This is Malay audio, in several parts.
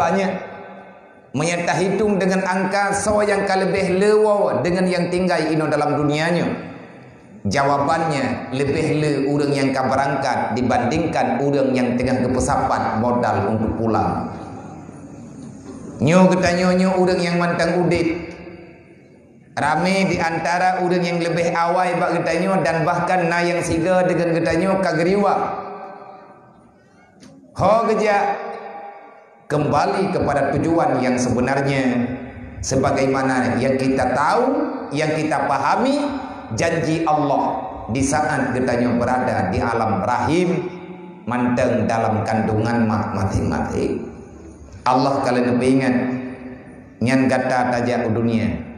banyak. Menyata hitung dengan angka so yang lebih lewa dengan yang tinggal ino dalam dunianya. Jawabannya lebih le orang yang berangkat dibandingkan orang yang tengah kepesapat modal untuk pulang. Nyo katanya nyo orang yang mantang udit. Ramai di antara orang yang lebih awal bak katanya dan bahkan na yang siga dengan katanya kageriwa. Ho kerja kembali kepada tujuan yang sebenarnya sebagaimana yang kita tahu, yang kita pahami janji Allah di saat katanya berada di alam rahim manteng dalam kandungan mak mati-mati. Allah kalian ingat nyan kata tajak dunia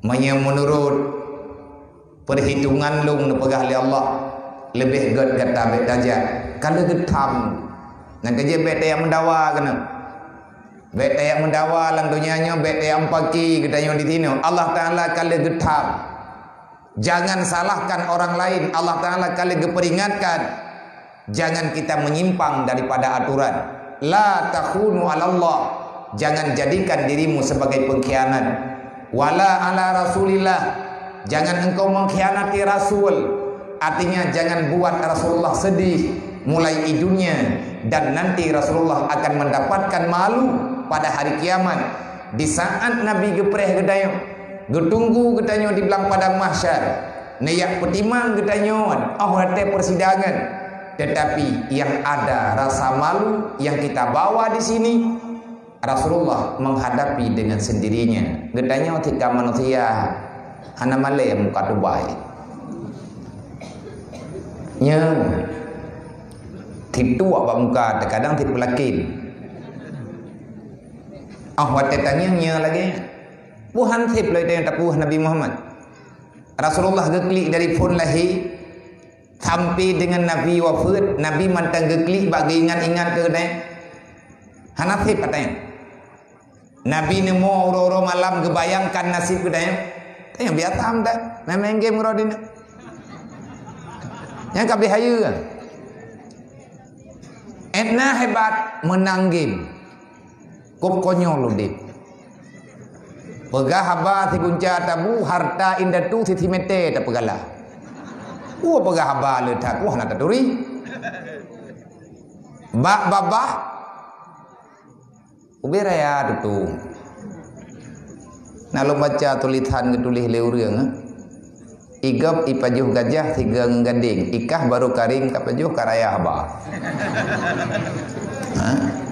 menurut perhitungan lung nepegah oleh Allah lebih god kata bet tajak kalau getam nan kerja bet yang mendawa kena bet yang mendawa lang dunianya bet yang pagi katanya di sini Allah Taala kalau getam jangan salahkan orang lain. Allah Taala kalau geperingatkan jangan kita menyimpang daripada aturan. La takhunu 'ala Allah. Jangan jadikan dirimu sebagai pengkhianat. Wala 'ala Rasulillah. Jangan engkau mengkhianati Rasul. Artinya jangan buat Rasulullah sedih mulai idunnya dan nanti Rasulullah akan mendapatkan malu pada hari kiamat. Di saat Nabi gepreh gedayang getunggu katanya di belang padang mahsyar nayak petimang katanya hati persidangan, tetapi yang ada rasa malu yang kita bawa di sini Rasulullah menghadapi dengan sendirinya. Katanya ketika manusia hana male muka tubai nya titu apa muka terkadang tipu lakin hati tanya nya lagi Puhan tip lah yang tapuh Nabi Muhammad. Rasulullah geklik dari phone lahi sampai dengan Nabi wafat, Nabi mantang geklik bagi ingat-ingat ke deh. Hanafib katanya. Nabi nemu oro-oro malam kebayangkan nasib ke deh. Yang biasa dah, main game rodin. Yang kabeh hayu kan. Etna hebat menang game. Kop konyol lu deh. Pegah haba si kunca tabu harta indah tu si mete tak pegalah. Pegah haba letak nak taturi. Bak babah. Ubiraya tu. Nalo baca tulisan ketulih leureng. Igap ipajuh gajah tiga gading. Ikah baru karing kapajuh karaya haba.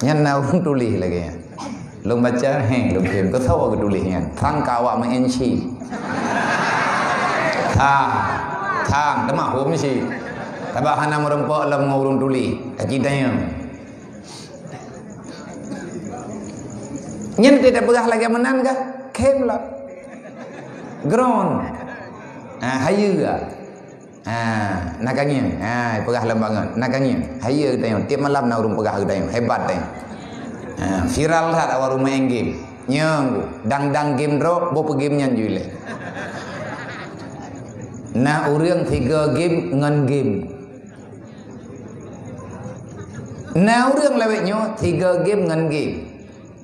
Nyan naung tulih lagi ya. Lung baca lung kirim ke tahu ke tulisnya thang kawa mengenci thang demak hum si tabak hana merempok lam ngurung tuli citanya nyen tidak begah lagi menan kah kem lah ground hayu ga nakanya pegah lembangan nakanya hayu tanya tiap malam na urung pegah tanya hebat tanya viral hat awal main game nyang dang game drop bo game nyan jule na urang 3 game ngan game na urang lewetnya 3 game ngan game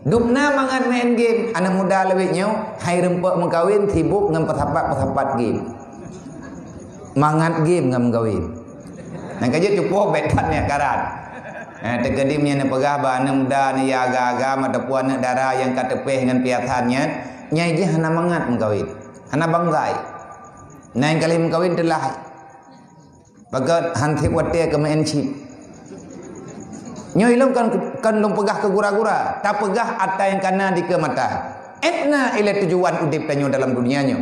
dupna mangan main game anak muda lewetnya hai rempok mengkawin sibuk ngan pasapat game mangat game ngam kawin nak aja cukup betannya karat terkedimnya pegah ba anak muda ni ya aga-aga matapuan nak darah yang katepeh dengan piatannya nyai je hana mangat mengkawin hana banggai nain kali mengkawin telah bagat hanti wate ke menci nyai long kan long pegah ke gura-gura tak pegah atta yang kana di ke mata etna ila tujuan udip tanyo dalam dunianya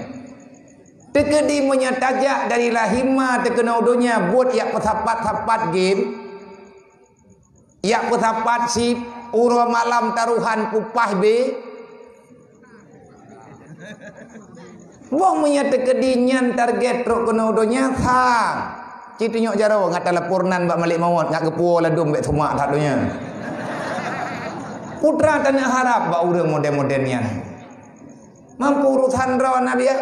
tekedi menyatajak dari rahimah tekena udonya buat yak pesapat-sapat game yak pesapat si uro malam taruhan pupah be wong menyata kedinyan target truk kena udonya sang citu nyok jaro ngata lapurnan bak malik mawat ngak kepuo ladum bek semak tadunya putra tanah harap bak urang modern-modernnya mampu urusan ro nabi ya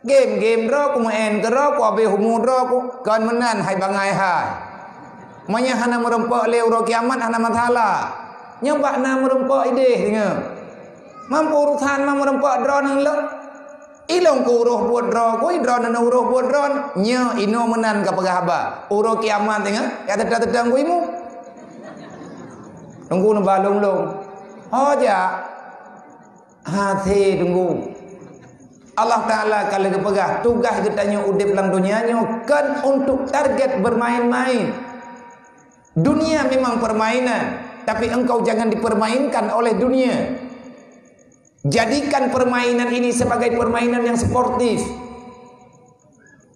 game ro ku main ke ro ku abe humu ro ku kan menan hai bangai hai manya hana merempok le uro kiamat hana masalah Nyobak na merempak ideh dengar. Mampu urusan mam merempak dron nang lek. Ilong ku uruh buat dron, ku dron nang uruh buat dron. Nya ino menan ka pegah haba. Uruh kiamat dengar. Ya tetang ku imu. Tunggu nambah long-long. Hoja. Hati tunggu. Allah Ta'ala kalau kepegah tugas kitanya udip dalam dunianya kan untuk target bermain-main. Dunia memang permainan, tapi engkau jangan dipermainkan oleh dunia. Jadikan permainan ini sebagai permainan yang sportif,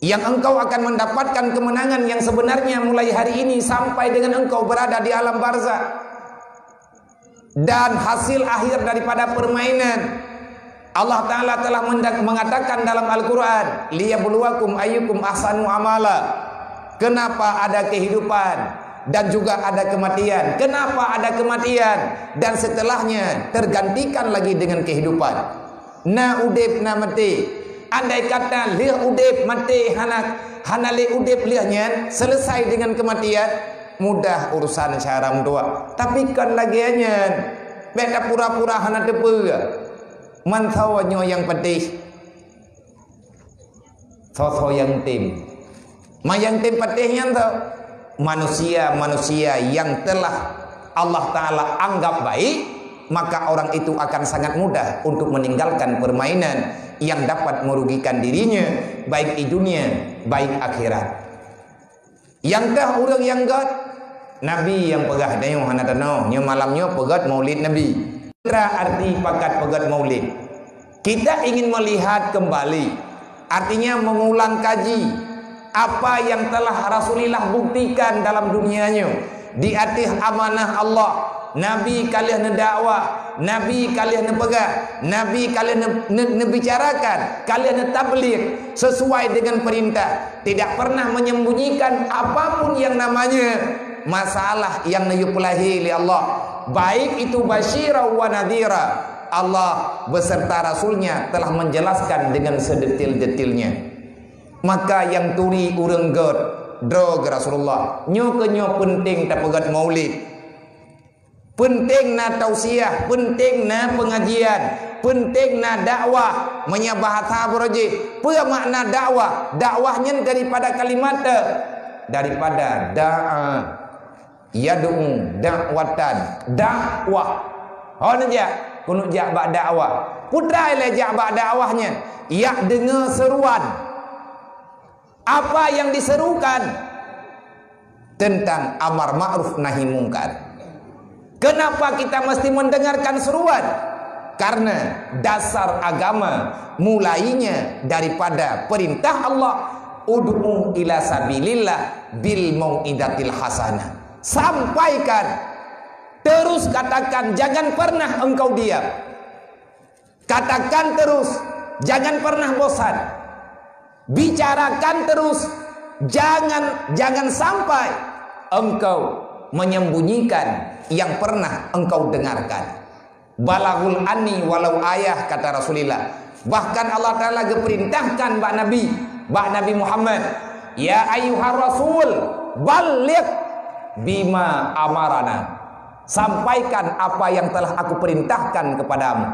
yang engkau akan mendapatkan kemenangan yang sebenarnya mulai hari ini sampai dengan engkau berada di alam barzakh. Dan hasil akhir daripada permainan, Allah Ta'ala telah mengatakan dalam Al-Quran, liyabluwakum ayyukum ahsanu amala. Kenapa ada kehidupan dan juga ada kematian? Kenapa ada kematian dan setelahnya tergantikan lagi dengan kehidupan? Na udip na mati. Andai kata lih udip mati hana lih udip lihnya selesai dengan kematian, mudah urusan syaram doa. Tapi kan lagiannya beda pura-pura hana tepu. Mantawanya yang pedih, soso yang tim, yang tim pedihnya tu manusia yang telah Allah Ta'ala anggap baik, maka orang itu akan sangat mudah untuk meninggalkan permainan yang dapat merugikan dirinya, baik di dunia, baik akhirat. Yang dah orang yang god, Nabi yang pegah dayung hana tanah, nya malamnya pegat maulid Nabi. Arti pakat pegat maulid. Kita ingin melihat kembali, artinya mengulang kaji apa yang telah Rasulullah buktikan dalam dunianya. Di atas amanah Allah, Nabi kalian dakwah, Nabi kalian pegang, Nabi kalian bicarakan, kalian tabligh sesuai dengan perintah, tidak pernah menyembunyikan apapun yang namanya masalah yang nayupulahi li Allah. Baik itu basyira wa nadhira, Allah beserta Rasulnya telah menjelaskan dengan sedetil-detilnya. Maka yang turi urang god drog Rasulullah nyo penting tak pegat maulid, penting na tausiah, penting na pengajian, penting na dakwah menyabahata berji. Apa makna dakwah? Dakwahnya daripada kalimat daripada da'a yad'u da'watan, dakwah. Oh naja kunut jak bak dakwah. Putrai le jak bak dakwahnya. Ya dengar seruan. Apa yang diserukan? Tentang amar ma'ruf nahi mungkar. Kenapa kita mesti mendengarkan seruan? Karena dasar agama mulainya daripada perintah Allah, ud'u ila sabilillah bil mau'idatil hasanah. Sampaikan, terus katakan, jangan pernah engkau diam. Katakan terus, jangan pernah bosan. Bicarakan terus, jangan sampai engkau menyembunyikan yang pernah engkau dengarkan. Balaghul anni walau ayah, kata Rasulullah. Bahkan Allah Ta'ala perintahkan Mbak Nabi Muhammad, ya ayyuhar rasul balligh bima amarana, sampaikan apa yang telah aku perintahkan kepadamu,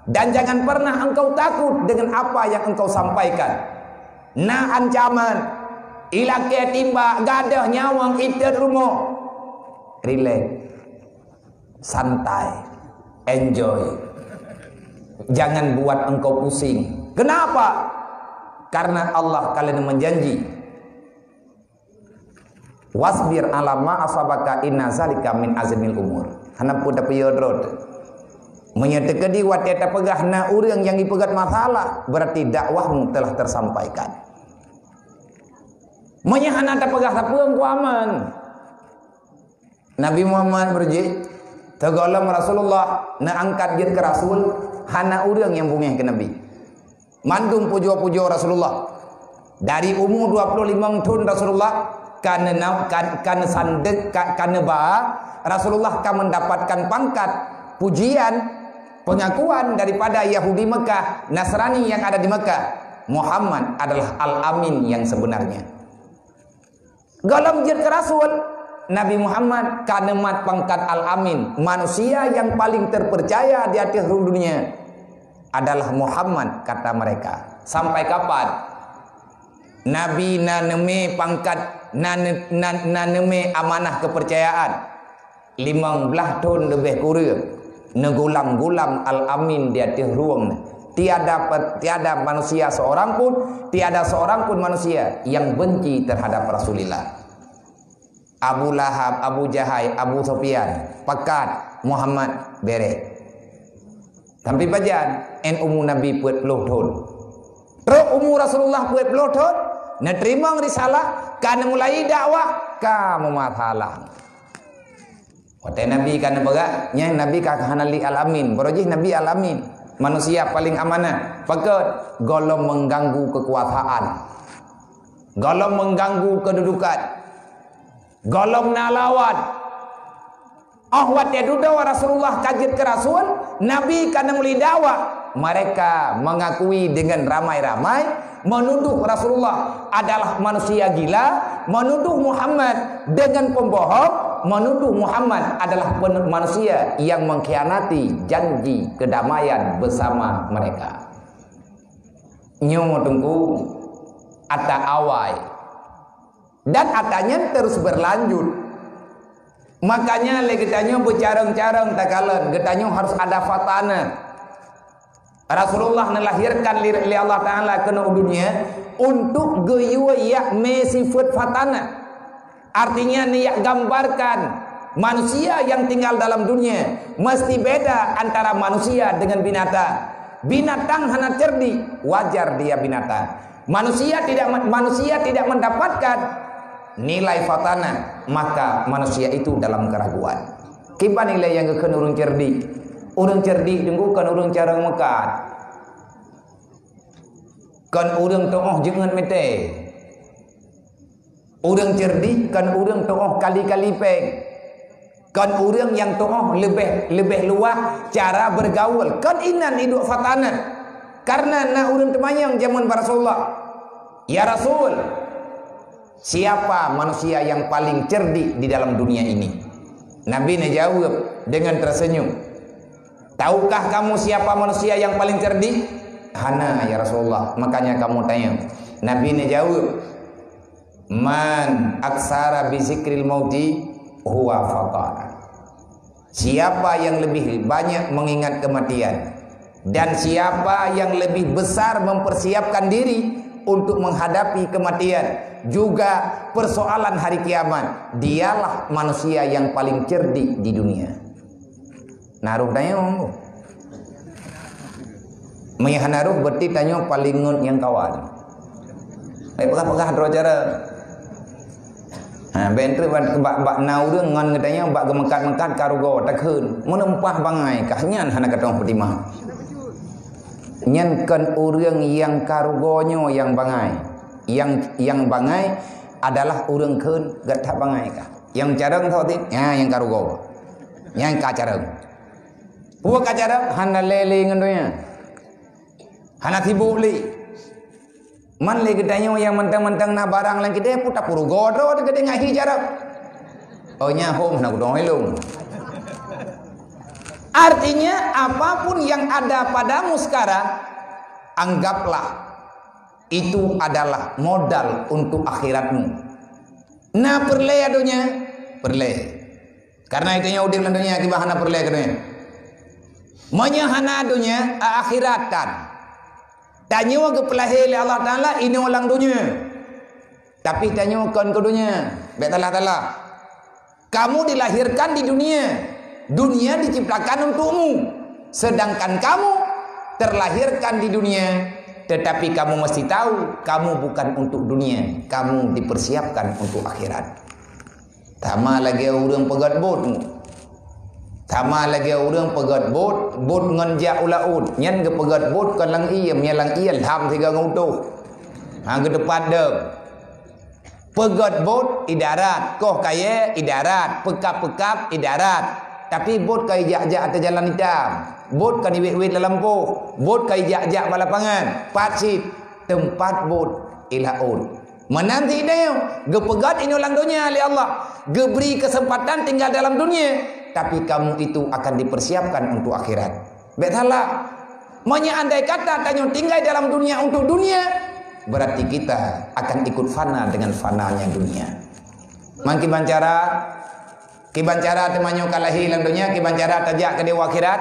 dan jangan pernah engkau takut dengan apa yang engkau sampaikan. Nah ancaman ilake timba gadah nyawang itet rumah, relax, santai, enjoy, jangan buat engkau pusing. Kenapa? Karena Allah kalian menjanji, wasbir ala ma asabaka inna zalika min azmil umur. Hana pun tapi yodrot menyatakan di wateta pegah na urang yang dipegat masalah, berarti dakwahmu telah tersampaikan. Menyahana ta pegah sapeung ku aman. Nabi Muhammad berji tegalam Rasulullah na angkat dia ke Rasul, hana urang yang bungeh ke Nabi. Mandum pujo-pujo Rasulullah. Dari umur 25 tahun Rasulullah karena sandek karena Rasulullah akan mendapatkan pangkat pujian, pengakuan daripada Yahudi Mekah, Nasrani yang ada di Mekah. Muhammad adalah Al-Amin yang sebenarnya. Galam jir ke Rasul, Nabi Muhammad kanemat pangkat al-amin, manusia yang paling terpercaya di atas dunia adalah Muhammad, kata mereka. Sampai kapan? Nabi naneme pangkat naneme amanah kepercayaan 15 tahun lebih kurang negulam-gulam al-amin di atas ruang. Tiada manusia seorang pun, tiada seorang pun manusia yang benci terhadap Rasulullah. Abu Lahab, Abu Jahal, Abu Sufyan, pekat Muhammad bere. Tapi bajan en umur Nabi 40 tahun. Terus umur Rasulullah 40 tahun, nerima risalah, kan mulai dakwah, kamu masalah. Wate Nabi kan baga, nya Nabi ka hanali alamin, berojih Nabi alamin. Manusia paling amanah. Pekat golong mengganggu kekuasaan, golong mengganggu kedudukan, golong nalawan. Wate duda Rasulullah kajit ke Rasul, Nabi kana mulai dakwah. Mereka mengakui dengan ramai-ramai, menuduh Rasulullah adalah manusia gila, menuduh Muhammad dengan pembohong, menuduh Muhammad adalah manusia yang mengkhianati janji kedamaian bersama mereka. Nyo tunggu ata awai dan atanya terus berlanjut. Makanya le getanyo bercareng-careng takalan, getanyo harus ada fatana. Rasulullah melahirkan li Allah Ta'ala ke dunia untuk geyua yak me sifat fatana. Artinya niat gambarkan manusia yang tinggal dalam dunia mesti beda antara manusia dengan binatang. Binatang hanya cerdik, wajar dia binatang. Manusia tidak mendapatkan nilai fatana, maka manusia itu dalam keraguan. Kipa nilai yang kekan urang cerdik? Urang cerdik tunggu kan urang cara mekat. Kan urang toh jangan mete. Urang cerdik kan urang toh kali-kali pek. Kan urang yang toh lebih luas cara bergaul. Kan inan hidup fatana. Karena na urang temayang zaman Rasulullah. Ya Rasul, siapa manusia yang paling cerdik di dalam dunia ini? Nabi jawab dengan tersenyum. Tahukah kamu siapa manusia yang paling cerdik? Hana ya Rasulullah. Makanya kamu tanya. Nabi jawab, man aksara bizikril mauti huwa fatana. Siapa yang lebih banyak mengingat kematian dan siapa yang lebih besar mempersiapkan diri untuk menghadapi kematian juga persoalan hari kiamat, dialah manusia yang paling cerdik di dunia. Naruh tanya Maya naruh berarti tanya paling ngun yang kawan. Pegah-pegah dua cara. Bentre bak naurung ngan ngetanya bak gemekat-mekat karugo takheun menempah bangai kahnya hana katong petimah. Nyen kan urang yang karugonyo yang bangai. Yang bangai adalah urang keun gatha bangai kah. Yang careng tho ti, yang karugo. Yang kacareng. Puak kacareng hana lele ngendonya. Hana tibu li. Man le gedanyo yang mentang-mentang na barang lang kita puta puru godro de gede ngahi careng. Oh nya hom na gudong helung. Artinya apapun yang ada padamu sekarang, anggaplah itu adalah modal untuk akhiratmu. Nah perle adunya, perle. Karena itunya udik landunya kibahana perle kadunya. Menyahana adunya akhiratan. Tanya ke pelahir Allah Ta'ala ini ulang dunia. Tapi tanya kan kedunya. Betala-tala. Kamu dilahirkan di dunia. Dunia diciptakan untukmu. Sedangkan kamu terlahirkan di dunia. Tetapi kamu mesti tahu, kamu bukan untuk dunia. Kamu dipersiapkan untuk akhirat. Tama lagi orang pegat bot. Tama lagi orang pegat bot. Bot ngenjak ulaud. Nyan ke pegat bot kan lang iya. Menyalang iya ham tiga ngutuh. Ke depan dek. Pegat bot idarat. Koh kaya idarat. Pekap-pekap idarat. Tapi bot kaya jak-jak atas jalan hitam. Bot kan iwit-iwit dalam poh. Bot kaya jak-jak balapangan. Patsit. Tempat bot ilaud. Menanti dia gepegat ini ulang dunia oleh Allah, geberi kesempatan tinggal dalam dunia, tapi kamu itu akan dipersiapkan untuk akhirat. Betala andai kata tanya tinggal dalam dunia untuk dunia, berarti kita akan ikut fana dengan fananya dunia. Mangki kibancara temanyo kalahi dalam dunia, kibancara tajak ke dewa akhirat,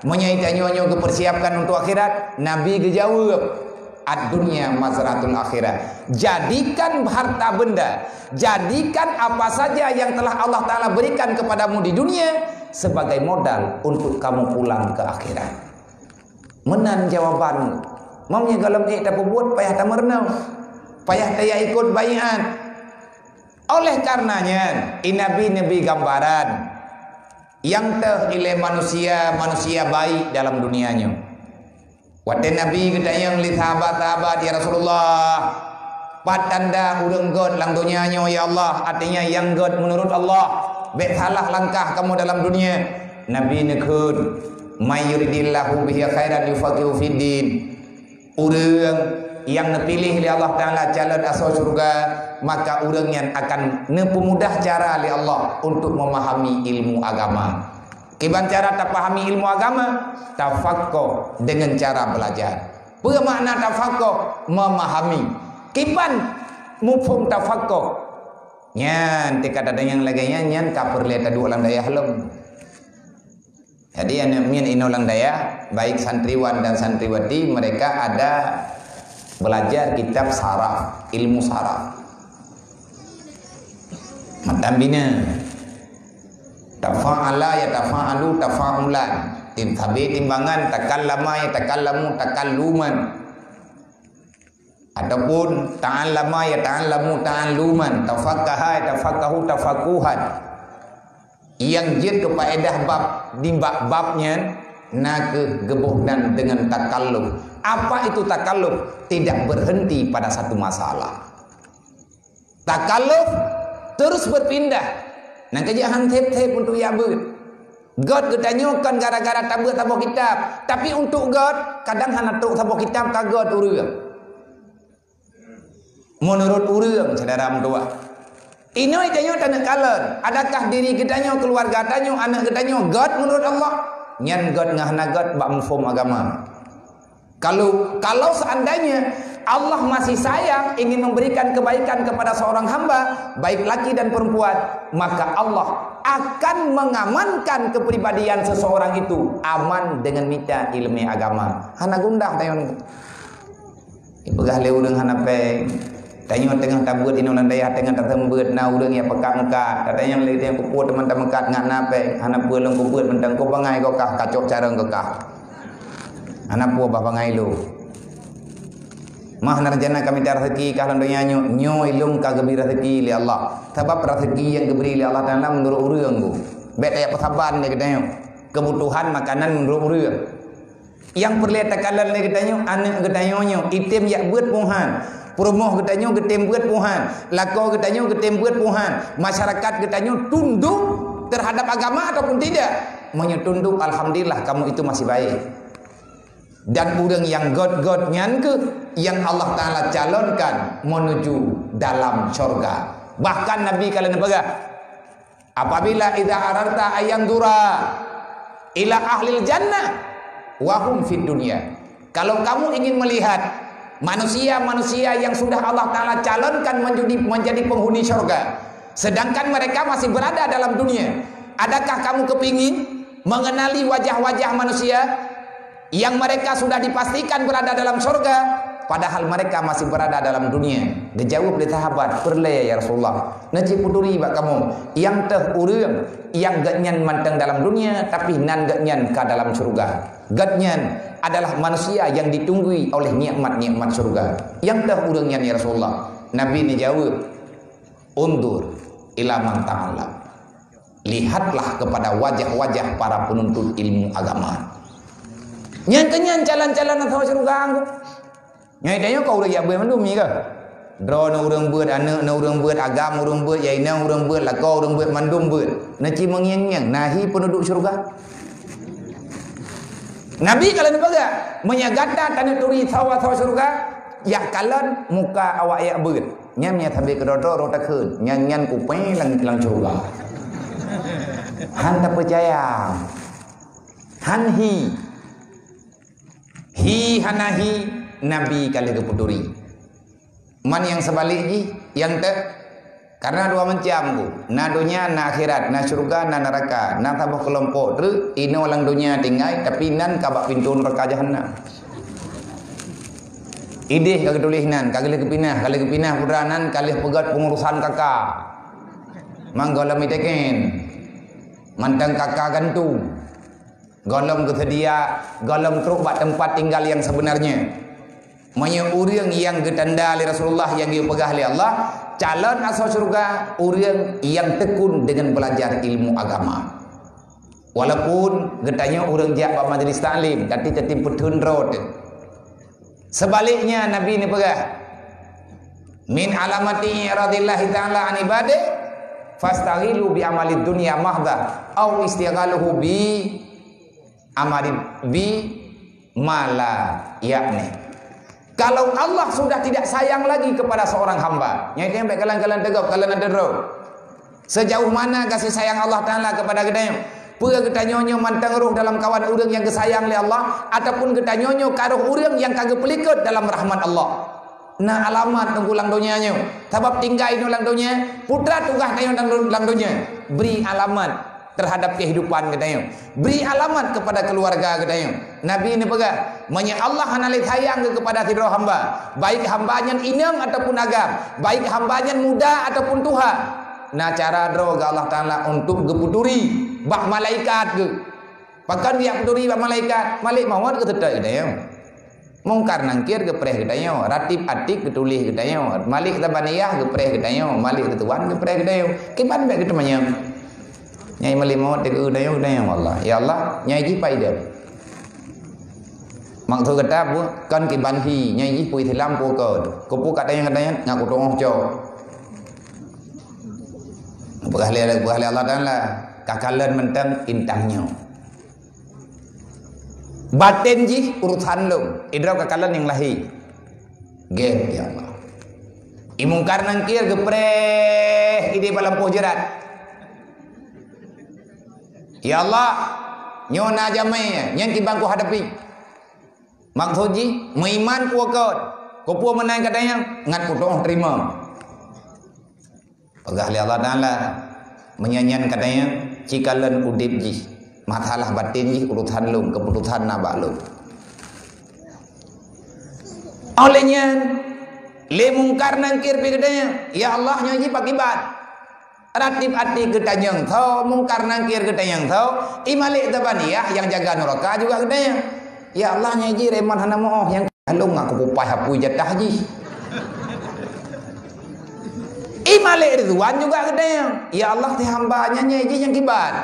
menyai tanyo kepersiapkan untuk akhirat. Nabi gejawab, ad-dunya mazratul akhirah. Jadikan harta benda, jadikan apa saja yang telah Allah Ta'ala berikan kepadamu di dunia sebagai modal untuk kamu pulang ke akhirat. Menan jawabanmu. Mamnya galam tak buat payah tak merenau, payah tak ikut bayan. Oleh karenanya nabi gambaran yang terhile manusia baik dalam dunianya. Waktu Nabi kita yang li sahabat-sahabat, ya Rasulullah, patanda urang god lang dunianya ya Allah, artinya yang god menurut Allah. Bet salah langkah kamu dalam dunia. Nabi nekun, may yuridillahu bihi khairan yufaqihu fiddin. Urang yang nepilih oleh Allah Taala calon asal surga, maka urang yang akan nepemudah cara oleh Allah untuk memahami ilmu agama. Kiban cara tak pahami ilmu agama, tafaqquh dengan cara belajar. Apa makna tafaqquh? Memahami. Kiban mufhum tafaqquh. Nyan tikat ada yang lagi nyan ka perle tadu ulang daya helum. Jadi yang mien inolang daya, baik santriwan dan santriwati, mereka ada belajar kitab saraf, ilmu saraf. Matambina tafa'ala ya tafa'alu tafa'ulan, tabi timbangan takallama ya takallamu takalluman, ataupun ta'allama ya ta'allamu ta'alluman, tafaqaha ya tafaqahu tafaquhan. Yang jid kepaedah bab dimbak babnya nak gebuhnan dengan takalluf. Apa itu takalluf? Tidak berhenti pada satu masalah. Takalluf terus berpindah. Nang kejahan tep-tep untuk yabut. God ketanyokan gara-gara tabut tabuk kitab. Tapi untuk God kadang hana tuk tabuk kitab ka God urang. Menurut urang saudara mentua. Inoi tanyo tanah kalen. Adakah diri ketanyo, keluarga tanyo, anak ketanyo God menurut Allah? Nyan God ngahna God bak mufhum agama. Kalau seandainya Allah masih sayang, ingin memberikan kebaikan kepada seorang hamba, baik laki dan perempuan, maka Allah akan mengamankan kepribadian seseorang itu aman dengan minta ilmu agama. Hana gundah tayon. Ibegah leu deung hana pe. Tayon tengah tabut inolan daya tengah tatembut na urang ya pekak mengkat. Tatanya leu tengah kuput teman-teman mengkat ngana pe. Hana peuleng kuput mentang ko bangai ko kah kacok careng ko kah. Hana pu ba bangai lu. Mah narjana kami tar rezeki kalau dunia nyo ilung ka gebi rezeki li Allah. Sebab rezeki yang geberi li Allah Taala menurut urang ku. Bet aya pesaban ni katanya. Kebutuhan makanan menurut urang. Yang perlu takalan ni katanya anak katanya item yak buat puhan. Perumoh katanya getem buat puhan. Lako katanya getem buat puhan. Masyarakat katanya tunduk terhadap agama ataupun tidak. Menyetunduk, alhamdulillah kamu itu masih baik. Dan urang yang God nyan ke yang Allah Taala calonkan menuju dalam syurga. Bahkan Nabi kalian apa? Apabila idza ararta ayang dura ila ahlil jannah wa hum fid dunya. Kalau kamu ingin melihat manusia-manusia yang sudah Allah Taala calonkan menjadi penghuni syurga, sedangkan mereka masih berada dalam dunia, adakah kamu kepingin mengenali wajah-wajah manusia yang mereka sudah dipastikan berada dalam surga, padahal mereka masih berada dalam dunia? Dijawab oleh sahabat, perle ya Rasulullah. Naji puduri bak kamu yang teh urang yang gatnyan manteng dalam dunia tapi nan gatnyan ka dalam surga. Gatnyan adalah manusia yang ditunggui oleh nikmat-nikmat surga. Yang teh urangnya ya Rasulullah. Nabi dijawab, undur ila man ta'allam. Lihatlah kepada wajah-wajah para penuntut ilmu agama. Nyan jalan-jalan atau surga anggo. Nyai tanya kau udah ya beul mandum ni ke? Drone urang beut, anak na urang beut, agam urang beut, yaina urang beut, lakau urang beut, mandum beut. Naci mengiang-iang nahi penduduk surga. Nabi kalau nampak menyagata tanah turi sawa surga, ya kalan muka awak ya beut nyam nya tabe kedodo ro takun nyan kuping lang surga han tak percaya han hi hanahi nabi kali keputuri man yang sebaliknya yang karena dua macam tu na dunia na akhirat na syurga na neraka na tabah kelompok tu ino lang dunia tinggal tapi nan kabak pintu neraka jahanam idih kagak tulisnan kagak kepinah pudaranan kali pegat pengurusan kakak manggolam iteken mantang kakak gantung golong kesedia golong truk buat tempat tinggal yang sebenarnya manya urang yang getanda oleh Rasulullah yang dipegah oleh Allah calon asal surga urang yang tekun dengan belajar ilmu agama walaupun getanya urang jak ba majlis taklim tapi tetap petun road sebaliknya Nabi ini pegah min alamati radillahi ta'ala an ibadah fastaghilu bi amalid dunya mahdha au istighaluhu bi amalin bi mala yakni kalau Allah sudah tidak sayang lagi kepada seorang hamba nyai tembak kalan-kalan tegap kalan ada roh sejauh mana kasih sayang Allah Ta'ala kepada kita pura kita nyonyo mantang roh dalam kawan urang yang kesayang oleh Allah ataupun kita nyonyo karuh urang yang kagak pelikut dalam rahmat Allah nah alamat tenggulang dunianya sebab tinggal ini ulang dunia putra tugas kayu dalam dunia beri alamat terhadap kehidupan kita beri alamat kepada keluarga kita Nabi ini pegang manya Allah hanalik sayang kepada tidur hamba baik hambanya inang ataupun agam baik hambanya muda ataupun tua nah cara droga Allah Ta'ala untuk geputuri bah malaikat ke bahkan dia puturi bah malaikat malik mawat ke tetek kita mungkar nangkir ke preh kita ratib atik ketulih kita malik tabaniyah ke preh kita malik ketuan ke preh kita kiban baik kita manya nyai melimau tegu dayo Allah ya Allah nyai ji pai dia maksud kata bu kan ki banhi nyai ji pui thilam pu ko pu katanya ngaku tong jo berahli Allah Taala kakalan mentang intangnya batin ji urusan lu idrau kakalan yang lahi ge ya Allah imungkar nangkir gepreh ide balam pojerat ya Allah nyona jamai nyen ki bangku hadapi maksud ji meiman kuakot ko pu menang katanya ngat putong terima pegah Allah Taala menyanyian katanya cikalan udip ji masalah batin ji urusan lu keputusan nabak lu olehnya le mungkar nangkir pi katanya ya Allah nyanyi pakibat ratib ati ketanyang tau mungkar nangkir ketanyang tau imalik tabaniyah yang jaga neraka juga ketanya ya Allah nyaji reman hana moh yang kalung aku pupai hapui jatah ji imalik ridwan juga ketanya ya Allah ti hambanya nyaji yang kibat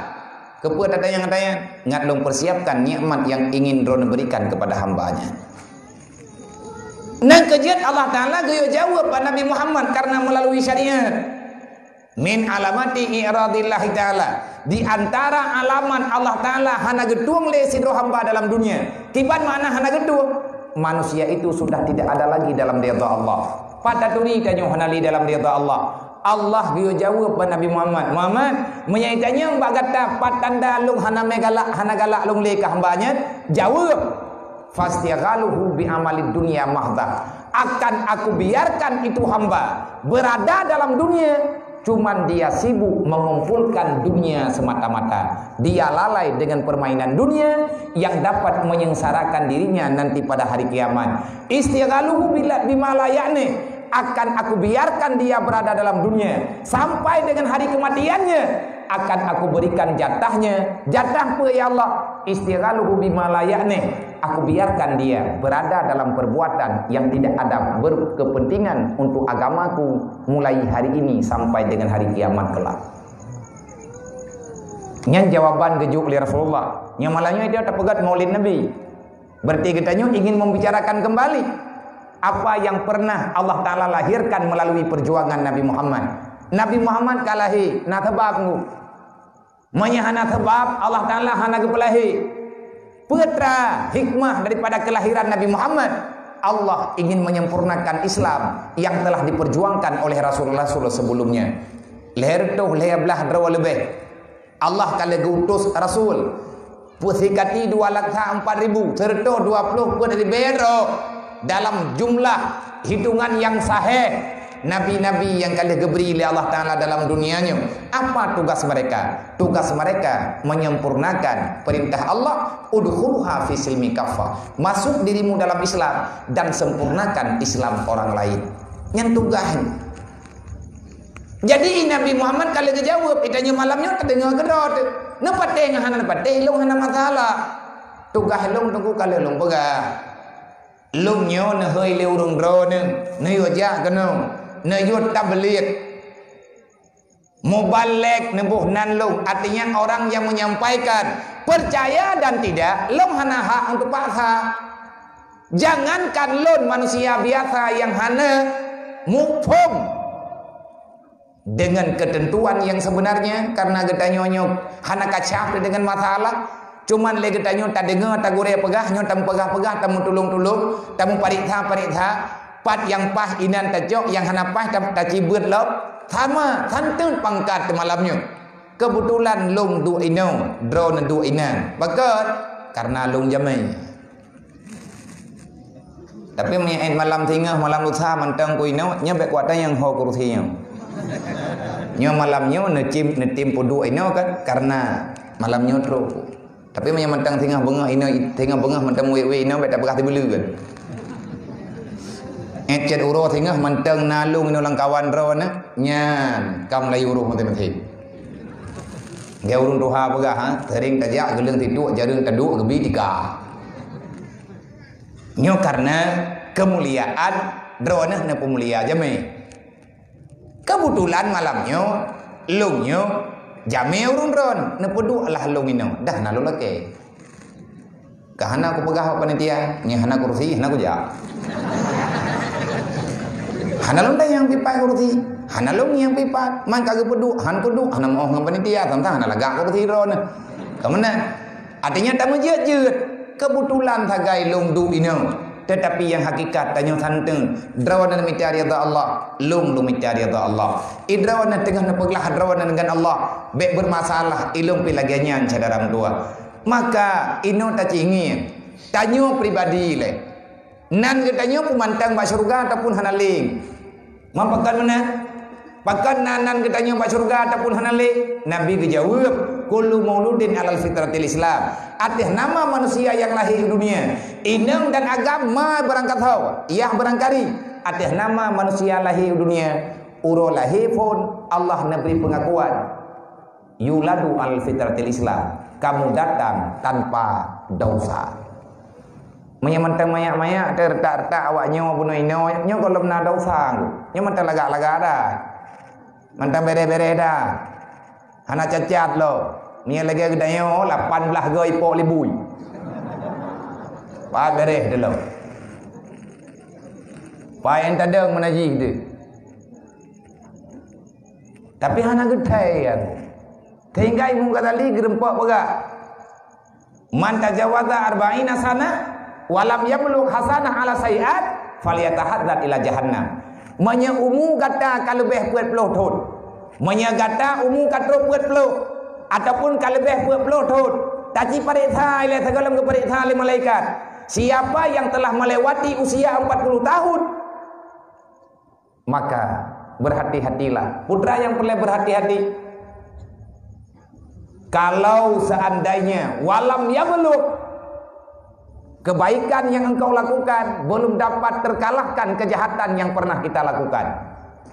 kepuat tatayang ngatlung persiapkan nikmat yang ingin Ron berikan kepada hambanya nang kejiat Allah Ta'ala gaya jawab pada Nabi Muhammad karena melalui syariat min alamati i'radillahi ta'ala di antara alaman Allah Ta'ala hana getuang le sidro hamba dalam dunia kiban mana hana getuang manusia itu sudah tidak ada lagi dalam ridha Allah pada turi tanyo hanali dalam ridha Allah Allah bio jawab pada Nabi Muhammad menyaitanya bagata patanda lung hana galak lung le ka hambanya jawab fastighaluhu bi amalid dunya mahdha akan aku biarkan itu hamba berada dalam dunia cuman dia sibuk mengumpulkan dunia semata-mata. Dia lalai dengan permainan dunia yang dapat menyengsarakan dirinya nanti pada hari kiamat. Istighaluhu bima la ya'ni akan aku biarkan dia berada dalam dunia sampai dengan hari kematiannya akan aku berikan jatahnya. Jatah apa ya Allah? Istighaluhu bima la ya'ni aku biarkan dia berada dalam perbuatan yang tidak ada berkepentingan untuk agamaku mulai hari ini sampai dengan hari kiamat kelak. Nyan jawaban gejuk oleh Rasulullah. Yang malahnya dia tak pegat maulid Nabi. Berarti kitanya ingin membicarakan kembali apa yang pernah Allah Ta'ala lahirkan melalui perjuangan Nabi Muhammad. Nabi Muhammad kalahi na sebabmu. Menyahana sebab Allah Ta'ala hana kepelahi. Putra hikmah daripada kelahiran Nabi Muhammad Allah ingin menyempurnakan Islam yang telah diperjuangkan oleh Rasulullah sebelumnya. Leher tu leher belah draw lebih. Allah kalau diutus Rasul pusikati 204.000 serta 20 pun dari bero dalam jumlah hitungan yang sahih. Nabi-nabi yang kali diberi oleh Allah Ta'ala dalam dunianya, apa tugas mereka? Tugas mereka menyempurnakan perintah Allah, udkhuluha fi silmi kaffah, masuk dirimu dalam Islam dan sempurnakan Islam orang lain. Yang tugasnya. Jadi Nabi Muhammad kalau dijawab, itanya malamnya terdengar gedot. Napa tengah hana napa teh long hana masalah. Tugas long tunggu kalau long pegah. Long nyo ne hơi le urung dro ne yo ja keno. Ne yut tabligh mubalek nebuh nan long, artinya orang yang menyampaikan, percaya dan tidak long hana hak untuk paksa. Jangankan lon manusia biasa yang hana mufhum dengan ketentuan yang sebenarnya, karena getanyonyo hana kacap dengan masalah, cuman le getanyo tak dengar tak gore pegah nyo tam pegah-pegah tamu tulung-tulung tamu pariksa pat yang pah inan tajok yang hana pah tak cibut lop sama santun pangkat malamnya. Kebetulan long du ino drone du inan bakat karena long jamai. Tapi malam tinggal malam lusa mantang ku ino nya bek kuat yang ho kursinya. Nyo malamnya netim pudu ino kan karena malamnya tro. Tapi mantang tinggal bengah ino tinggal bengah mantang we ino bek tak bekas dibelu kan. Ecet uro tinggal mantang nalung ino lang kawan ro na nyan kam lai uro mati. Dia urung doha pegah ha sering tajak geleng tidu jarang taduk gebi tika. Nyo karena kemuliaan drone na pemulia jame. Kebetulan malamnya lungnya jame urung drone na pedu lah lung ino dah nalu lake. Kahana aku pegah panitia, nya hana kursi hana ku ja. Hana lung yang pipai kursi, hana lung yang pipat, man kagak pedu, han pedu, hana mau ngam panitia, tentang hana lagak kursi drone. Kemana? Artinya tamu jeut. Kebetulan tagai lung du ino, tetapi yang hakikat tanya santun drawana mita rida Allah lung mita rida Allah idrawana tengah nepeglah drawana dengan Allah baik bermasalah ilung pilagiannya saudara tua maka ino tak ingin tanyo pribadi le nan getanyo pemantang ba surga ataupun hanaling mampakan mana pakan nanan getanyo ba surga ataupun hanaling nabi dijawab kullu mauludin alal fitratil Islam. Artinya nama manusia yang lahir di dunia, inang dan agama berangkat hawa, ia berangkari. Artinya nama manusia lahir di dunia, uro lahir pun Allah memberi pengakuan. Yuladu alal fitratil Islam. Kamu datang tanpa dosa. Menyamantang mayak-mayak tertak-tak awaknya bunuh ino, nyo kalau benar dosa. Nyo mantang lagak-lagak dah. Mantang bere-bere dah. Hana cacat lo. Ni lagi gedayo 18 goi po libui. Pa bereh delo. Pa yang tadang menajih tu. Tapi hana gedai kan. Tinggai mung kata li gerempak pegak. Man tajawaza 40 sana walam yablugh hasanah ala sayiat falyatahadzar ila jahannam. Manya umu kata kalau beh puat puluh thut. Manya kata umu kata puat puluh ataupun kalau lebih puluh tahun taji pariksa oleh segala kepariksa oleh malaikat siapa yang telah melewati usia 40 tahun maka berhati-hatilah putra yang perlu berhati-hati kalau seandainya walam yablugh kebaikan yang engkau lakukan belum dapat terkalahkan kejahatan yang pernah kita lakukan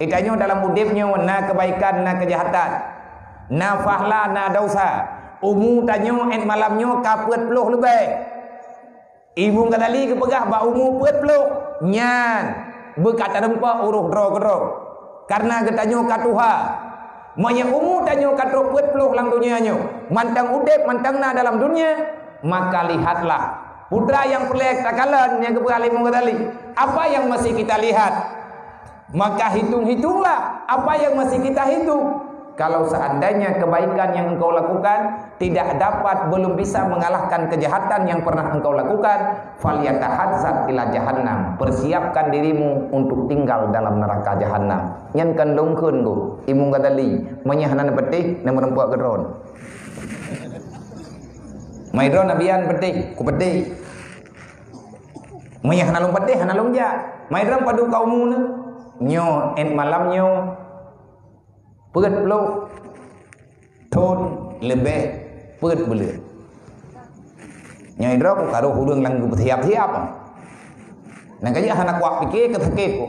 itanya dalam udipnya na kebaikan na kejahatan na fahla na dosa umu tanyo en malamnyo kapet puluh lebih ibu kadali kepegah ba umu pet puluh nyan berkata rempa uruh dro karena getanyo katuha monya umu tanyo katro pet puluh lang dunianyo mantang udep mantang na dalam dunia maka lihatlah putra yang pelek takalan yang kepegah limu kadali apa yang masih kita lihat maka hitung-hitunglah apa yang masih kita hitung Kalau seandainya kebaikan yang engkau lakukan tidak dapat, belum bisa mengalahkan kejahatan yang pernah engkau lakukan, falyatahazzat ila jahannam. Persiapkan dirimu untuk tinggal dalam neraka jahannam. Nyan kan longkeun ku, imung gadali, menyahana petih na merempuak geron. Maidron nabian petih, ku petih. Menyahana long petih, hana long ja. Maidron padu kaumu ne. Nyo en malam nyo. Pớt lô thôn lebih pớt belut nyai drop karo hudung lang tiap-tiap nang kaya anak wak pikir ke sakit ko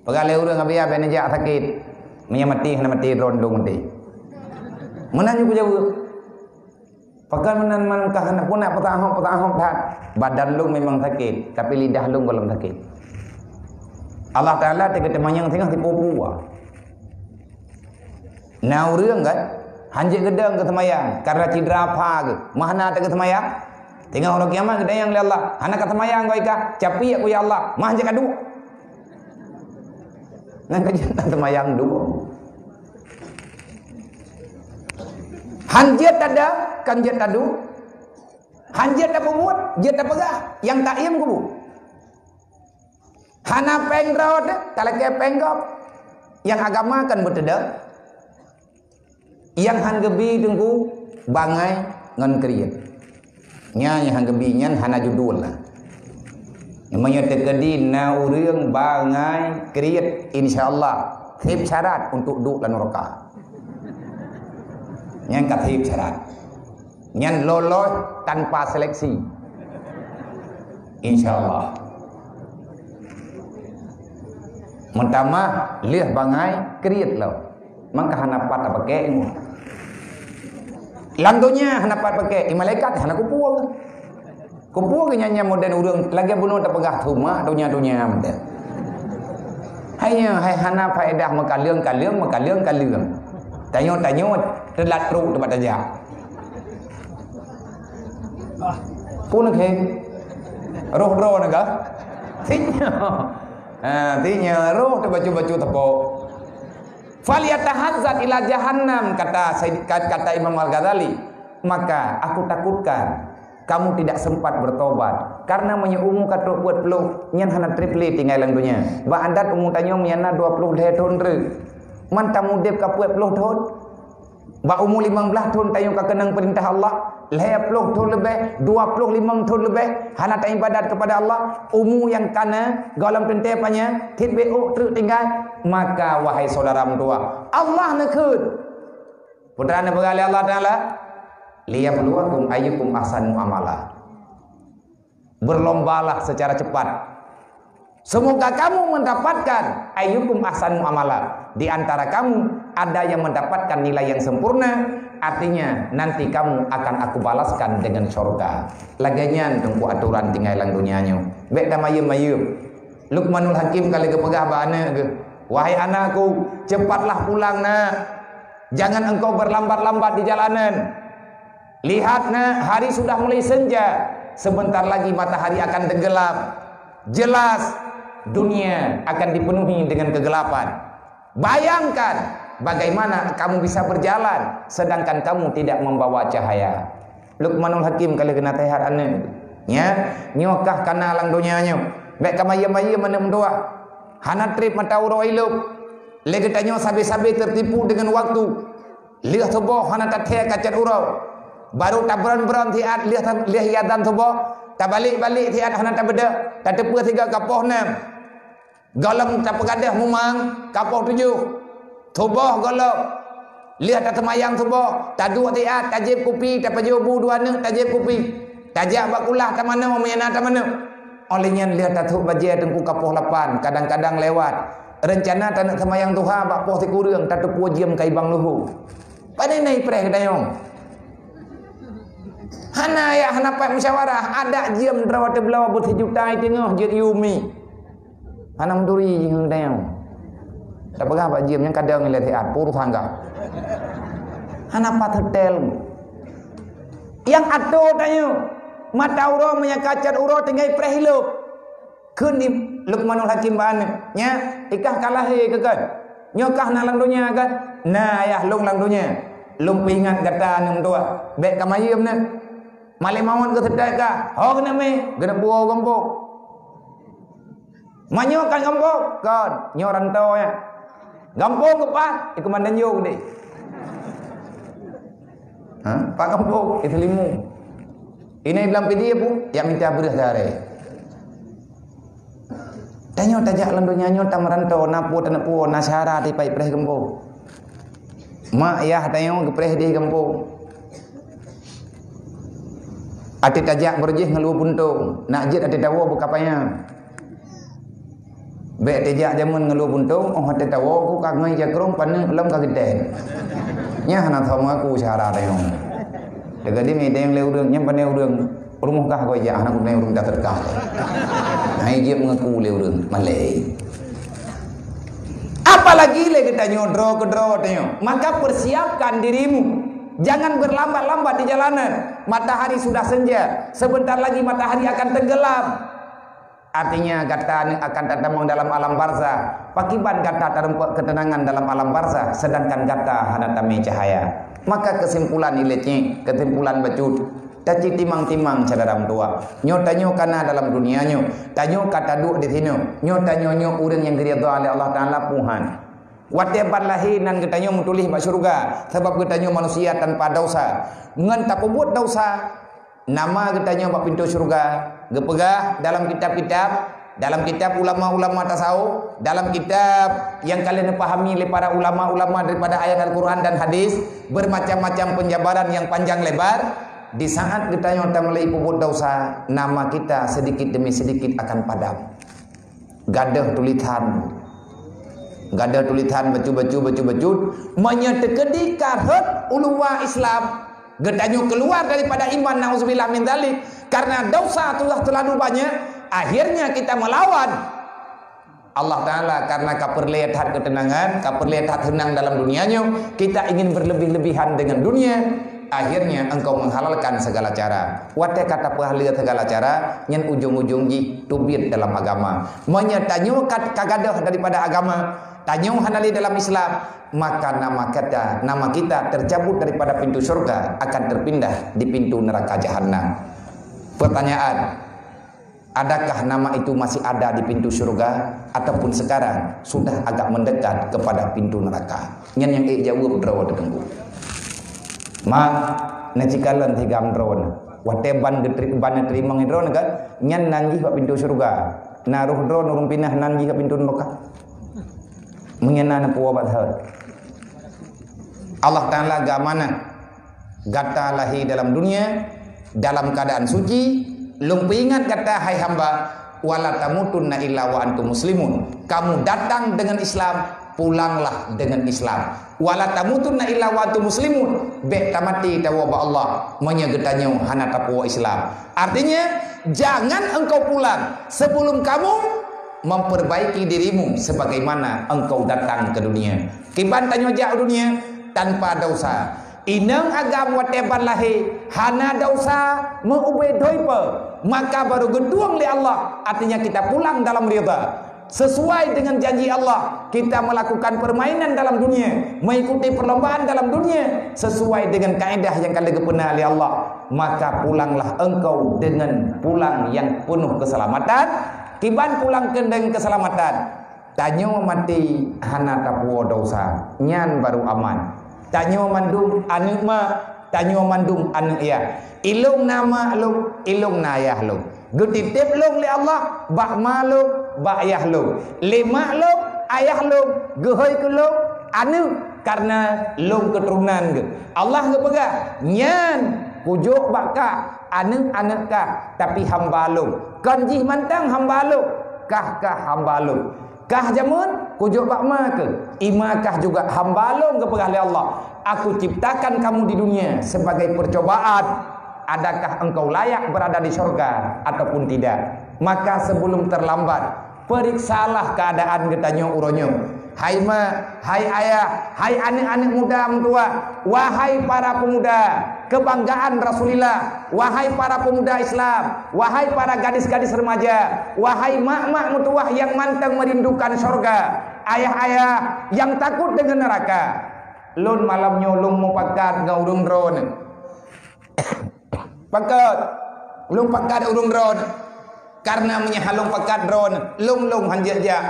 pagale urang abia beneja sakit menyamati hana mati rondong mati menanyu ku jauh pakan menan man kahana pun nak petahong dah badan lu memang sakit tapi lidah lu belum sakit Allah Taala tega temanyang tengah tipu-tipu Nau rương kan hanjik gedeng ke semayang karena cedera apa ke mahna tak ke semayang tengah orang kiamat gedeng yang Allah anak ke semayang kau ika capi aku ya Allah mah hanjik adu ngan kajian semayang dua hanjit ada kanjit adu hanjit ada pemut jet ada pegah yang tak iem kubu hana pengrod talake penggop yang agama kan beteda yang hanggebi tengku bangai ngan kriet nya yang hanggebi nyan hana judul lah namanya tegedi na urang bangai kriet insyaallah hib syarat untuk duduk dalam neraka nyan kat hib syarat nyan lolos tanpa seleksi insyaallah mentama liah bangai kriet lo maka hanapat apa pakai ilmu landonya hanapat pakai malaikat hana kupuang nyanyi modern urang lagi bunuh tak pegah rumah dunia hanya hai hana faedah makaliang tanyo telat ru tempat aja pun ke roh naga tinya roh baju tepok Falyatahazzat ila jahannam kata Imam Al-Ghazali maka aku takutkan kamu tidak sempat bertobat karena menyeumu kata buat peluk nyan hana triple tinggal lang dunia ba andat umum tanyo miana 20 tahun re man tamudep ka puet 10 tahun ba umur 15 tahun tanyo ka kenang perintah Allah 10 tahun lebih 25 tahun lebih hana tak ibadat kepada Allah umur yang kana galam tentepanya kit BO tinggal maka wahai saudara mentua Allah nekut putrana begali Allah Taala liyabluwakum ayyukum ahsanu amala berlombalah secara cepat semoga kamu mendapatkan ayyukum ahsanu amala di antara kamu ada yang mendapatkan nilai yang sempurna artinya nanti kamu akan aku balaskan dengan surga laganya tunggu aturan tinggal lang dunianya bek da mayem Luqmanul Hakim kali kepegah bana ke wahai anakku cepatlah pulang nak jangan engkau berlambat-lambat di jalanan lihat nak hari sudah mulai senja sebentar lagi matahari akan tenggelam jelas dunia akan dipenuhi dengan kegelapan bayangkan bagaimana kamu bisa berjalan sedangkan kamu tidak membawa cahaya Luqmanul Hakim kali kena tehat anak nya nyokah kana lang dunianya baik kamaya-maya mana mendoa hana trip mata uro iluk lagi tanyo sabi-sabi tertipu dengan waktu lihat toboh hana tathe kacat uro baru tabran-bran tiat lihat yadan toboh tabalik-balik tiat hana tabeda tatepu 3 kapoh 6 galam tapegadah mumang kapoh 7 toboh galam lihat tatemayang toboh tadu tiat tajib kupi tapajobu 2 tajib kupi tajak bakulah tamana menyana tamana olehnya lihat tatuk bajai tengku kapoh 8 kadang-kadang lewat rencana tanah semayang tuha bak poh tikurang tatu pujiam kai bang luhu pada nai preh dayong hana ya hana pak musyawarah ada jiam drawat belawa but juta tengah jut yumi hana menduri jing dayong tak pegah pak jiam yang kadang lihat hiat puru sangga hana pat hotel yang ado dayong mata uro menyakacat uro tinggal prehiluk kun di Luqmanul Hakim bana nya ikah kalah he kekan Nyokah na lang dunia kan. Nah ayah long lang dunia. Long pingat kata nang tua. Bek kamayem na. Malay mawon ke sedai ka. Ho kena me, kena buau kampung. Manyokan kampung kan, nyoran tau ya. Kampung ke pak, ikut mandan yo deh. Pak kampung itu limu. Ini dalam video pun yang minta beras dari. Tanya tajak lan dunia nyo tamarantau napu tanapu nasara di pai preh kampung. Mak ayah tanya ke preh di kampung. Ati tajak berjih ngelu puntung, nak jit ati tawo bukapanya. Bek tajak jamun ngelu puntung, oh ati tawo ku kagngai jakrong pan lom ka gede. Nya hana thom aku cara tayong. Dega di medeng le urang nya pane urang rumah kah ko ya anak ne urang tak terkah. Hai jep ngaku le urang malai. Apalagi le kita nyodro kedro tayong. Maka persiapkan dirimu. Jangan berlambat-lambat di jalanan. Matahari sudah senja. Sebentar lagi matahari akan tenggelam. Artinya kata akan datang dalam alam barzah. Pakiban kata terempat ketenangan dalam alam barzah. Sedangkan kata hanatami cahaya. Maka kesimpulan iletnya, kesimpulan bacut. Taci timang-timang cadaram tua. Nyo tanyo kana dalam dunianyo. Tanyo kata duk di sini. Nyo tanyo urang yang diridha oleh Allah Taala Tuhan. Watebat lahinan ketanya mutulih bak syurga sebab ketanya manusia tanpa dosa ngan tak buat dosa nama ketanya bak pintu syurga gepegah dalam kitab ulama-ulama tasawuf, dalam kitab yang kalian pahami oleh para ulama-ulama daripada ayat Al-Quran dan hadis, bermacam-macam penjabaran yang panjang lebar. Di saat kita mulai buat dosa, nama kita sedikit demi sedikit akan padam. Gadah tulisan baju menyetekedi karhet uluwa Islam getanyo keluar daripada iman nauzubillah min dzalik karena dosa telah terlalu banyak akhirnya kita melawan Allah Ta'ala karena kaperlihat ketenangan kaperlihat tenang dalam dunianya kita ingin berlebih-lebihan dengan dunia akhirnya engkau menghalalkan segala cara. Wate kata pahliat segala cara nyen ujung-ujung ji tubir dalam agama. Menyetanyo kagadah daripada agama, tanyo hanali dalam Islam, maka nama kita tercabut daripada pintu surga akan terpindah di pintu neraka jahanam. Pertanyaan, adakah nama itu masih ada di pintu surga ataupun sekarang sudah agak mendekat kepada pintu neraka? Nyen yang jawab draw detenggu. Ma necikalan tigam drone wateban ban terima drone kan nyan nanji pak pintu surga naruh drone urung pindah nanji ke pintu neraka mengenana puwabat hal Allah Ta'ala gamana gata lahi dalam dunia dalam keadaan suci lung ingat kata hai hamba wala tamutunna illa wa antum muslimun kamu datang dengan Islam pulanglah dengan Islam wala tamutunna illa wa antum muslimun be tamati tawaba Allah menyegetanyo hana tapuwa Islam artinya jangan engkau pulang sebelum kamu memperbaiki dirimu sebagaimana engkau datang ke dunia kiban tanyo jak dunia tanpa dosa inang agam wateban lahi hana dosa meubedoipe maka baru geduang li Allah artinya kita pulang dalam ridha sesuai dengan janji Allah kita melakukan permainan dalam dunia mengikuti perlombaan dalam dunia sesuai dengan kaedah yang kalian pernah oleh Allah maka pulanglah engkau dengan pulang yang penuh keselamatan kiban pulang dengan keselamatan tanyo mati hana tapuwa dosa nyan baru aman tanyo mandum anu ma tanyo mandum anu iya ilung nama lu ilung nayah lu gutitip lu li Allah bak malu bak ayah lu lima lu ayah lu gehoy ke lu anu karena lu keturunan ke Allah ngepegah nyan kujuk baka anu anak kah tapi hamba lu kanjih mantang hamba lu kah hamba lu kah jamun kujuk bak ma ke imakah juga hamba lu ngepegah li Allah aku ciptakan kamu di dunia sebagai percobaan adakah engkau layak berada di surga ataupun tidak maka sebelum terlambat periksalah keadaan getanyo uronyo hai ma hai ayah hai anak-anak muda tua wahai para pemuda kebanggaan Rasulullah wahai para pemuda Islam wahai para gadis-gadis remaja wahai mak-mak mutuah yang mantang merindukan surga ayah-ayah yang takut dengan neraka. Lun malamnya lung mau pakat ngau urung drone. Pakat lung pakat urung drone. Karena menyahalung pakat drone, lung hanjat jak.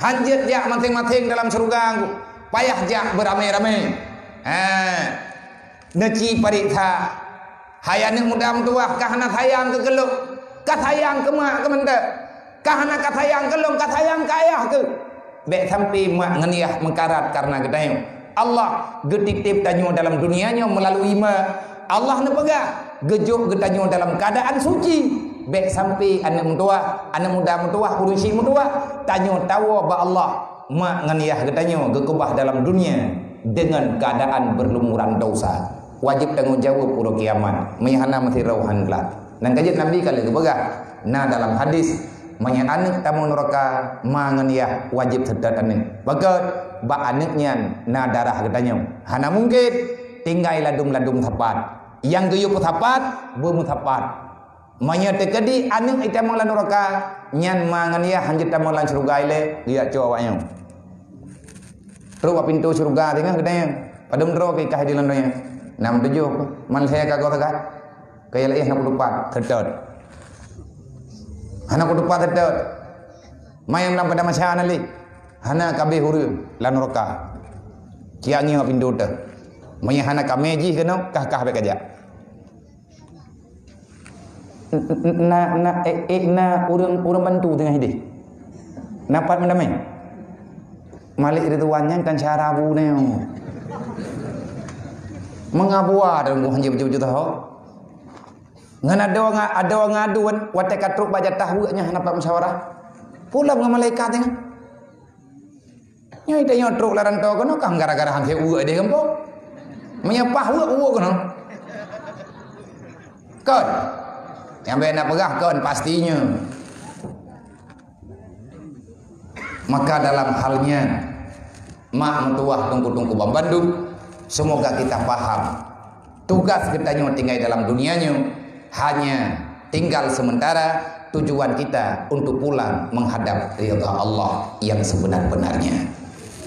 Hanjat jak masing-masing dalam surga. Payah jak beramai-ramai. Neci parikha. Hayane mudah tua kahana sayang ke geluk. Ka sayang ke mak ke menda. Kahana ka sayang ke lung, ka sayang ke ayah ke. Bek sampai mak ngeniah mengkarat karena gedayung. Allah getitip tanyo dalam dunianya melalui mak. Allah ne pegah gejuk getanyo dalam keadaan suci. Bek sampai anak muda mutua urusi mutua tanyo tahu ba Allah mak ngeniah getanyo gekubah dalam dunia dengan keadaan berlumuran dosa. Wajib tanggung jawab pura kiamat. Mayahana masih rauhan gelat. Dan kajian Nabi kali kebegah. Nah dalam hadis manya anak tamu neraka mangeniah wajib sedat anak. Bagat ba anaknya na darah katanya. Hana mungkin tinggal ladum tapat. Yang geyup tapat bemu tapat. Manya tekedi anak itamu lan neraka nyan mangeniah hanjit tamu lan surga ile dia cowoknya. Terus pintu surga tengah katanya. Padum ro ke kah di landonya. 67 man saya kagak tegak kaya leh nak lupa sedot anak lupa sedot mayang lam pada masa anali hana kabe huru lan roka kiangi ngap pintu te maya hana kameji keno kah be kaja na urang bantu tengah ide napat mendamai Malik Ridwannya kan cara abu neo mengabua dan gua hanya betul-betul tahu. Ngan ada ngaduan wate katruk baca tahwanya hendak musyawarah. Pulang dengan malaikat ni. Nyai tanya truk larang tahu kono kang gara-gara hang heu ade gempo. Menyapah u kono. Kon. Yang benar pegah kon pastinya. Maka dalam halnya mak mentuah tungku-tungku Bandung. Semoga kita paham tugas kita tinggal dalam dunianya hanya tinggal sementara, tujuan kita untuk pulang menghadap ridha Allah yang sebenar-benarnya.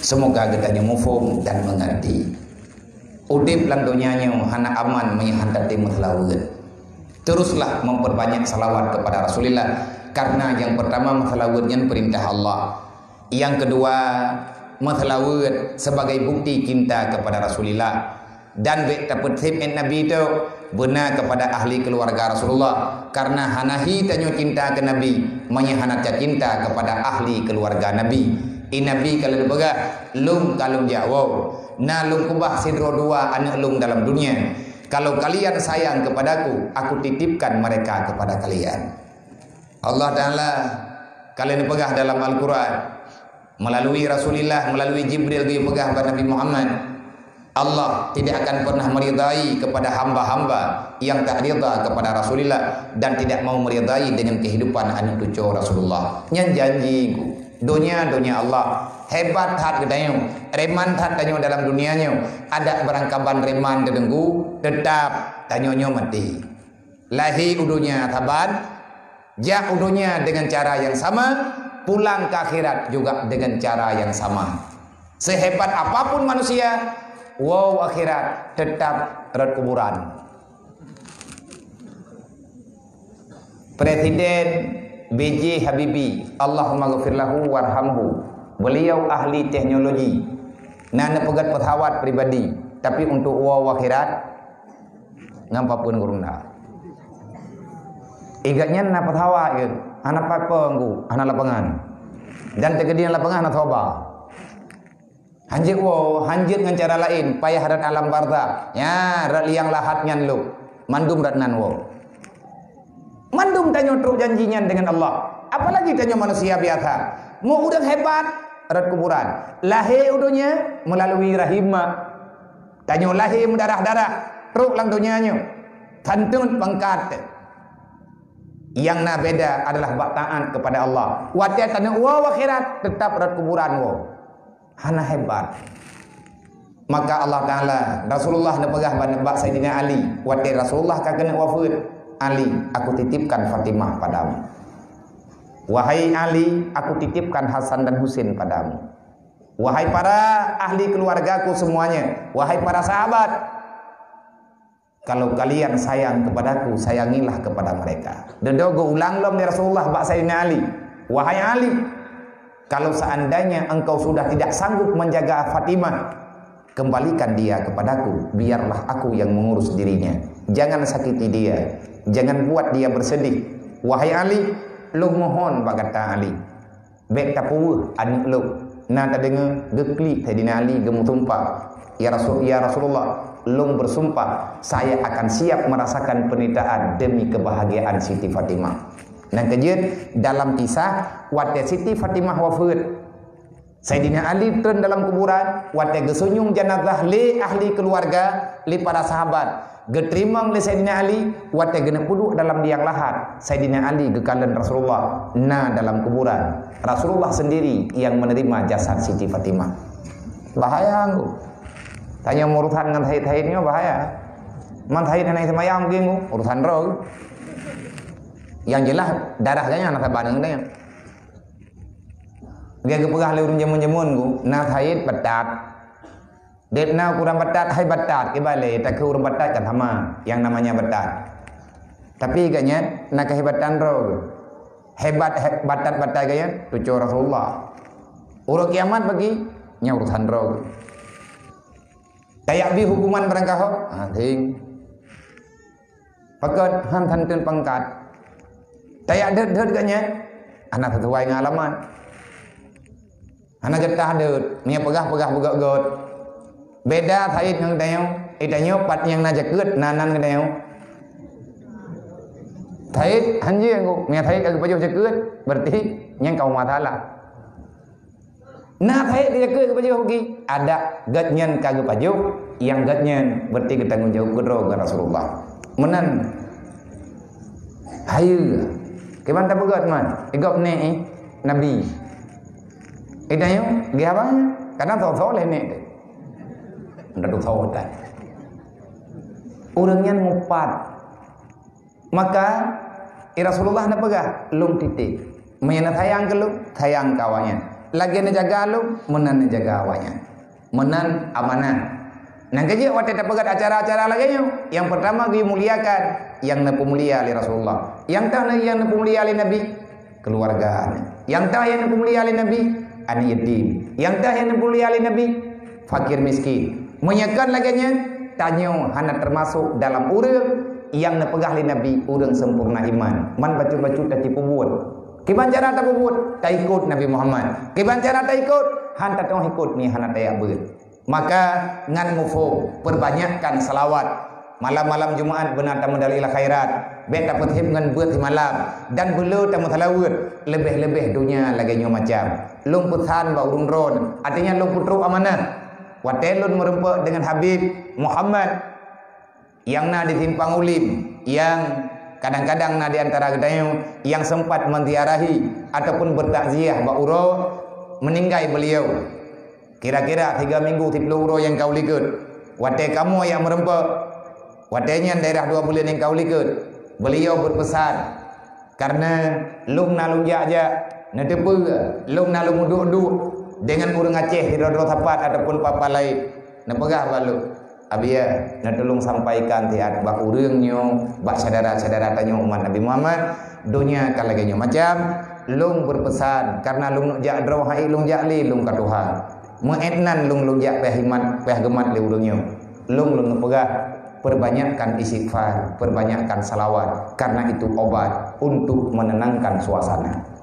Semoga kita mufhum dan mengerti. Udip lan dunianya hana aman menyandat timur laut. Teruslah memperbanyak salawat kepada Rasulullah karena yang pertama salawatnya perintah Allah. Yang kedua mathlawat sebagai bukti cinta kepada Rasulullah dan betapetip Nabi itu benar kepada ahli keluarga Rasulullah karena hanahi tanyo cinta ke Nabi menyahanat cinta kepada ahli keluarga Nabi. Nabi kalau begah lung kalung jawab na lung kubah sidro dua anak lung dalam dunia. Kalau kalian sayang kepadaku, aku titipkan mereka kepada kalian. Allah Ta'ala kalian pegah dalam Al-Quran melalui Rasulullah, melalui Jibril dia pegang kepada Nabi Muhammad. Allah tidak akan pernah meridai kepada hamba-hamba yang tak rida kepada Rasulullah dan tidak mau meridai dengan kehidupan anak cucu Rasulullah. Yang janji dunia Allah hebat hat gedayung, reman hat tanyo dalam dunianya. Ada berangkaban reman dedenggu tetap tanyonyo mati. Lahi udunya taban, ja udunya dengan cara yang sama. Pulang ke akhirat juga dengan cara yang sama. Sehebat apapun manusia, wow akhirat tetap red kuburan. Presiden B.J. Habibie, Allahumma ghafirlahu warhamhu. Beliau ahli teknologi. Nana pegat pesawat pribadi, tapi untuk wow akhirat ngampapun gurunda. Igatnya na pesawat ke. Anak papangku, anak lapangan. Dan tegedian lapangan anak toba. Hanjit hanjit dengan cara lain, payah hadat alam barza. Ya, rat liang lahat nyan lu. Mandum ratnan wo. Mandum tanyo truk janjinya dengan Allah. Apalagi tanyo manusia biasa. Mau udang hebat, rat kuburan. Lahir udunya melalui rahimah. Tanyo lahir darah-darah, truk lang dunianya. Tantun pangkat. Yang na beda adalah baktaan kepada Allah. Watiat tanah wa akhirat tetap rat kuburan wo. Hana hebat. Maka Allah Taala Rasulullah nepegah banebak Sayyidina Ali. Watiat Rasulullah kakena wafat Ali, aku titipkan Fatimah padamu. Wahai Ali, aku titipkan Hasan dan Husain padamu. Wahai para ahli keluargaku semuanya, wahai para sahabat, kalau kalian sayang kepadaku, sayangilah kepada mereka. Dedogo ulang lom di Rasulullah bak Sayyidina Ali. Wahai Ali, kalau seandainya engkau sudah tidak sanggup menjaga Fatimah, kembalikan dia kepadaku, biarlah aku yang mengurus dirinya. Jangan sakiti dia, jangan buat dia bersedih. Wahai Ali, lu mohon bak kata Ali, bek tapu anik lu. Nah tak dengar geklik Sayyidina Ali gemu sumpah, ya Rasulullah, long bersumpah saya akan siap merasakan penderitaan demi kebahagiaan Siti Fatimah. Nah kejut dalam kisah waktu Siti Fatimah wafat, Sayyidina Ali turun dalam kuburan, waktu gesunyung jenazah li ahli keluarga, li para sahabat, geterimang li Sayyidina Ali, waktu gena puduk dalam liang lahat, Sayyidina Ali gekalan Rasulullah. Nah dalam kuburan Rasulullah sendiri yang menerima jasad Siti Fatimah. Bahaya aku. Tanya urusan dengan tahid-tahidnya bahaya. Man tahid anak semayang mungkin urusan roh. Yang jelas darahnya anak bandeng dia. Dia kepegah le urun jamun-jamun ku, na tahid batat. Dep na kurang batat hai batat ke bale, tak ke urun batat kan sama yang namanya batat. Tapi kayaknya nak kehebatan roh. Hebat batat-batat kaya tujuh Rasulullah. Urut kiamat bagi nya urusan roh. Kayak bi hukuman berangkah ting. Pakat han tantun pangkat. Kayak det kanya anak sesuai ngalaman. Anak getah det, nya pegah-pegah buka-got. Beda Said yang idanyo pat yang najakeut nanan kadeo. Said hanji aku, nya Said agak baju jakeut, berarti yang kau masalah. Nah Said dia jakeut baju hoki, ada gatnyan kagak baju, yang gatnyan berarti ketanggung jawab kedro ke Rasulullah. Menan. Hayu. Keman tak begat man, igop ne Nabi. Idayo, dia apa? Karena soleh ne. Ndak tahu tak. Orangnya ngupat. Maka Rasulullah nak pegah lung titik. Menyana sayang ke lu, sayang kawannya. Lagi nak jaga lu, menan nak jaga awaknya. Menan amanah. Nang kerja waktu tak pegat acara-acara lagi yang pertama dia muliakan yang nak mulia oleh Rasulullah. Yang tak yang nak mulia oleh Nabi keluarga. Yang tak yang nak mulia oleh Nabi anak yatim. Yang tak yang nak mulia oleh Nabi fakir miskin. Menyakan laginya tanya hana termasuk dalam urang yang nepegah li Nabi urang sempurna iman. Man bacu-bacu tak tipubuat. Kiban cara tak buat tak ikut Nabi Muhammad. Kiban cara tak ikut han tak ikut ni hana tak beut. Maka ngan mufo perbanyakkan salawat. Malam-malam Jumaat benar tamu dalil khairat. Bet dapat hib ngan beut di malam dan belu tamu salawat lebih-lebih dunia lagi nyo macam. Lung puthan ba urung ron. Artinya lung putru amanah. Watelun merempak dengan Habib Muhammad yang na ditimpang ulim, yang kadang-kadang na di antara gedayung yang sempat menziarahi ataupun bertakziah Mbak Uro meninggal beliau. Kira-kira 3 minggu 30 uro yang kau likut. Watai kamu yang merempak, watainya daerah 2 bulan yang kau likut. Beliau berpesan karena lung na lung ja netepu lung na lung duduk dengan urang Aceh di Rodro Tapat ataupun papa lain nepegah balu abia nak tolong sampaikan tiat bak urangnya bak saudara-saudara tanya umat Nabi Muhammad dunia kan lagi macam lung berpesan karena lung jak dro hai lung jak li lung ka Tuhan muetnan lung jak pehimat pehgemat li urangnya lung nepegah perbanyakkan istighfar perbanyakkan salawat karena itu obat untuk menenangkan suasana.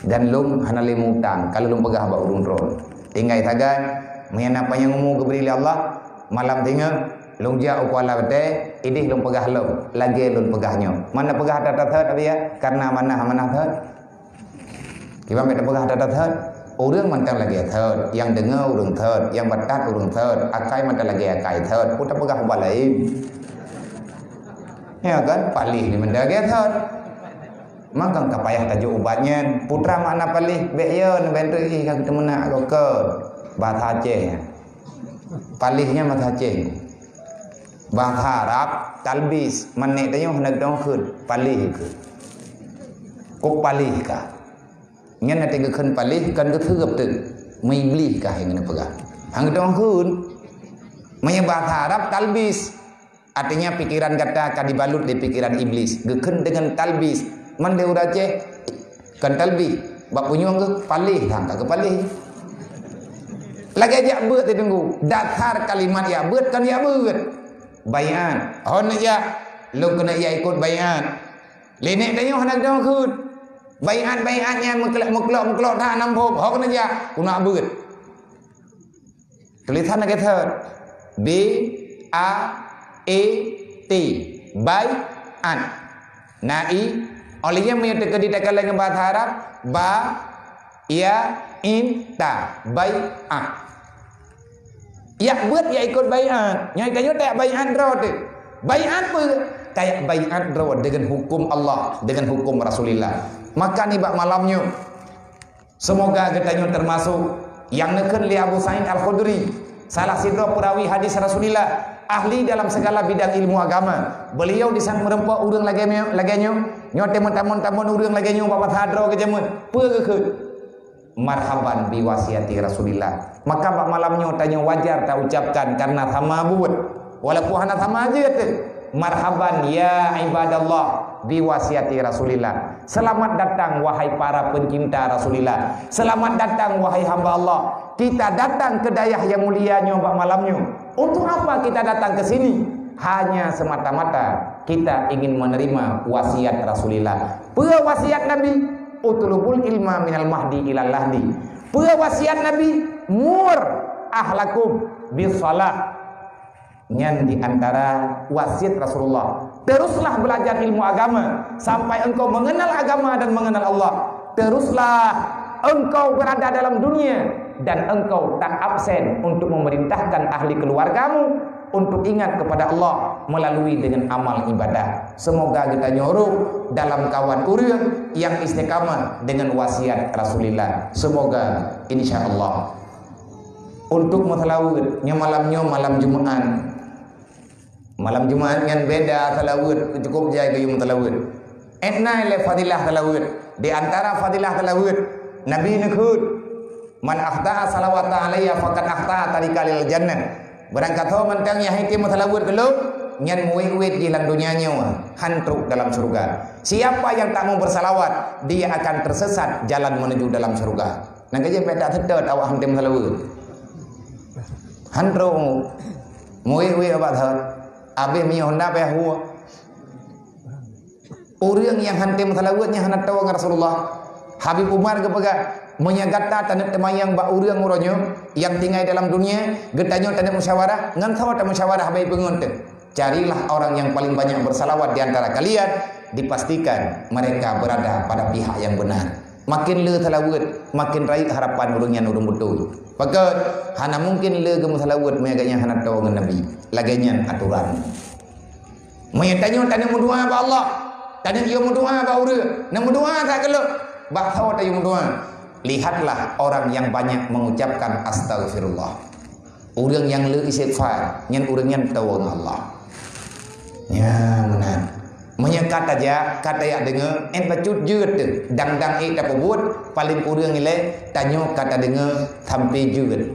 Dan lung hanali mutang kalau lung pegah ba urung ron tinggai tagan meyan apa yang umum keberi Allah malam tinggal lung ja upala bete idih lung pegah lung lagi lung pegahnya mana pegah tatat dia karena mana thad kiba meta pegah tatat urang mantan lagi thad yang dengar urang thad yang batat urang thad akai mantan lagi akai thad puta pegah ba lain ya kan palih ni mendage thad maka tak payah tajuk ubatnya putra makna palih be'ya bantu kag temena ke bahasa Aceh palihnya bahasa Aceh bahasa Arab talbis manek tanya hendak dong khud palih ke kok palih ka Nyan nanti kekan palih kan keterap tu. Maiblis kah yang kena pegang. Hang dong hun. Bahasa Arab talbis. Artinya pikiran kata akan dibalut di pikiran iblis. Geken dengan talbis. Man dia urace kan talbis. Bak punyong ke palih hang tak ke palih. Lagi aja beut tunggu. Dasar kalimat ya beut kan ya beut. Bayan. Hon ya lu kena ya ikut bayan. Lenek tanya hendak dong hun. Bayan-bayannya mekelok dah nampok. Hok kena ya kuna beut. Tulisan lagi third. B A E T bayan. Nai olehnya menyatakan di dalam bahasa Arab ba ya in ta bayan. Ya buat ya ikut bayan. Nyai kayu tak bayan draw tu. Bayan apa? Kayak bayan draw dengan hukum Allah, dengan hukum Rasulullah. Maka ni bak malamnya semoga kita termasuk yang neken li Abu Sa'id Al-Khudri, salah satu perawi hadis Rasulullah, ahli dalam segala bidang ilmu agama. Beliau disang merempak urang laganya nyote tamun urang laganya bapak hadro ke jamun pe marhaban bi wasiati Rasulullah. Maka bak malamnya tanya wajar tak ucapkan karena sama buat walaupun hana sama aja tu. Marhaban ya ibadallah bi wasiati Rasulillah. Selamat datang wahai para pencinta Rasulillah. Selamat datang wahai hamba Allah. Kita datang ke dayah yang mulianya bak malamnya. Untuk apa kita datang ke sini? Hanya semata-mata kita ingin menerima wasiat Rasulillah. Apa wasiat Nabi? Utlubul ilma minal mahdi ilal lahdi. Apa wasiat Nabi? Mur ahlakum bis salat. Yang di antara wasiat Rasulullah, teruslah belajar ilmu agama sampai engkau mengenal agama dan mengenal Allah. Teruslah engkau berada dalam dunia dan engkau tak absen untuk memerintahkan ahli keluargamu untuk ingat kepada Allah melalui dengan amal ibadah. Semoga kita nyorok dalam kawan urang yang istiqamah dengan wasiat Rasulullah. Semoga insyaallah untuk mutalawud nya malamnya malam Jumat. Malam Jumat yang beda talawud cukup jaya ke talawud. Etna le fadilah talawud. Di antara fadilah talawud Nabi nekud man akhta'a salawata alayya faqad akhta'a tariqal jannah. Barang kata mentang ya hiti talawud keluk nyan muwit hilang dunianya hantruk dalam surga. Siapa yang tak mau bersalawat dia akan tersesat jalan menuju dalam surga. Nang kaje beda sedot awak hantim talawud. Hantruk muwit apa thot? Abe mi honda pe huwa urang yang hantim salawatnya hanat tahu dengan Rasulullah. Habib Umar kepaga menyagata tanah temayang ba urang uronyo yang tinggal dalam dunia getanyo tanah musyawarah ngan tahu tanah musyawarah habib pengonte. Carilah orang yang paling banyak bersalawat di antara kalian, dipastikan mereka berada pada pihak yang benar. Makin le salawat makin raih harapan urang urung betul. Pakat hana mungkin le gemu salawat meaganya hanat tahu dengan Nabi. Laganya aturan. Menyatanya tanya mudua ba Allah. Tanya dia mudua ba urang. Nang mudua tak keluk. Ba tahu tanya mudua. Lihatlah orang yang banyak mengucapkan astagfirullah. Urang yang le istighfar, nyan urang yang tahu dengan Allah. Ya benar. Menyekat aja kata ya dengar pacut jeut tu. Dang-dang tak pebut paling urang ile tanya kata dengar sampai jeut.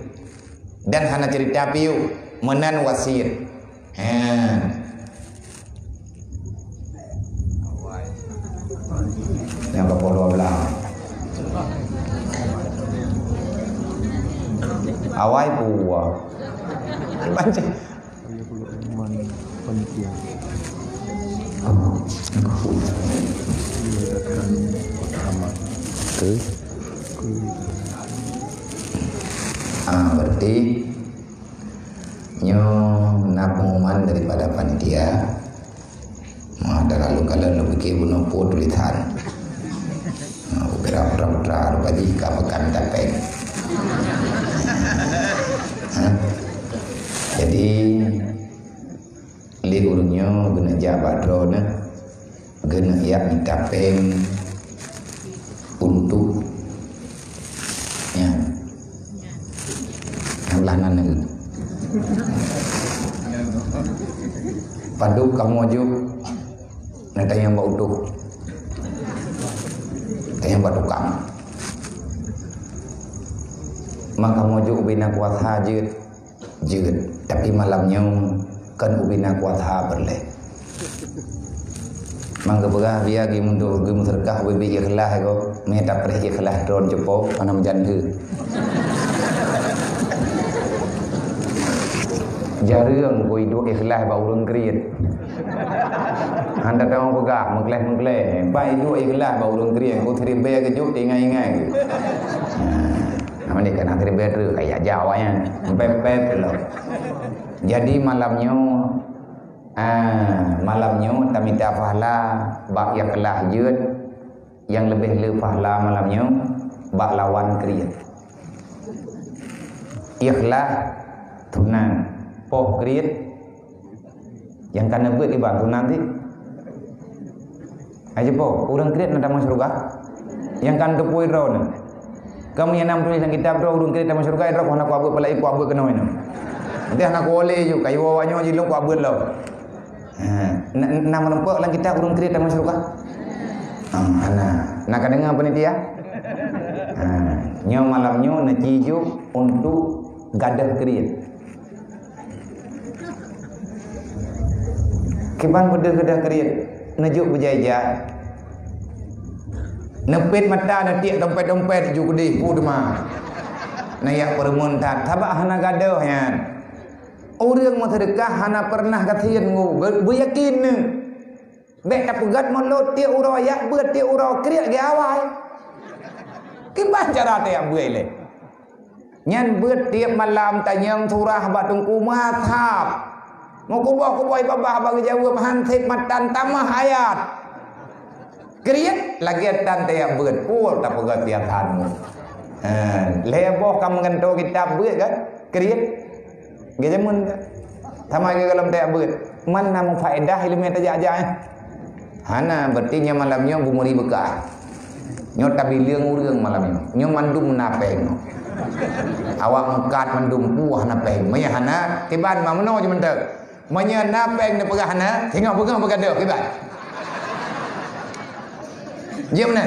Dan hana cerita piu menan wasiat. Yang berpuluh belah. Awai buah. Baca. Berarti pengumuman daripada panitia ada lalu kalian lebih ke bunuh tulisan berapa bagi kapakan tapeng. Jadi liurnya guna jabadro na guna yak tapeng untuk ya lanan padu kamu aja nanti yang mau utuh yang batu kamu maka mojo ubina kuat hajut jut tapi malamnya kan ubina kuat ha berleh mangga begah biar gi mundur gi muterkah bibi ikhlas ko meta preh ikhlas dron jopo anam jandu jarang ko hidup ikhlas ba urang kriet anda tahu begah mengkleh ba hidup ikhlas ba urang kriet ko terima ke juk ingai-ingai namanya kan terima tu kayak Jawanya pepet loh jadi malamnya malamnya tak minta pahala bak yang kelah jut yang lebih pahala malamnya bak lawan kriat ikhlas tunan poh kriat yang kan nebut di bantu nanti aja poh orang kriat nak masuk surga yang kan tepui ron kamu yang nam tulisan kitab ro orang kriat masuk surga ro nak abut pala iku abut kena ini nanti anak boleh juga kayu wawanyo jilung ku abut lo nama lempok lang kita urung kriat masuk surga nak dengar panitia nyo malamnya nak ciju untuk gadah kriat kiban gadah kriat najuk berjaya nepit mata na tiak dompet-dompet ju kudih pudma nayak permuntat tabak hana gadah yan orang mau sedekah hana pernah katian ngu beryakin ne bek tak pegat mulut tiak uro yak beut tiak uro kriat ge awal kiban cara tiak buai le nyan beut tiap malam tanyang surah batungku mathap mau kubah babah bagi jawab hantik matan tamah ayat kriat lagi dan tiak beut pul tak pegat tiap hanmu leboh kamu ngento kitab beut kan kriat gejemun sama ke dalam tak beut mana mau faedah ilmu tajak aja hana berarti malamnya bumuri bekah nyo tabileung urang malamnya nyo mandum napeng awak mengkat mandum puah napeng maya hana kiban mamno je mentek manya napeng ne pegah hana tengok pegang begada kiban dia mana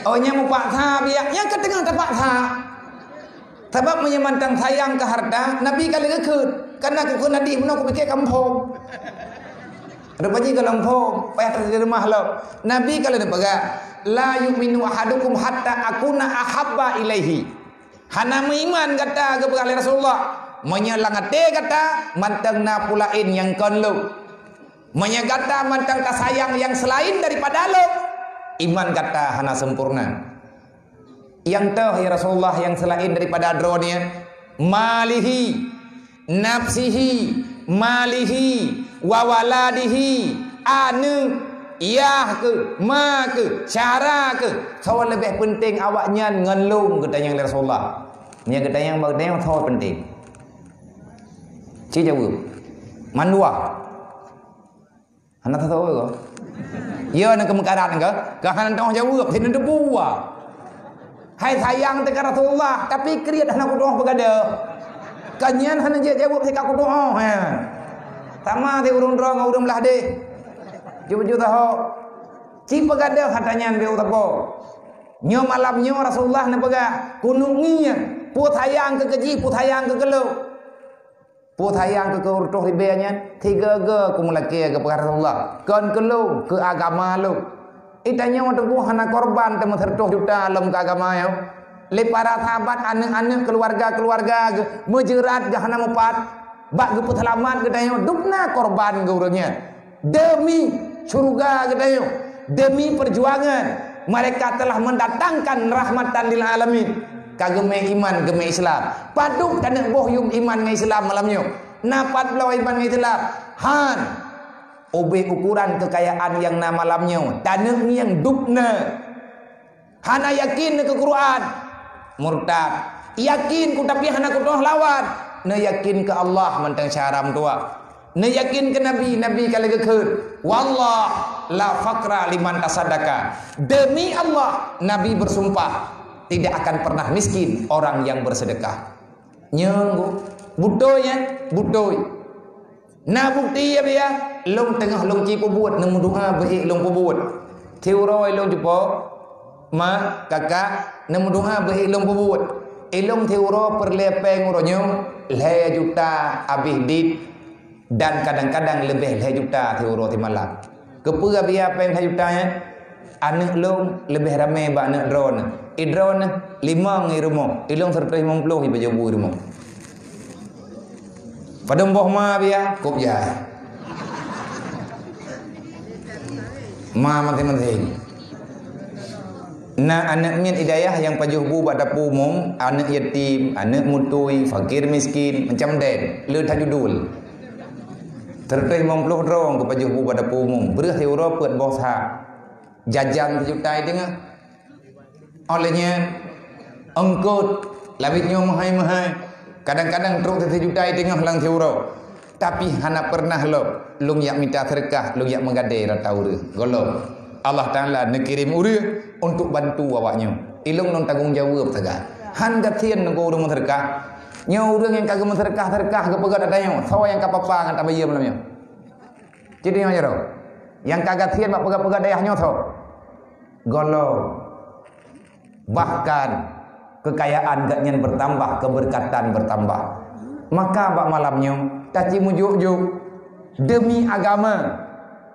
oh nya mu paksa biak yang ketengah tak paksa sebab menyemantang sayang ke harta Nabi kali kekut karena kekut Nabi menang aku fikir kampung rupanya ke kampung payah terjadi rumah lo Nabi kali dia pegang la yu'minu ahadukum hatta akuna ahabba ilaihi hana meiman kata kepada Rasulullah menyelangate kata mantang na pulain yang konlu menyagata mantang kasayang yang selain daripada lo iman kata hana sempurna yang tahu ya Rasulullah yang selain daripada adronya malihi nafsihi malihi wa waladihi anu iyah ke ma ke cara ke thau lebih penting awaknya ngelung kata yang Rasulullah nya kata yang bagdang thau penting ci jawab mandua hana tahu ke ya nak kemekaran ke hana tahu jawab sini debuah hai sayang dekat Rasulullah tapi kriat hana ku doa begada kanyan hana jawab dekat ku doa sama te urung doa urung belah deh jujur tahu ci begada katanya be utapo nyo malam nyo Rasulullah na pega kununginya pu sayang ke keji pu sayang ke gelo pu sayang ke urtoh ribenya tiga ge kumulake ke Rasulullah kon gelo ke agama lu itanya waktu hana korban temu tertuh juta dalam agama yo le para sahabat anak-anak keluarga mujerat gahana mupat bak ge putalaman gedayo dupna korban ge urangnya demi surga gedayo demi perjuangan mereka telah mendatangkan rahmatan lil alamin kageme iman geme Islam paduk kana boh yum iman ngai Islam malamnya napat belau iman ngai Islam han obe ukuran kekayaan yang na malamnya tanah yang dupna hana yakin ke Quran murtad yakin ku tapi hana ku doh lawan na yakin ke Allah mentang syaram tua na yakin ke Nabi kali kekeut wallah la faqra liman tasaddaqa demi Allah Nabi bersumpah tidak akan pernah miskin orang yang bersedekah nyenggu butoy na bukti ya biya long tengah long ci buat nemu doa baik long buat teoroi long jupo ma kakak nemu doa baik long buat ilung teuro perlepeng uronyo le juta habis dit dan kadang-kadang lebih le juta teuro ti malam. Kepura biar peng le juta ya. Anak long lebih ramai ba anak drone. Drone 5 ngi rumah. Ilung 150 di bajabu rumah. Padam boh ma biar kop ja. Ma mati-mati. Nah anak min hidayah yang pajuhbu pada umum, anak yatim, anak mutui, fakir miskin, macam den, le tajudul. Terkait 50 rong ke pajuhbu pada umum. Berah teuro pet bos ha. Jajan jutai tengah. Olehnya engkut labitnya mahai-mahai. Kadang-kadang teruk jutai tengah lang teuro. Tapi hana pernah lo lung yak minta sedekah, lung yak menggadai ratau re. Golong. Allah Ta'ala nekirim uria untuk bantu awaknya. Ilung non tanggung jawab tegak. Han gatian nang urang sedekah. Nya urang yang kagak sedekah ke pegat adanya. Sawa yang kapapa ngan tabaya malamnya. Jadi nya jero. Yang kagak tian mak pegat-pegat dayahnya so. Golo. Bahkan kekayaan gaknyan bertambah, keberkatan bertambah. Maka bak malamnya taci mujuk-juk demi agama.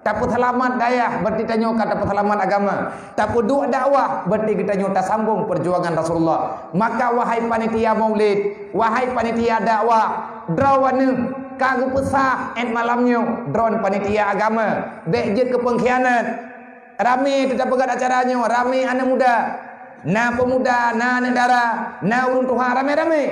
Tapi halaman dayah berarti tanya kata halaman agama. Tapi dua dakwah berarti kita nyata sambung perjuangan Rasulullah. Maka wahai panitia maulid, wahai panitia dakwah, drawane kagak pesah malamnya drone panitia agama. Bejit ke pengkhianat. Rame kita pegat acaranya, rame anak muda. Na pemuda, na negara, na urun Tuhan rame-rame.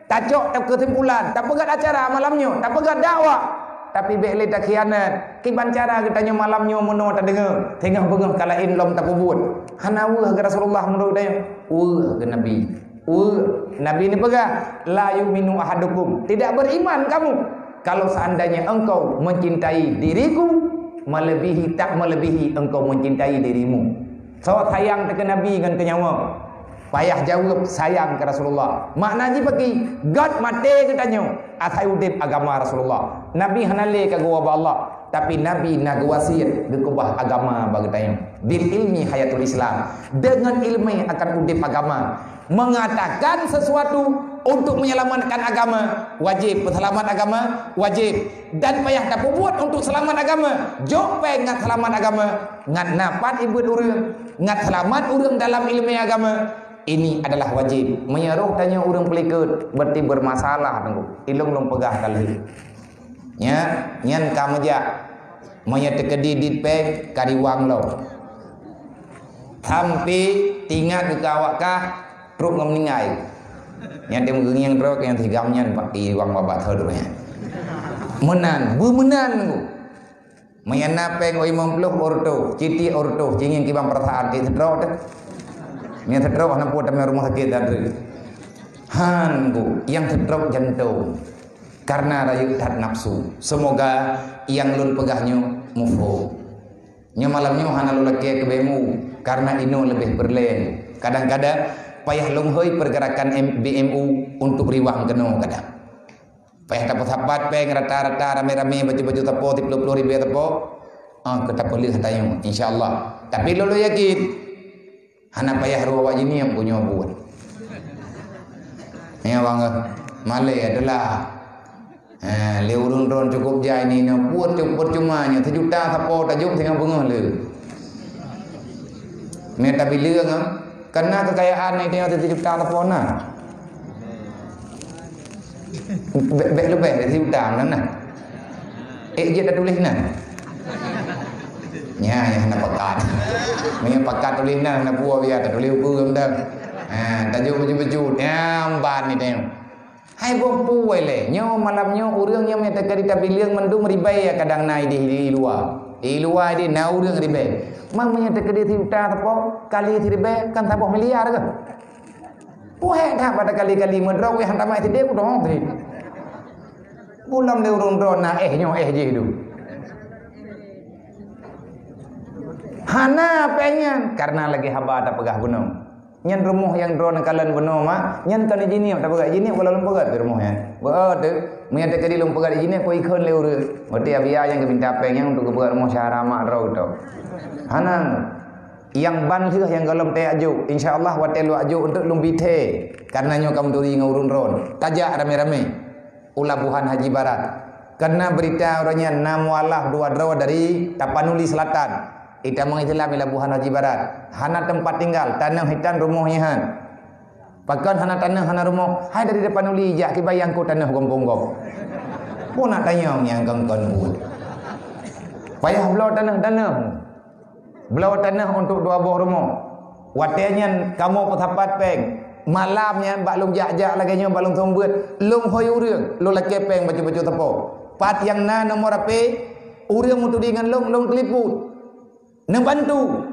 Tacok tak kesimpulan, tak pegat acara malamnya, tak pegat dakwah. Tapi bek le tak khianat kiban cara kita malamnya mono tak dengar tengah bengah kalain lom tak pubut hanawa ke Rasulullah menurut dia ke Nabi Nabi ni pegah la yu'minu ahadukum tidak beriman kamu kalau seandainya engkau mencintai diriku melebihi tak melebihi engkau mencintai dirimu so sayang ke Nabi dengan kenyawa payah jawab sayang ke Rasulullah maknanya bagi God mati katanya asai udip agama Rasulullah Nabi hanale kagwa Allah tapi Nabi nagwasiat gekubah agama bagi tayang bil ilmi hayatul Islam dengan ilmu akan udip agama mengatakan sesuatu untuk menyelamatkan agama wajib selamat agama wajib dan payah tak buat untuk selamat agama jope ngat selamat agama ngat napat ibu urang ngat selamat urang dalam ilmu agama ini adalah wajib. Menyeruh tanya orang pelikut berarti bermasalah tengku. Ilung long pegah kali. Nya, nyan kamu ja. Maya tekedi dit peg kari wang lo. Sampai tinggal ke kawak kah truk ngemeningai. Nya dem gengiang truk yang tigam nyan pak i wang babat hodurnya. Menan, bu menan tengku. Maya napeng oi 50 orto, citi orto, jingin kibang perasaan ti truk teh. Yang terdrauk anak puat dalam rumah sakit tadi. Hanku yang terdrauk jantung karena rayu dat nafsu. Semoga yang lun pegahnya mufo. Nya malamnya hana lu laki kebemu karena ino lebih berlen. Kadang-kadang payah lunghoi pergerakan BMU untuk riwang keno kadang. Payah dapat sahabat peng rata-rata rame-rame baju-baju tepo 30.000 tepo. Kita boleh katanya insyaallah. Tapi lu yakin hana payah ruwa ini yang punya buat. Ya bang, Malay adalah leurun ron cukup jai ni nak buat cukup percumanya 1 juta sapo tajuk tengah bengah le. Meta bila ngam karena kekayaan ni tengah 1 juta sapo na. Bek lebih 1 juta mana? Je dah tulis na. Nya yang nak pakat. Maya pakat tulis nang nak buah biar tak tulis buku dah. Tajuk baju-baju amban ni tengok. Hai bong puai le. Nyo malamnya urang yang meta kerita bilang mendum ribai kadang naik di luar. Di luar di na urang ribai. Mang menya tekedi tiuta tapo kali ribai kan tapo miliar ke. Puai dah pada kali-kali mendrok yang tamai ti dia ku dong ti. Bulam le urang ron na nyo je hidup. Hana pengen karena lagi haba tak pegah gunung. Nyan rumah yang drone kalan gunung mak, nyan kan jini tak pegah jini wala lum pegat rumah ya. Beut menya tak kadi lum pegat jini ko ikon le urang. Berarti abia yang minta pengen untuk pegat rumah syara mak ro to. Hana Yang ban leh yang galom te aju. Insya-Allah wate lu aju untuk lumbite. Karenanya kamu duri ngurun ron. Tajak rame-rame. Ulabuhan Haji Barat. Karena berita orangnya namualah dua drawa dari Tapanuli Selatan. Ita mengitilah Labuhan Haji Barat. Hana tempat tinggal, tanah hitam rumahnya han. Pakan hana tanah hana rumah. Hai dari Tapanuli jak kibayang ko tanah gompong-gom. Pun nak tanya yang kangkon. Payah belau tanah-tanah. Belau tanah untuk dua buah rumah. Watenya kamu petapat peng. Malamnya baklung jak-jak lagi nya baklung tombet. Lung hoy urang, lu laki peng baju-baju tepo. Pat yang na nomor ape, urang untuk dengan lung teliput. Nembantu.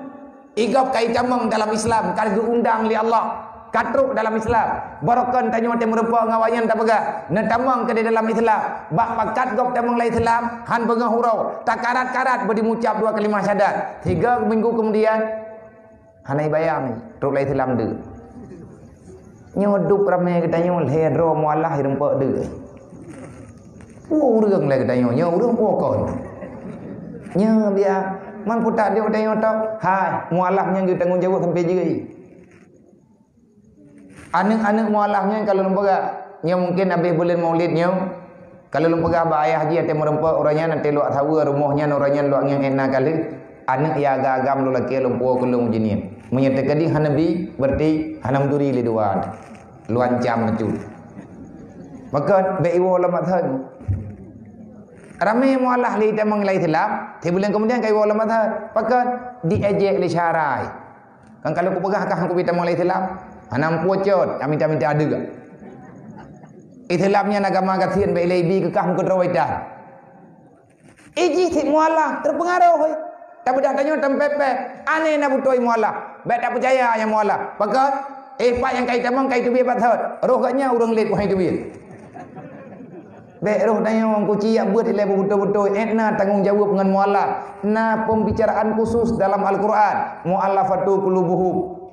Igap kai camang dalam Islam, kalau undang li Allah. Katruk dalam Islam. Barakan tanya mati merupa ngawayan tak pegah. Netamang ke dalam Islam. Bak pakat gop tamang lai Islam. Han pengah hurau. Tak karat-karat beri mengucap 2 kalimah syahadat. 3 minggu kemudian. Hanai bayang. Truk lai Islam de. Nyodup ramai katanya. Lehedro mualah hirempak de. Urang lai katanya. Urang pokon. Nya biar. Man putak dia katanya. Hai. Mualahnya dia tanggung jawab sampai jeri. Anak-anak mualafnya kalau lembaga nya mungkin habis bulan maulidnya kalau lembaga ba ayah haji ate merempak orangnya nanti luak tahu rumahnya orangnya luak yang enak kali anak ya agam lu laki lumpuh kelung jenis menyatakan di hanabi berarti hanam duri li dua luan jam tu maka be iwo lamat han ramai mualaf li tamang lai tilap 3 bulan kemudian kai iwo lamat han pakat diejek li syarai kan kalau ku pegah kah ku bitamang lai tilap Hanam pocot, minta ada ke? Itilapnya agama kasihan baik lebi kekah muka terawaidah. Iji si mualah terpengaruh. Tapi dah tanya tempepe, aneh nak butuh mualah. Baik tak percaya yang mualah. Pakat, pak yang kait tamang kait tu biar patut. Roh katnya urang lek wahai tu biar. Baik roh tanya orang kuci yang buat ilai betul-betul. Enak tanggungjawab dengan mualah. Nah pembicaraan khusus dalam Al-Quran. Mu'allafatu qulubuhum.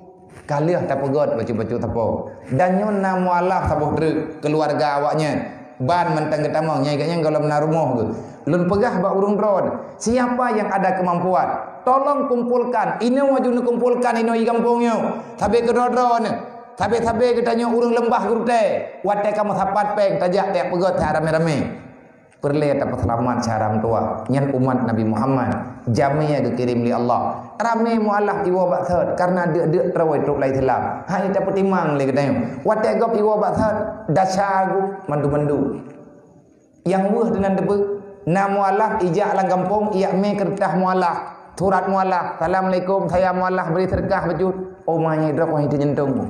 Kaliah tak pegot baju-baju tapo. Dan nyona mualaf tabuh keluarga awaknya. Ban mentang ketamang nyai katnya kalau menar rumah ke. Lun pegah ba urung drone. Siapa yang ada kemampuan, tolong kumpulkan. Ino wajib kumpulkan ino i kampungnya. Sabe ke drone. Sabe katanya urung lembah gurute. Wate kamu sapat peng tajak tak pegot tak rame-rame. Perle dapat selamat syaram tua nyan umat Nabi Muhammad jamia dikirim li Allah rame mualaf iwa baksad karena dia terawai truk lai Islam hai dapat timang le katanya wate gop iwa baksad dasagu mandu-mandu yang weh dengan debu na mualaf ijak lang kampung ia me kertas mualaf surat mualaf assalamualaikum saya mualaf beri sedekah baju omanya drok wahai jentung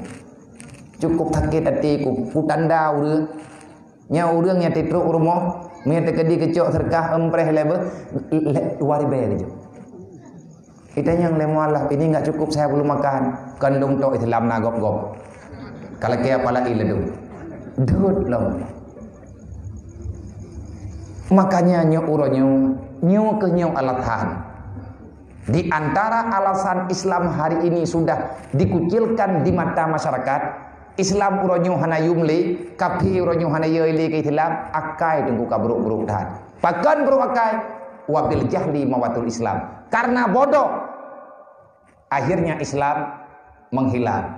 cukup sakit hatiku ku tanda urang nya urang nya titruk rumah minta kedi kecok serkah empreh lebe wari bayar je. Kita yang lemualah ini enggak cukup saya belum makan. Kandung tok Islam na gop-gop. Kalau ke apalah iledu. Dut long. Makanya nyo uronyo nyo ke nyo alatan. Di antara alasan Islam hari ini sudah dikucilkan di mata masyarakat Islam uronyo hana yumli, kapi uronyo hana yeli ke Islam, akai tunggu kabruk-bruk dan. Pakan bruk akai, wabil jahli mawatul Islam. Karena bodoh, akhirnya Islam menghilang.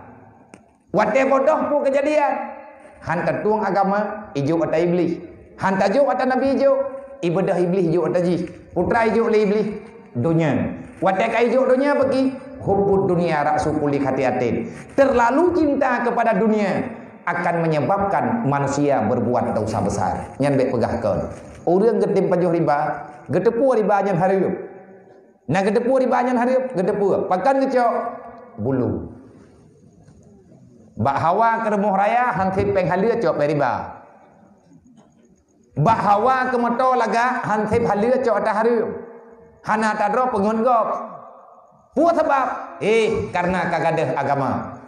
Wate bodoh pun kejadian. Hantar tuang agama, ijo ata iblis. Hantar jo ata nabi ijo, ibadah iblis jo ata ji. Putra ijo le iblis, dunia. Wate kai ijo dunia bagi. Hubbud dunia ra'su kulli khati'atin. Terlalu cinta kepada dunia akan menyebabkan manusia berbuat dosa besar. Nyan baik pegahkan. Urang getim pajuh riba, getepu riba nyan hariup. Nah getepu riba nyan hariup, getepu. Pakan kecok bulu. Bak hawa ke remuh raya hansip peng halia cok riba. Bak hawa ke moto laga hansip halia cok ta hariup. Hana ta drop pengun gop. Buat sebab karena kagadah agama.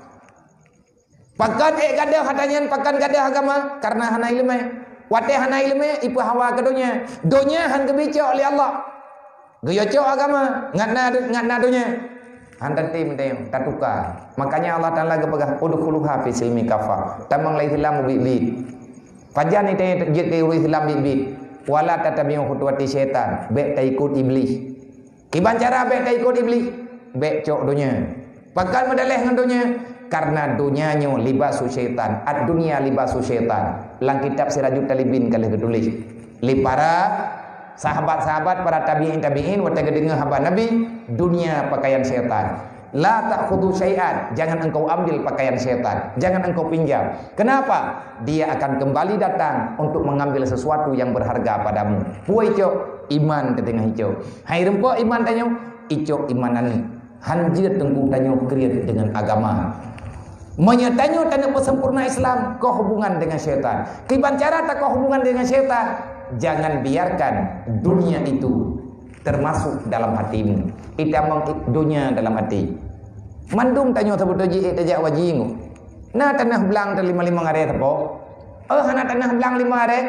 Pakan gadah hatanya pakan gadah agama karena hana ilmu. Wate hana ilmu ipu hawa kedonya. Donya han kebica oleh Allah. Geyoco agama ngatna donya. Han tim tayang tatuka. Makanya Allah Taala gepegah udkhuluha fi silmi kafah. Tamang lai Islam bibit. Fajan itu jet ke Islam bibit. Wala tatabi'u khutuwati syaitan. Baik ta ikut iblis. Kiban cara baik ta ikut iblis. becok dunia. Pakai medalih dengan dunia karena dunianya libasu syaitan. Ad-dunya libasu syaitan. Lang kitab Sirajul Talibin kalau ketulis. Li para sahabat-sahabat para tabi'in wa dengar hamba Nabi, dunia pakaian syaitan. La ta'khudhu syai'an, jangan engkau ambil pakaian syaitan, jangan engkau pinjam. Kenapa? Dia akan kembali datang untuk mengambil sesuatu yang berharga padamu. Puai cok iman tetengah hijau. Hai rempok iman tanyo, icok imanan. Hanjir tengku tanyo kriat dengan agama. Menyetanyo tanyo sempurna Islam, kau hubungan dengan syaitan. Kiban cara tak kau hubungan dengan syaitan, jangan biarkan dunia itu termasuk dalam hatimu. Itamang dunia dalam hati. Mandum tanyo sebut ji tajak wajingu. Na tanah belang 5 hari tepo. Hana tanah belang 5 hari.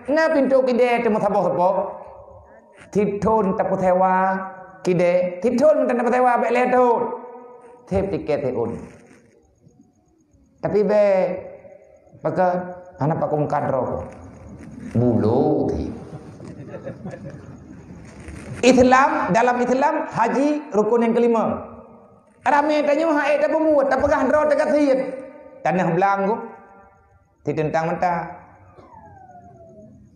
Na pintu kide temu tepo. Tithon tapu tewa kide. Tithon tapu tewa be leto. Tep tiket teun. Tapi be maka anak pakung kadro bulu ti. Islam, dalam Islam haji rukun yang kelima. Ramai tanya haid apa muat, tak pegah draw dekat siyat. Tanah belanggu. Ti tentang mentah.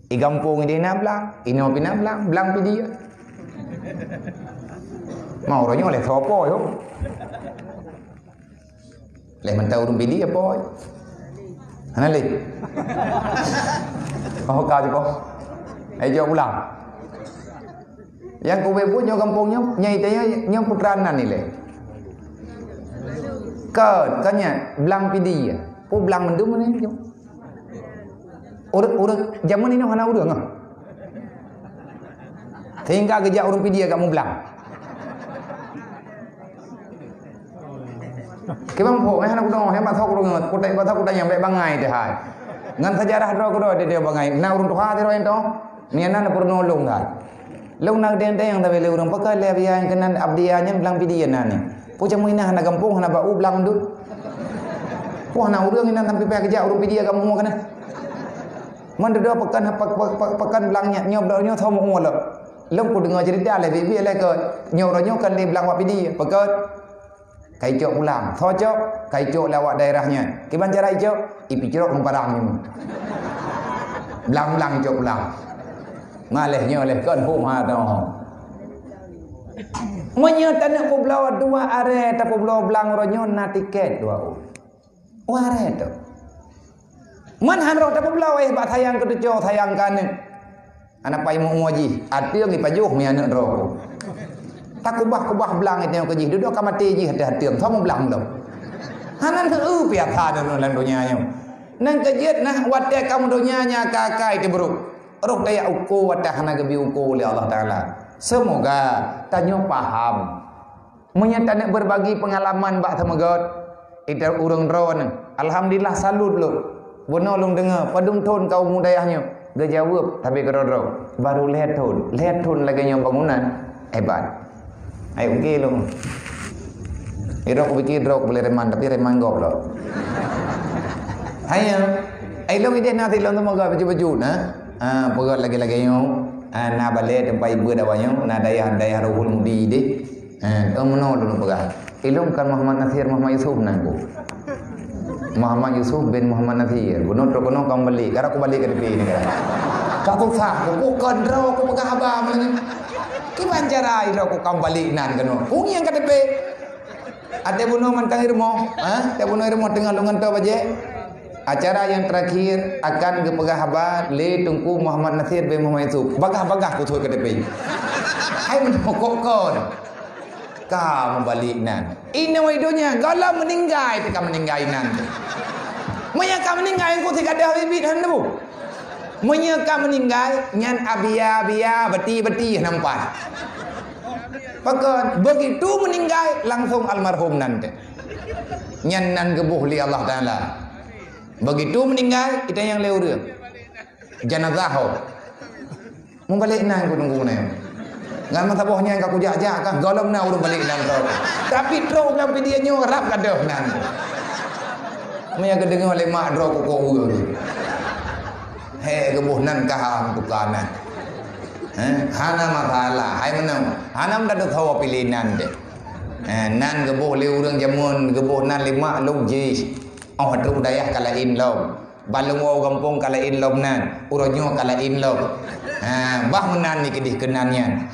I gampung ini na belang, ini mau pina belang pi dia. Mau ronya oleh sopo yo. Leh mentah urung pi dia boy. Hana le. Kau kau je kau. Ayo pulang. Yang kowe punya kampungnya nyai tanya nyong putranan ni le. Kau kanya belang pidi ya. Po belang mendum ni nyong. Urut zaman ini hana urang ah. Sehingga gejak urung pidi ya kamu belang. Kemang po hana kudong hemat thok urung kutai ba thok kutai yang baik bangai teh hai. Ngan sejarah ro kudo dia bangai. Na urung tuha tero ento. Niana na purno long dah. Long nak den yang tapi le urang pakai le biang kenan abdianya belang pidian nani. Po jamu ina hana kampung hana bau belang du. Po hana urang ina sampai pe kerja urang pidia kamu mau kana. Man do pekan belangnya nyob do nyo thom mo lo. Long ku dengar cerita le bibi le ke nyob do nyo kan le belang wa pidi pekat. Kai cok pulang. Tho cok kai cok lawak daerahnya. Kiban cara cok ipi cerok memparang ni. Belang-belang cok pulang. Malehnya oleh kan huma dah. Menyata nak pulau 2 are ta pulau belang ronyo na tiket 2. Are tu. Man han ro ta pulau ba thayang ke jo thayang kan. Anak pai mu ngaji, atiang ni pajuh mi anak ro. Tak kubah belang itu ke ji duduk kamati ji hati-hati thom belang lo. Hanan ke pia tha dalam dunia nya. Nang kejet nah wate kamu dunia nya kakai ti buruk. Rok daya uku wadah hana gebi uku oleh Allah Ta'ala. Semoga tanyo paham. Menyata nak berbagi pengalaman bak tamagot. Ita urang drone. Alhamdulillah salut lo. Bono long dengar padung ton kau mudayahnya. Dia jawab tapi kedodro. Baru lihat ton lagi yang bangunan. Hebat. Ayo okey lo. Irok pikir drok boleh reman tapi reman goblok. Hayo. Ai lo ide nanti lo moga baju-baju nah. Pegat lagi-lagi yang na balik tempat ibu dawanya na daya rohul mudi deh. Mano dulu pegat. Ilmu kan Muhammad Nasir Muhammad Yusuf nangku. Muhammad Yusuf bin Muhammad Nasir. Bunuh terkono kembali. Karena aku balik ke depan ni. Kau sah, aku kontrol, aku pegang abang lagi. Kiban cara ilo aku kembali nan keno. Ung yang ke depan. Ada bunuh mantang irmo, ada bunuh irmo tengah lungan tu baje. Acara yang terakhir akan kepegah habat le tungku Muhammad Nasir bin Muhammad Yusuf. Bagah-bagah ku tuai ke depan. Hai menokok kon. Ka membalik nan. Ini waidonya kalau meninggal tika meninggal nan. Menyaka meninggal ku tika dah bibit han tu. Menyaka meninggal nyan abia beti nampak. Pakat begitu meninggal langsung almarhum nanti. Nyan nan gebuh li Allah Taala. Begitu meninggal kita yang leu dia. Jenazah ho. Membalik nang ku tunggu nang. Ngan mata bohnya yang aku jak-jak kan golong na urung balik nang tro. Tapi tro kan dia nyo rap kadoh nang. Maya kedengar oleh mak dro ku ko he gebuh nan kaham tukanan. Hana masalah. Hai menang. Hanam dah tahu pilihan de. Nan gebuh le urang jamun gebuh nan lima lung ji. Oh tu dayah kalain lom. Balung wau kampung kalain lom nan. Uronyo kalain lom. Bah menan ni kedih kenannya.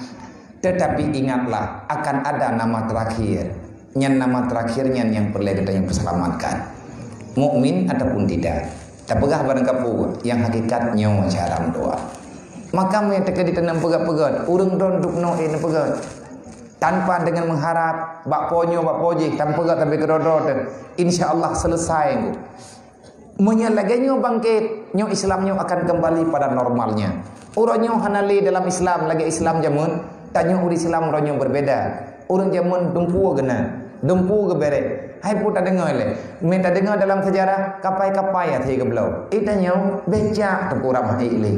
Tetapi ingatlah akan ada nama terakhir. Nyan nama terakhirnya yang perlu kita yang perselamatkan. Mukmin ataupun tidak. Tapegah barang kapu yang hakikatnya macam doa. Maka mereka di tanam pegat-pegat. Urang donduk no ini pegat. Tanpa dengan mengharap bak ponyo bak poji tanpa pegat tapi kerodot. Insya-Allah selesai. Menyalagannya bangkit, nyo Islamnya akan kembali pada normalnya. Uronyo hanali dalam Islam lagi Islam jamun, tanya uri Islam uronyo berbeda. Urang jamun dumpu gena. Dumpu ke bere. Hai pun tak dengar le. Minta dengar dalam sejarah kapai-kapai ya thi ke belau. Itanya becak tu kurang hai le.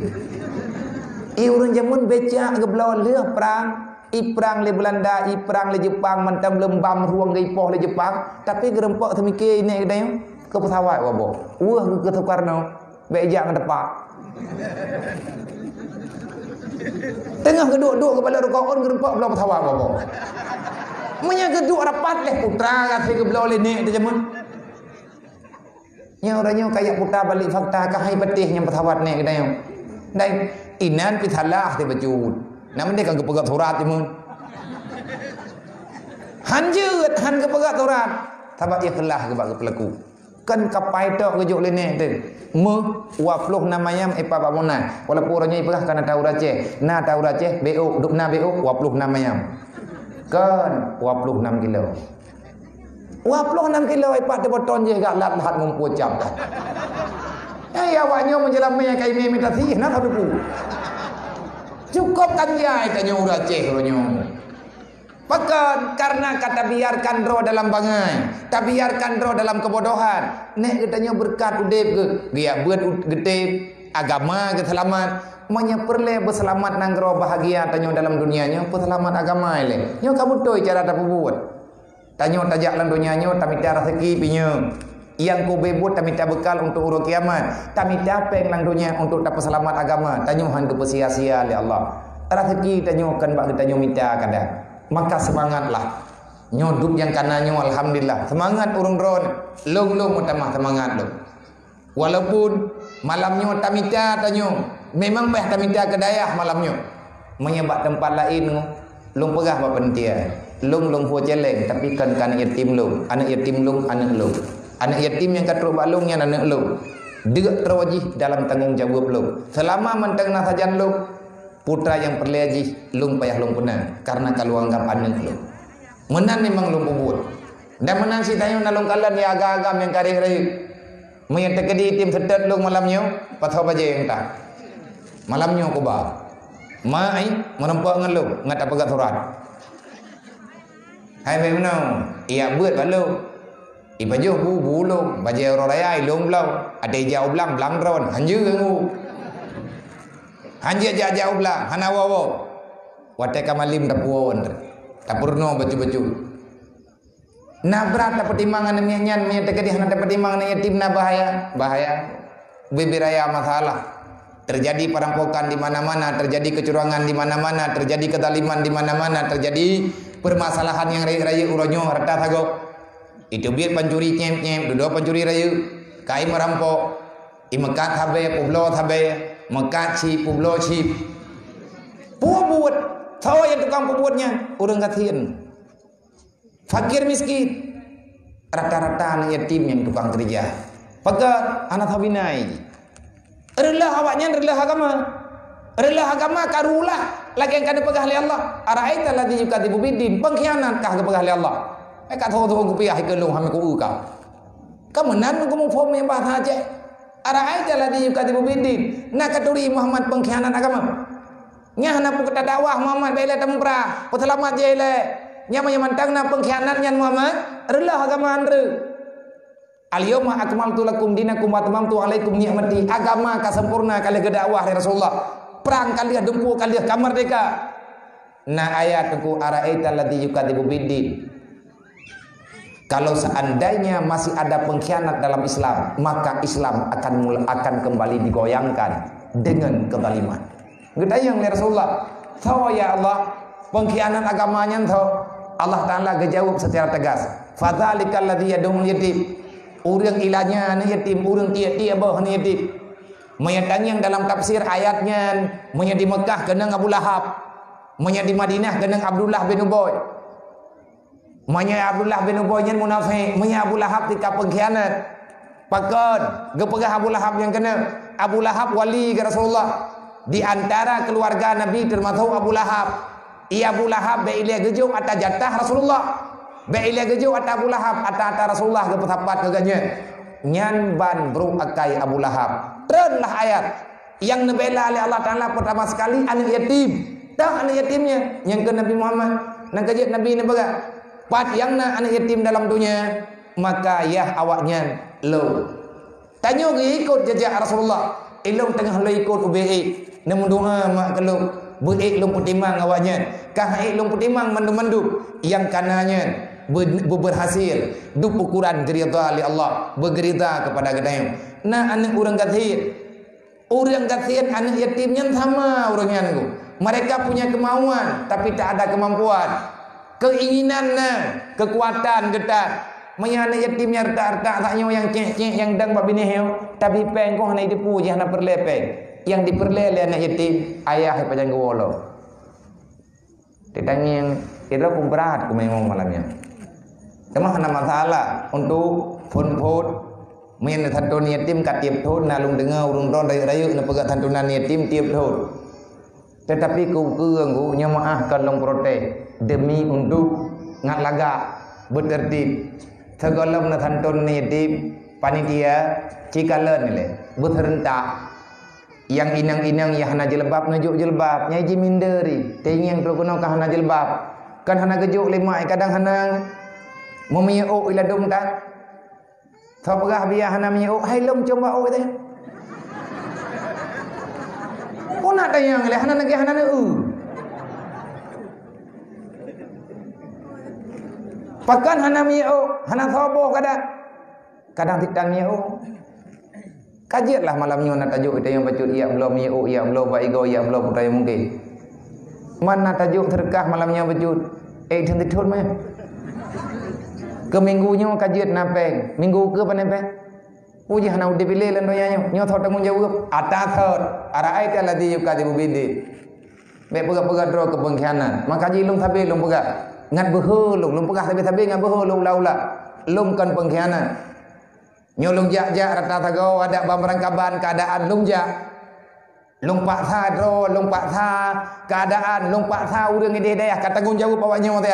Urang jamun becak ke belau leh perang. Perang le Belanda, perang le Jepang, mantam lembam ruang ke ipoh le Jepang, tapi gerempak temike ini kedai ke pesawat wabo. Ke Soekarno, becak ke depak. Tengah geduk-duk kepala rukaun gerempak belau pesawat wabo. Menya geduk rapat leh putra kata ke belau le nek jamun. Nya orangnya kayak putra balik fakta kahai petih yang pesawat nek kedai. Dai inan pitalah te bajut. Nama dia kan kepegat surat imun. Hanjut han kepegat surat. Tabak ikhlas kebak kepelaku. Kan kapai tok kejuk lene tu. Me 26 ayam epa babona. Walaupun orangnya ipah kana tahu Aceh. Na tahu Aceh BO duk na BO 26 ayam. Kan 26 kilo. 26 kilo epa de boton je gak lat-lat ngumpul jam. Ya awaknya menjelamnya kai me minta sih nak tu. Cukup kan ya tanya urang Aceh ronyo. Pakan karena kata biarkan roh dalam bangai, tak biarkan roh dalam kebodohan. Nek katanya berkat udip ke, dia buat gede agama ke selamat. Manya perle berselamat nang roh bahagia tanya dalam dunianya, berselamat agama le. Nyo kamu toy cara tak buat. Tanya tajak dalam dunianya, tak minta rezeki pinyo. Yang ku bebut tak minta bekal untuk urut kiamat, tak minta peng lang dunia untuk dapat selamat agama. Tanya han ke sia-sia oleh Allah. Rezeki tanya kan bak kita nyo minta kada. Maka semangatlah. Nyodup yang kanannya alhamdulillah. Semangat urung ron. Long utamah semangat lo. Walaupun malamnya tak minta tanya, memang bah tak minta ke dayah malamnya. Menyebab tempat lain long pegah bak pentia. Long hu celeng tapi kan yatim long. Anak yatim long anak long. Anak yatim yang katruk balungnya anak lu. Dia terwajib dalam tanggung jawab lu. Selama menteng nasajan lu, putra yang perleji lung payah lung puna karena kalau anggap anak lu. Menan memang lu bubut. Dan menan si tayo na lung kalan ya agak-agam yang kari-kari. Menyata kedi tim sedet lung malamnya, patho baje yang tak. Malamnya ko ba. Mai menempak ngan lu, ngat apa gat surat. Hai memang, iya buat balu. Ibajuh bu long, baju orang raya long belau, ada jauh belang ron, hanju kengu, hanju jauh belang, hana wawo, wate kamalim tapuon, tapurno baju. Nabrak dapat timbangan nyanyian, menyatakan dia dapat timbangan yatim na bahaya, bibiraya masalah, terjadi perampokan di mana-mana, terjadi kecurangan di mana-mana, terjadi kezaliman di mana-mana, terjadi permasalahan yang raya uronyo harta sago. Itu biar pencuri nyem, dua pencuri rayu, kai merampok, imekat habe, publo habe, mekat si, publo si, buat, tahu yang tukang pembuatnya, orang kasihan, fakir miskin, rata-rata anak yatim yang tukang kerja, pagar anak habinai, relah awaknya relah agama karulah, lagi yang kada pegah oleh Allah, araita ladzi yukadibu bidin, pengkhianat kah kepegah oleh Allah. Kat thong ku piah ke long ham ku ka. Kemenan ku mung fom yang bahasa Aceh. Ara aja lah di katibu bidin. Nak katuri Muhammad pengkhianat agama. Nya hana pu kata dakwah Muhammad bela tempra. Selamat je le. Nya mantang na pengkhianat nyan Muhammad. Relah agama andre. Al-yawma akmaltu lakum dinakum wa tamamtu alaikum ni'mati. Agama ka sempurna kali ke dakwah Rasulullah. Perang kali dempu kali kamardeka. Na ayat ku araita alladzi yukadibu bidin. Kalau seandainya masih ada pengkhianat dalam Islam, maka Islam akan kembali digoyangkan dengan kezaliman. Gedayang Rasulullah, tahu ya Allah, pengkhianat agamanya tahu, Allah Ta'ala gejawab secara tegas. Fadzalikal ladzi yad'ul yatim. Urang ilahnya anak yatim, urang tiap-tiap bah anak yatim. Menyatang yang dalam tafsir ayatnya, menya di Mekah kenang Abu Lahab, menya di Madinah kenang Abdullah bin Ubay. Menya Abdullah bin Ubay nya munafik, menya Abu Lahab tika pengkhianat. Pakon, gepegah Abu Lahab yang kena. Abu Lahab wali ke Rasulullah. Di antara keluarga Nabi termasuk Abu Lahab. Ia Abu Lahab be'ilia gejuk atas jatah Rasulullah. Be'ilia gejuk atas Abu Lahab atas Rasulullah ke petapat keganya. Nyan ban bro akai Abu Lahab. Trenlah ayat yang nebela oleh Allah Ta'ala pertama sekali anak yatim. Dah anak yatimnya yang ke Nabi Muhammad. Nang kejut Nabi ni baga. Pat yang na anak yatim dalam dunia, maka yah awaknya lo. Tanya ikut jejak Rasulullah. Ilung tengah lo ikut UBI. Namun doa mak keluk. Berik lung putimang awaknya. Kah lung putimang mandu-mandu. Yang kanannya berhasil. Dup ukuran gerita oleh Allah. Bergerita kepada gedayang. Nah anak orang kathir. Orang kathir anak yatimnya sama orangnya tu. Mereka punya kemauan. Tapi tak ada kemampuan. Keinginan kekuatan getar. Maya anak yatimnya retak-retak taknya yang cek-cek yang dang babi neheu. Tapi peng kau hanya dipu je hana perlepeng. Yang diperlele anak yatim ayah panjang gewolo. Ditanya yang itu pun berat aku memang malamnya. Cuma hana masalah untuk phone main santun yatim kat tiap tahun nalung dengar urung ron rayu na pegat santunan yatim tiap tahun. Tetapi ku keung nya maafkan long protes demi untuk ngat laga bertertib. Segolam na santun yatim panitia cikalen le berserentak. Yang inang-inang ya hana jilbab najuk jilbab nyai jiminderi tengeng terkono ka hana jilbab kan hana gejuk lima kadang hana memiau ila dum tak sabgah biya hana miau hai lom coba o teh puna tayang le hana nagi hana pakan hana miau hana sobo kadang tidang miau. Kajiatlah malamnya nak tajuk kita yang bacut ya Allah miu ya Allah baigo ya Allah putai mungkin. Mana tajuk terkah malamnya bacut. Tentu thon mah. Ke minggunya kajiat napeng. Minggu ke panepeng. Puji hana udah pilih lan doyanya. Nyo thot tanggung jawab. Ata thot. Arai ta ladhi yukadibu bidi. Be pegak-pegak dro ke pengkhianat. Maka ji lung tabe lung pegak. Ngat behe lung pegak tabe-tabe ngat behe lung laula. Lung kan pengkhianat. Nyolong jak-jak rata tagaw ada pemberangkaban keadaan lungjak. Lung paksa dro, lung paksa keadaan, lung paksa urang ide daya kata tanggung jawab awaknya teh.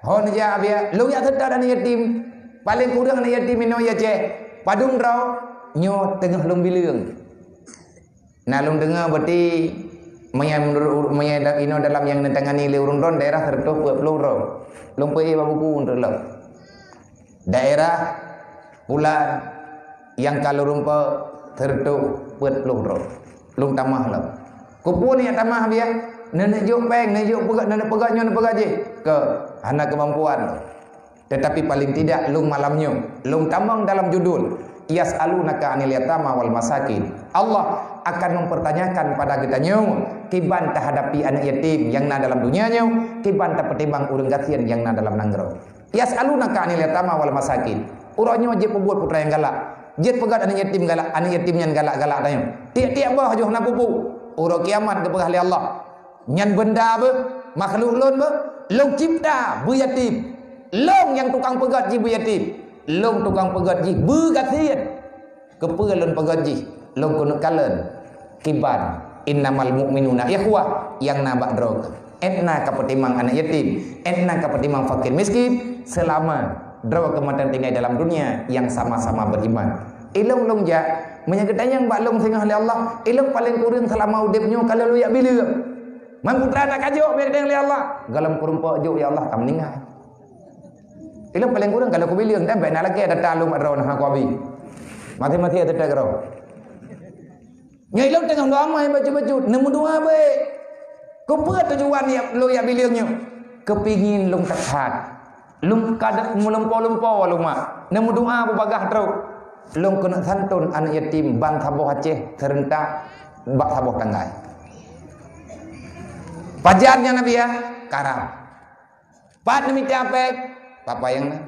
Hon ja abia, lung ya sedar anak yatim. Paling kurang anak yatim ino ya ce. Padung dro nyo tengah lung bileung. Nah lung dengar berarti maya ino dalam yang nentangani le urang ron daerah tertutup pelung ro. Lung pe babuku untuk lo. Daerah bulan yang kalau rumput tertuk buat lung tamah lah. Kupun yang tamah dia nenek juk peng, nenek juk pegat, nenek pegatnya nenek pegat je ke hana kemampuan. Tetapi paling tidak lung malamnya, lung tamang dalam judul yas'alunaka 'anil yatama wal masakin. Allah akan mempertanyakan pada kita nyu kiban hadapi anak yatim yang na dalam dunianya, kiban pertimbang urang gatian yang na dalam nanggro. Yas'alunaka 'anil yatama wal masakin. Urangnya je pembuat putra yang galak. Je pegat anak yatim galak, anak yatim yang galak-galak tanya. Tiap-tiap bah jo hana pupu. Urang kiamat ke pegah Allah. Nyan benda be, makhluk lon be, long cipta bu yatim. Long yang tukang pegat ji bu yatim. Long tukang pegat ji bu gatian. Kepelon pegat ji, long kono kalen. Kiban innamal mu'minuna ikhwah yang nabak drog. Entna kapetimang anak yatim, entna kapetimang fakir miskin selama draw kematian tinggal dalam dunia yang sama-sama beriman. Ilung long ja menyegedanya yang baklong singah oleh Allah. Ilung paling kurang selama udipnya kalau lu ya bila. Man putra nak kajuk biar oleh Allah. Galam kurung pok juk ya Allah kam meninggal. Ilung paling kurang kalau ku bilang dan nak lagi ada talung adro nah ku abi. Mati-mati ada tegro. Nya ilung tengah doa mai baca-baca nemu doa baik. Ku apa tujuan ya lu ya bilangnya? Kepingin lung tekat. Lung kada melempo-lempo lung mak. Nemu doa bagah terus. Lung kena santun anak yatim bang saboh Aceh serentak bak saboh tanggai. Pajarnya Nabi ya karam. Pat na minta apa? Papayang na.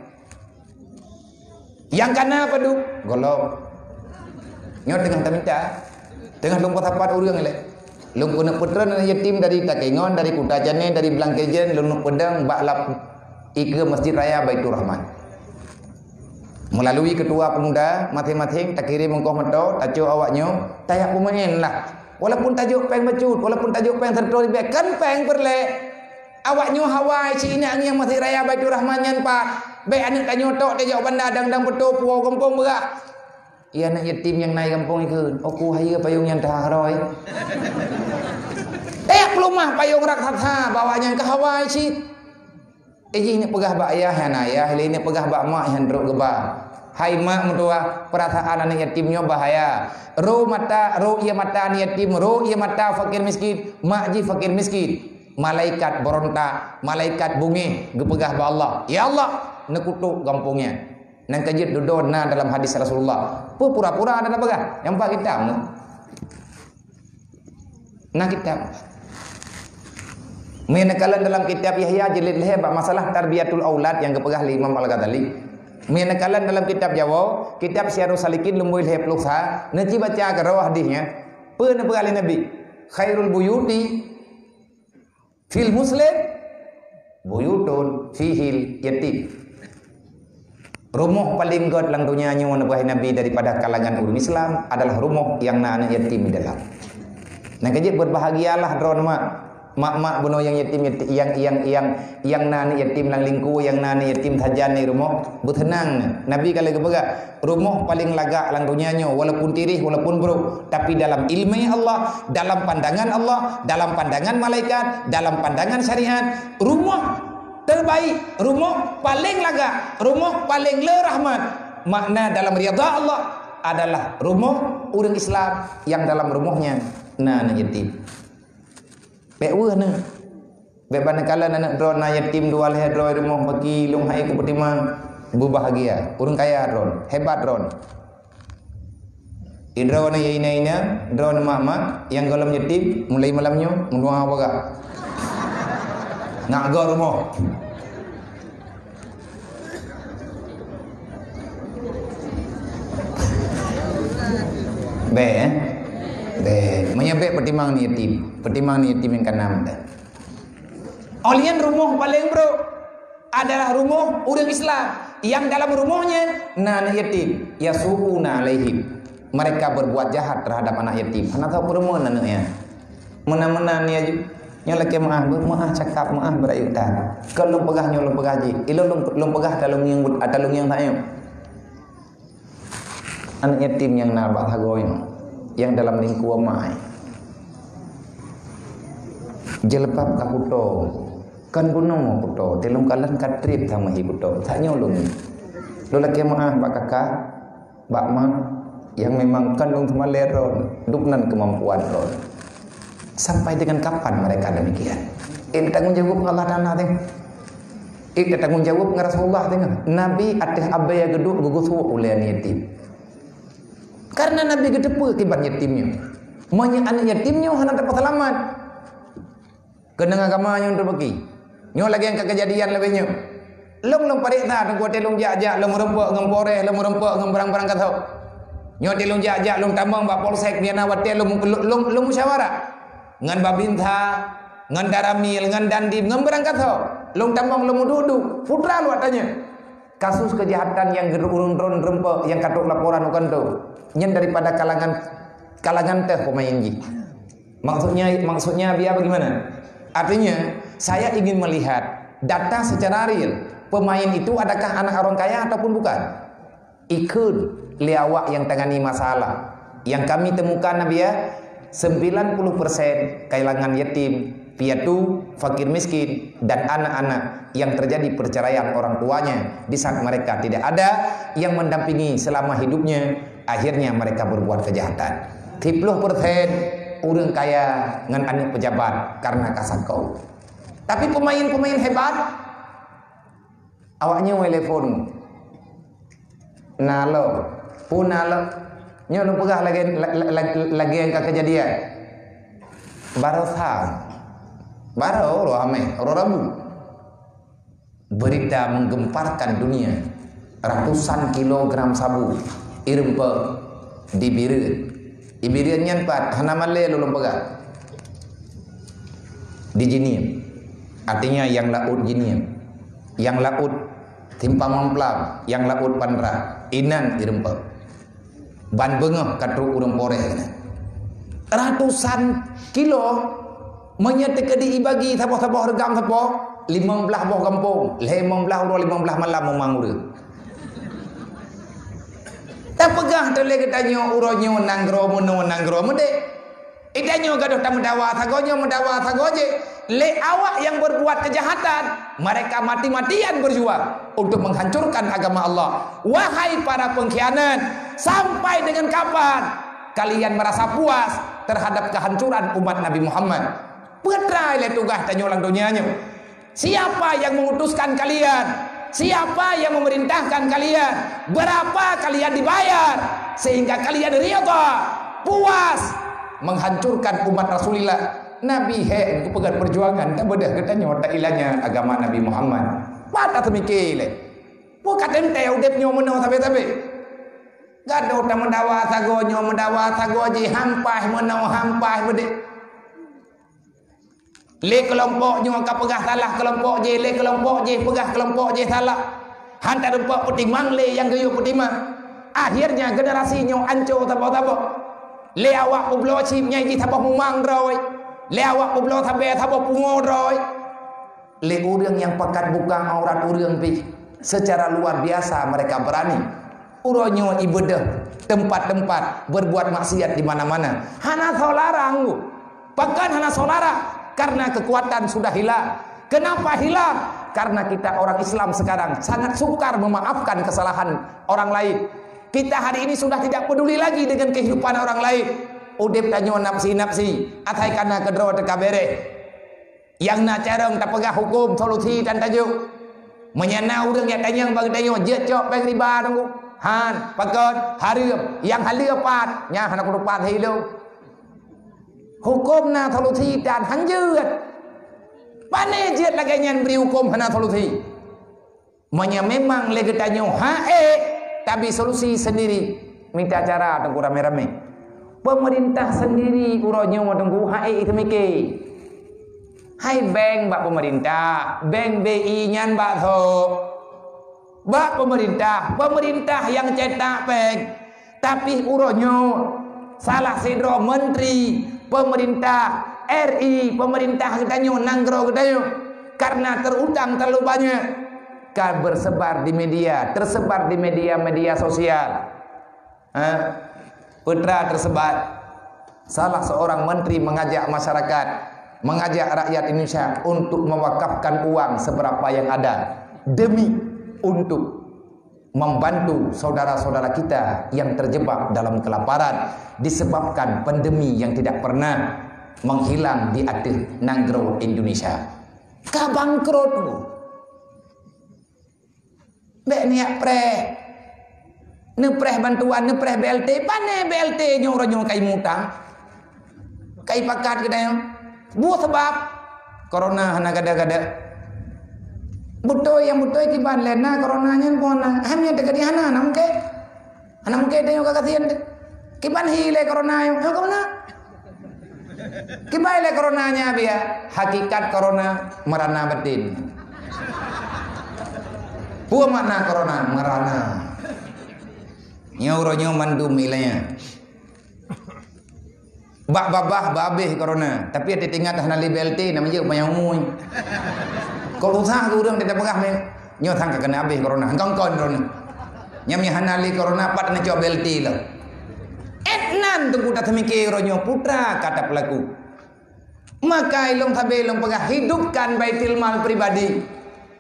Yang kana apa du? Golong. Nyo tengah ta minta. Tengah lompat tapat urang le. Lung kuna putra na yatim dari Takengon, dari Kutajane, dari Blangkejen, lung pedang baklap ke Masjid Raya Baitur Rahman. Melalui ketua pemuda masing-masing tak kirim engkau meto, tajuk awaknya, tayak pemain lah. Walaupun tajuk peng becut, walaupun tajuk peng tertol kan peng berle. Awaknya Hawaii si ina yang Masjid Raya Baitur Rahman nyan pak. Baik anak tanya tok dia jawab benda dang betul puau kampung berak. Ia anak yatim yang naik kampung ikut. Aku hai payung yang dah roy. Pelumah payung raksasa bawanya ke Hawaii si. Ini pegah bak ayah yang ayah, ini pegah bak mak yang druk gebah. Hai mak mentua perasaan anak yatimnya bahaya. Ro ia mata anak yatim, ro ia mata fakir miskin, mak ji fakir miskin. Malaikat berontak, malaikat bunyi, gepegah ba Allah. Ya Allah, nekutuk kampungnya. Nang kajit dudona dalam hadis Rasulullah. Pura-pura ada pegah. Yang pak kita nah kita menakalan dalam kitab Yahya jilid lebar masalah tarbiyatul aulad yang kepegah Imam Al-Ghazali. Menakalan dalam kitab Jawa, kitab Syiarus Salikin lumui lehep luksa, nanti baca ke rawah hadisnya. Pernah pegah Nabi, khairul buyuti fil muslim buyutun fihil yatim. Rumah paling god lang dunia nyu Nabi daripada kalangan ulama Islam adalah rumah yang anak yatim di dalam. Nah kejip berbahagialah dron mak buno yang yatim yang nani yatim lang lingku yang nani yatim saja ni rumah bertenang. Nabi kalau kebaga rumah paling lagak lang dunia nyu walaupun tirih walaupun buruk tapi dalam ilmu Allah, dalam pandangan Allah, dalam pandangan malaikat, dalam pandangan syariat, rumah terbaik, rumah paling laga, rumah paling le rahmat. Makna dalam riyadha Allah adalah rumah orang Islam yang dalam rumahnya anak yatim. Bewa na. Bebana kala anak drone na yatim dua leh drone rumah bagi lung hai ke pertimang berbahagia. Orang kaya drone, hebat drone. Drone na ina drone mak yang galam yatim mulai malamnya menduang apa gak? Nak agak rumah. Menyebek pertimbangan yatim yang keenam dah. Olian rumah paling bro adalah rumah orang Islam yang dalam rumahnya anak yatim yasuuna alaihim. Mereka berbuat jahat terhadap anak yatim. Anak tahu perempuan anaknya. Mana-mana ni aja. Nyola ke maaf cakap maaf berayutan. Kalau pegah nyolong pegah ji. Ilong pegah dalung yang tanya. Anak yatim yang nabak hagoy yang dalam lingkup mai. Jelepap ka puto. Kan gunung puto, telung kalan katrip sama hi puto. Tak nyolong. Lo laki maaf bak kakak, bak mak yang memang kandung sama leron, duknan kemampuan ron. Sampai dengan kapan mereka demikian? Ini tanggung jawab Allah Taala teng. Ini tanggung jawab Rasulullah teng. Nabi ateh abaya geduk gugusu oleh yatim. Karena Nabi gedepu akibat yatimnya. Manya anak yatimnya hana dapat selamat. Kenang agamanya untuk bagi. Nyo lagi yang kejadian lebihnya. Long parik dah tengku telung jak-jak long rempok ngempore long rempok ngembarang-barang katau. Nyo telung jak-jak long tambang ba polsek biana wate long musyawarah. Ngan babinta, ngan daramil, ngan dandim, ngembarang katau. Long tambang long duduk. Putra lu katanya. Kasus kejahatan yang gerun-gerun rempok yang katuk laporan bukan tu. Nyen daripada kalangan teh pemain ji. Maksudnya biar bagaimana? Artinya saya ingin melihat data secara real. Pemain itu adakah anak orang kaya ataupun bukan? Ikut liawak yang tangani masalah. Yang kami temukan Nabi ya 90% kalangan yatim, piatu, fakir miskin dan anak-anak yang terjadi perceraian orang tuanya di saat mereka tidak ada yang mendampingi selama hidupnya, akhirnya mereka berbuat kejahatan. 30% orang kaya dengan anak pejabat karena kasat kau. Tapi pemain-pemain hebat awaknya telepon nalo punalo nyo lu pegah lagi yang kejadian baru lo ame rabu berita menggemparkan dunia. Ratusan kilogram sabu irempe di Biren. Ibirian nyan pat hanamale lulung pegang di Jiniam. Artinya yang laut Jiniam, yang laut Timpang Mamplam, yang laut Pandra, Inan irempe. Ban bengah katu urang poreh. Ratusan kilo menyeteke diibagi tapoh-tapoh regam tapoh 15 boh kampung, 15 malam memangura. Tak pegah tole ketanyo uronyo nanggro mede. Idanyo gaduh tamu dawa tagonyo mendawa tagoje. Le awak yang berbuat kejahatan, mereka mati-matian berjuang untuk menghancurkan agama Allah. Wahai para pengkhianat, sampai dengan kapan kalian merasa puas terhadap kehancuran umat Nabi Muhammad? Petrai le tugas tanyo lang dunianya. Siapa yang mengutuskan kalian? Siapa yang memerintahkan kalian? Berapa kalian dibayar sehingga kalian ridha, puas menghancurkan umat Rasulullah? Nabi itu pegat perjuangan tak bedah katanya tak ilahnya agama Nabi Muhammad. Pada temikir le. Bukan ente udep nyo meno tabe-tabe. Gaduh ta mendawa sago je hampah meno hampah bede. Le kelompok nyo ka pegah salah kelompok je, le kelompok je pegah kelompok je salah. Hantar empat puting mangle yang gayuh putima. Akhirnya generasi nyo anco tabo-tabo. Le awak ublo cipnya ji tabo mumang roy. Le awak ublo tabe tabo pungo roy. Le urang yang pekat buka aurat urang pi. Secara luar biasa mereka berani. Uronyo ibadah tempat-tempat berbuat maksiat di mana-mana. Hana solarang. Bahkan hana solara. Karena kekuatan sudah hilang. Kenapa hilang? Karena kita orang Islam sekarang sangat sukar memaafkan kesalahan orang lain. Kita hari ini sudah tidak peduli lagi dengan kehidupan orang lain. Udip tanyo nafsi-nafsi. Atai kana kedro tekabere. Yang nak carang tak pegah hukum solusi dan tajuk. Menyenau orang yang tanya bagi tanyo jet cok peng riba tunggu. Han, pakot, harim, yang halia pat, nya hana kudu pat hidup. Hukum na solusi dan hanjut. Pane jet lagi nyan beri hukum hana solusi. Menya memang lagi tanya tapi solusi sendiri. Minta cara tunggu rame-rame. Pemerintah sendiri uronyo tunggu itu mikir. Hai bank bak pemerintah, bank BI nyan bak tho. Bak pemerintah yang cetak bank. Tapi uronyo salah sidro menteri pemerintah RI, pemerintah ketanyo nanggro ketanyo karena terutang terlalu banyak kan tersebar di media sosial. Putra tersebar salah seorang menteri mengajak masyarakat, mengajak rakyat Indonesia untuk mewakafkan uang seberapa yang ada demi untuk membantu saudara-saudara kita yang terjebak dalam kelaparan disebabkan pandemi yang tidak pernah menghilang di atas nanggro Indonesia. Kabangkrut bek niat nepreh bantuan nepreh BLT pane BLT nyorong kai mutang kai pakat kedai buat sebab corona hana gada-gada butoy yang butoy kiban lena coronanya pona hamnya dekat di hana namke dia juga kasihan kiban hile corona yang kemana kiban hile coronanya biar hakikat corona merana batin buah makna corona merana nyauronyo mandum ilanya bak babah babeh corona tapi ada tingkat hana BLT namanya payahumuy. Kalau usaha urang tidak pegah me nyo thang ka kena habis corona hangkong kon corona nyam nya hanali corona pat na coba belti lah etnan tu kuda temike ronyo putra kata pelaku maka ilung tabe ilung pegah hidupkan baitul mal pribadi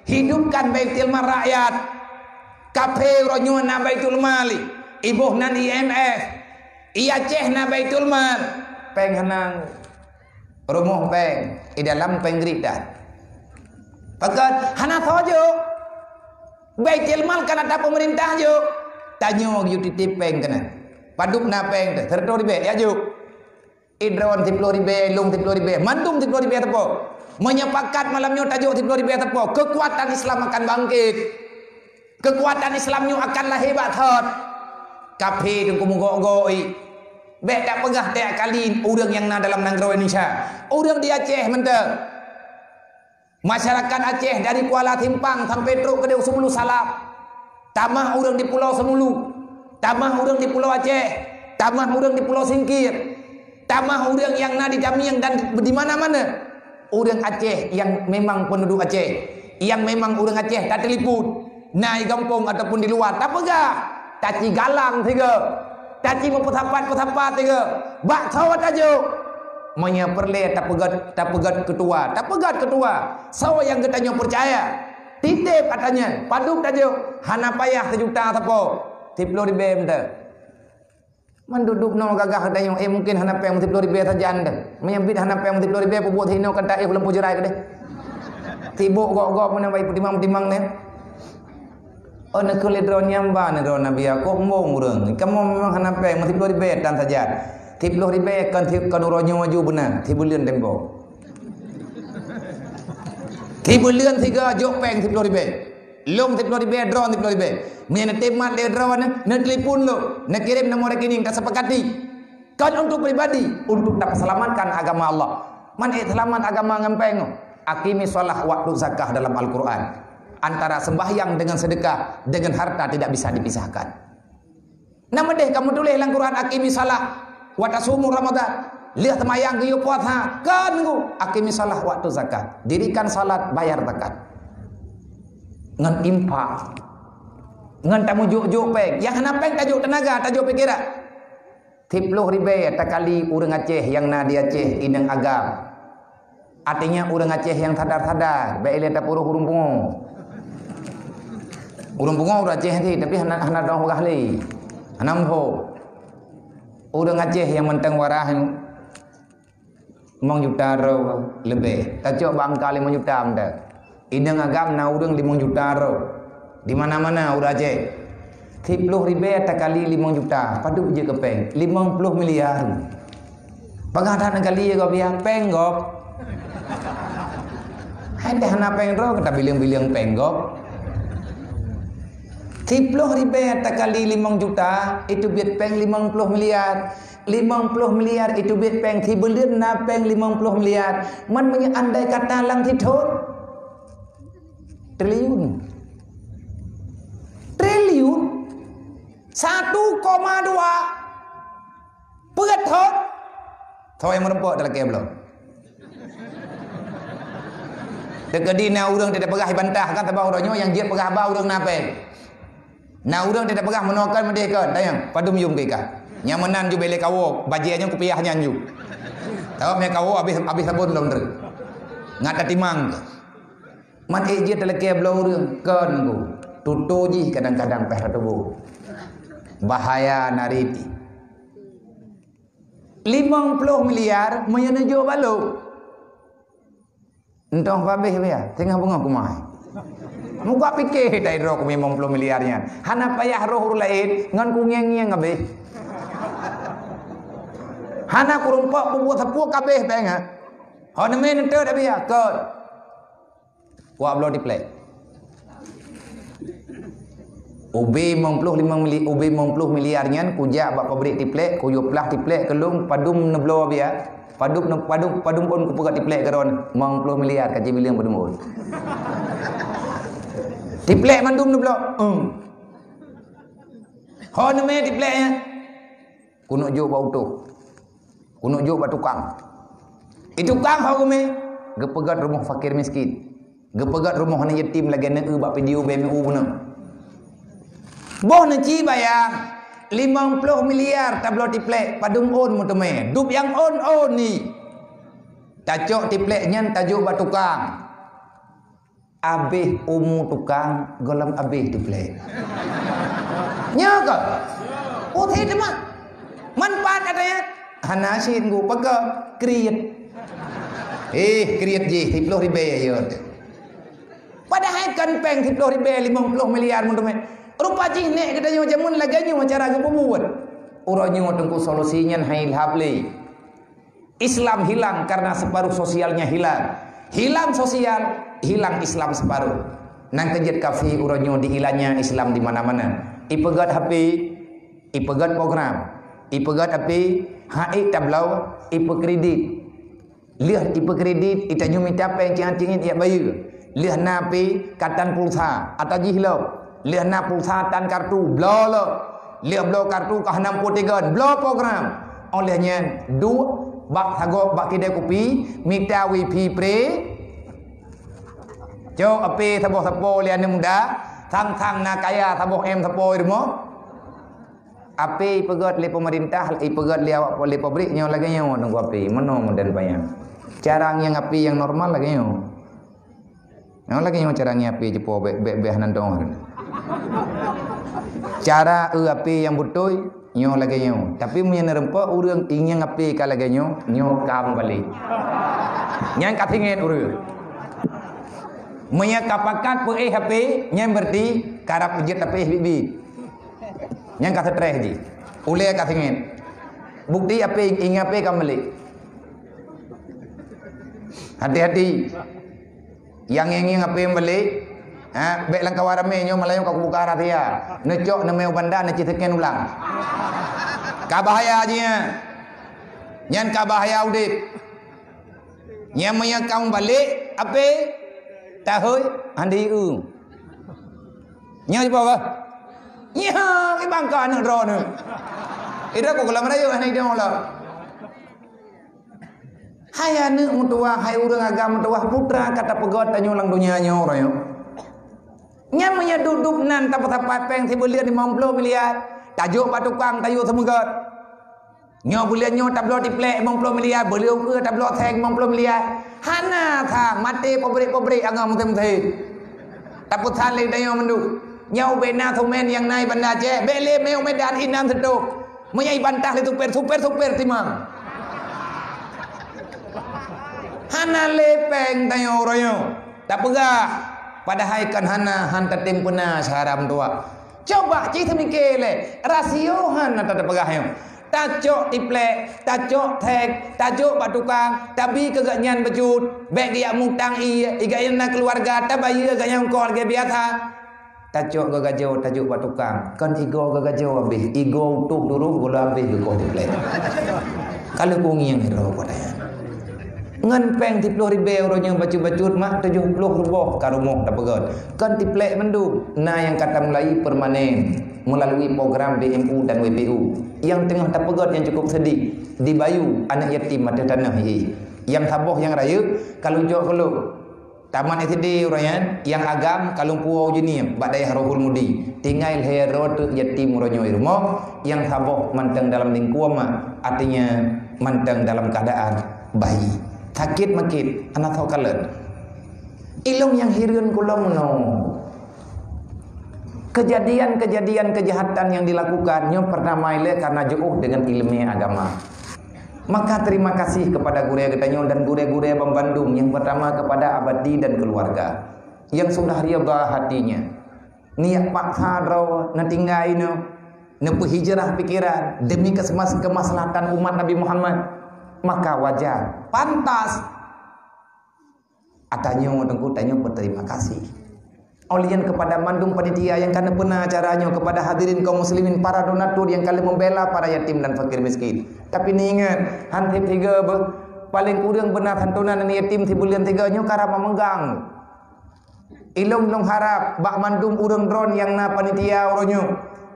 hidupkan baitul mal rakyat kape ronyo na baitul mali ibuh nan IMF iya ceh na baitul mal peng hanang rumah peng di dalam penggritan. Pakat hana tojo baitul mal kan ada pemerintah jo tanyo yu titipeng kana paduk na peng teh terdo ribe ya jo idron 10.000 lung 10.000 mantum 10.000 tepo Menyepakat malamnya tajuk 30 ribu tepo. Kekuatan Islam akan bangkit. Kekuatan Islamnya akanlah hebat hot. Kafe dengku mugok-goi. Bek tak pegah tiap kali orang yang dalam negara Indonesia. Orang di Aceh mentang. Masyarakat Aceh dari Kuala Timpang sampai Truk ke 10 Salap. Tamah orang di Pulau Semulu. Tamah orang di Pulau Aceh. Tamah orang di Pulau Singkir. Tamah orang yang di Jamiang dan di mana-mana. Orang Aceh yang memang penduduk Aceh, yang memang orang Aceh tak teliput, naik kampung ataupun di luar, tak pegah, taci galang tiga, taci mempersapat tiga, bak sawat tajuk, manya perle tak pegat ketua, sawa yang katanya percaya, titip katanya, paduk tajuk, hana payah sejuta tapo, tiplo di BM dah. Menduduk no gagah katanya, mungkin hana payah tiplo di BM saja anda, menyambit hana payah tiplo di BM buat hino kata belum pujerai ke deh. Tibuk gok-gok mana baik timang-timang ni. Oh nak kulit nyamba ni drone nabi aku ngomong urang. Kamu memang hana payah tiplo di BM dan saja. Tiplo di BM kan uronyo maju benar, tibulian tempo. Tibulian tiga jok peng tiplo di BM. Long tiplo di BM drone tiplo di BM. Mana temat dia drone nak telefon lo, nak kirim nombor rekening tak sepakati. Kan untuk pribadi, untuk tak selamatkan agama Allah. Man selamat agama ngempeng. Akimi solah waktu zakah dalam Al-Quran. Antara sembahyang dengan sedekah dengan harta tidak bisa dipisahkan. Nama deh kamu tulis dalam Quran akimi salah wa tasumu Ramadan. Lihat temayang ke puasa kan ku akimi salah waktu zakat. Dirikan salat bayar zakat. Ngan impak. Ngan tamu juk-juk peng. Yang hana peng tajuk tenaga, tajuk pikiran. 30 ribu tak kali orang Aceh yang di Aceh indeng agam. Artinya orang Aceh yang sadar-sadar. Baik lihat pura hurung bungo. Hurung bungo orang Aceh ni, tapi hana dong ahli. Hana mho. Orang Aceh yang mentang warah mong juta lebih. Tajuk bangka 5 juta anda. Indeng agam na orang 5 juta di mana-mana orang Aceh. 30 ribu tak kali 5 juta. Padu je ke peng. 50 miliar. Pengadaan kali ya kau biang penggop. Ada hana pengro kita bilang-bilang penggop. 30 ribu tak kali 5 juta itu biat peng 50 miliar. 50 miliar itu biat peng tibulian na peng 50 miliar. Man andai kata lang tithot. Triliun. 1,2 pegatot. Tahu yang merempok dalam kabel. Dekadina orang tidak pegah bantah kan tabah orangnya yang dia pegah ba orang nape. Na orang tidak pegah menolkan merdeka tayang padum yum ke ka. Nyamanan ju bele kawo bajiannya kupiah nyanju. Tahu me kawo habis sabun laundry. Ngata timang. Man eje dalam kabel orang kan ku. Tutuji kadang-kadang peh tubuh. Bahaya nariti 50 miliar menuju balu entong babeh ya tengah bunga kumai muka pikir dari roh 50 miliarnya hana payah roh lain ngan ku ngeng-ngeng kabeh hana kurumpok buat sapu kabeh penga hana men ente dah biar ke wa upload di play Ubi 50 miliarnya kujak bak pabrik tiplek kuyup lah tiplek kelung padum neblo bia padum pun kupegat tiplek karon 50 miliar kaji bilang padum on tiplek mandum neblo hon me tipleknya kuno jo bau tu kuno jo bak tukang itu tukang hau me gepegat rumah fakir miskin gepegat rumah anak yatim lagi ne bak video BMU benar. Boh nanti bayang 50 miliar tablo tiplek padung on mutome dup yang on ni tajok tipleknya tajuk batukang abih tukang golam abih tiplek nya ke putih demak manfaat katanya hanasin gu paga kriet kriet je 30 ribu ya padahal kan peng 30 ribu 50 miliar mutome rupa jihnek katanya macam mana laganya cara kebubuan urangnya tengku solusinya hail habli Islam hilang karena separuh sosialnya hilang Hilang sosial, hilang Islam separuh. Nang kejut kafe uronyo dihilangnya Islam di mana-mana. Ipegat HP, ipegat program, ipegat HP, hai tablau, ipe kredit. Lihat ipe kredit, ita nyumi tape yang cingin ia bayu. Lihat napi katan pulsa atau jihlo. Lihat na pulsa tan kartu blolo. Lihat blo kartu kah 63 blo program. Olehnya dua bak hagok bak kedai kopi minta WP pre jo ape saboh lian muda thang na kaya saboh em saboh irmo ape pegat le pemerintah pegat le awak le pabrik nyo lagi nyo nunggu ape meno moden payah carang yang ape yang normal lagi nyo lagi nyo caranya ape jepo be nandong cara ape yang betul nyo lagi nyo tapi punya nerempa urang ingin ngapi ka lagi nyo kam balik nyang katingin urang punya kapakat pe HP nyang berarti karap pejit tapi bibi nyang ka stres ji ule katingin bukti ape ingin ape kam balik hati-hati yang ingin ape balik bek lang kawarame nyo malayo ka buka ratia necok nemeu banda neciteken ulang kabahaya aja nyan kabahaya udip nyan maya kaum balik ape tahoy andi nya apa ba nya ke bangka nak ro ne ida ko kala marayo anai dia ola haya ne mutua hai urang agama mutua putra kata pegot tanyo lang dunia nyo royo nya maya duduk nan tapat-tapat peng 50 miliar tajuk patukang tayu semugat nyo bulan nyo tablo diplek 50 miliar beliau ke tablo theng 50 miliar hana tha mati pabrik agam muthe taput than le dayo mendu nyau bena thomen yang nai banda je bele meu medan inam sedok menyai bantah le super timang hana lepeng dayo royo tak pegah padahal kan hana han tatim puna saram tua coba cik semikele rasiohan atau pegahnya tajok tiplek tajok tek tajok batukang tapi keganyan bejut bek dia mutang igayan keluarga tabayi ganyang keluarga biasa tajok gagajo tajuk batukang kan igo gagajo habis igo utuh dulu gula habis go tiplek kalau kungi yang hero padanya ngan peng 30,000 euro yang baju-bajut mak 70 rubuh karumok tak pegot kan tiplek mendu nah yang kata mulai permanen melalui program BMU dan WPU yang tengah tak pegot yang cukup sedih di Bayu anak yatim mata tanah yang taboh yang raya kalau jok kalau taman SD urayan yang agam kalau puau jenis badai harohul mudi tinggal hero tu yatim uronyo irmo yang taboh manteng dalam lingkuama artinya manteng dalam keadaan bayi sakit makit anak tahu kalen ilung yang hirun kulong no kejadian kejahatan yang dilakukan nyo pertama ile karena jauh dengan ilmu agama maka terima kasih kepada guru getanyo dan guru-guru Bandung yang pertama kepada abadi dan keluarga yang sudah riyadha hatinya niat paksa draw natinggai no nepu hijrah pikiran demi kemaslahatan umat Nabi Muhammad maka wajar pantas atanya dengku tanyo berterima kasih olian kepada mandum panitia yang kana pernah acaranya kepada hadirin kaum muslimin para donatur yang kali membela para yatim dan fakir miskin tapi ni ingat hantip 3 paling kurang benar santunan dan yatim di bulan 3 nyo karama menggang ilung harap bak mandum urang dron yang na panitia oronyo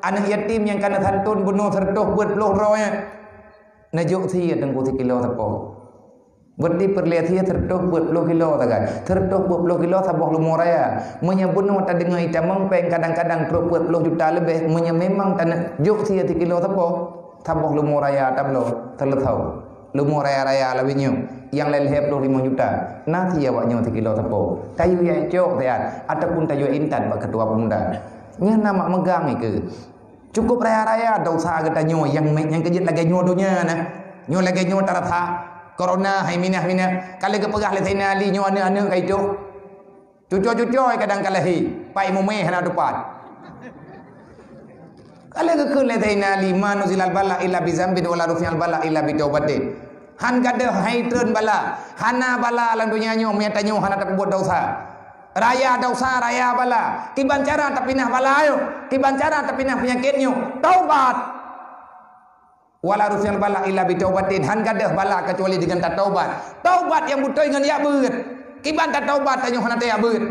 anak yatim yang kana santun bunuh serdoh buat puluh roya najuk thia dengku 3 kilo tapo berdi perlihat thia terdoh buat 10 kilo tagan terdoh buat 10 kilo saboh lumoraya menyebunuh ta dengan itamang peng kadang-kadang buat 10 juta lebih memang tanah juk thia 3 kilo tapo saboh lumoraya tablo terletau lumoraya lawinyo yang leleh 25 juta nah thia waknya 3 kilo tapo tayu ya jok tiat ataupun tayu intan bak ketua pemuda nya nama megang ke cukup raya-raya dosa getanyo yang kejit lagi nyodonya nah nyo lagi nyo taratha corona hai minah kali ke pegah le taina ali nyo ane kai tu cucu kadang kalahi pai mume hana depan kali ke le taina ali manuzilal bala illa bi zambin wala rufi'al bala illa bi taubatin Han kada hai tren bala. Hana bala lang dunia nyo me tanyo hana tak buat dosa. Raya dosa raya bala. Kiban cara tak pinah bala ayo. Kiban cara tak pinah penyakit nyo. Taubat. Wala rusyal bala illa bi taubatin. Han kada bala kecuali dengan tak taubat. Taubat yang butuh dengan ya beut. Kiban tak taubat tanyo hana tak ya beut.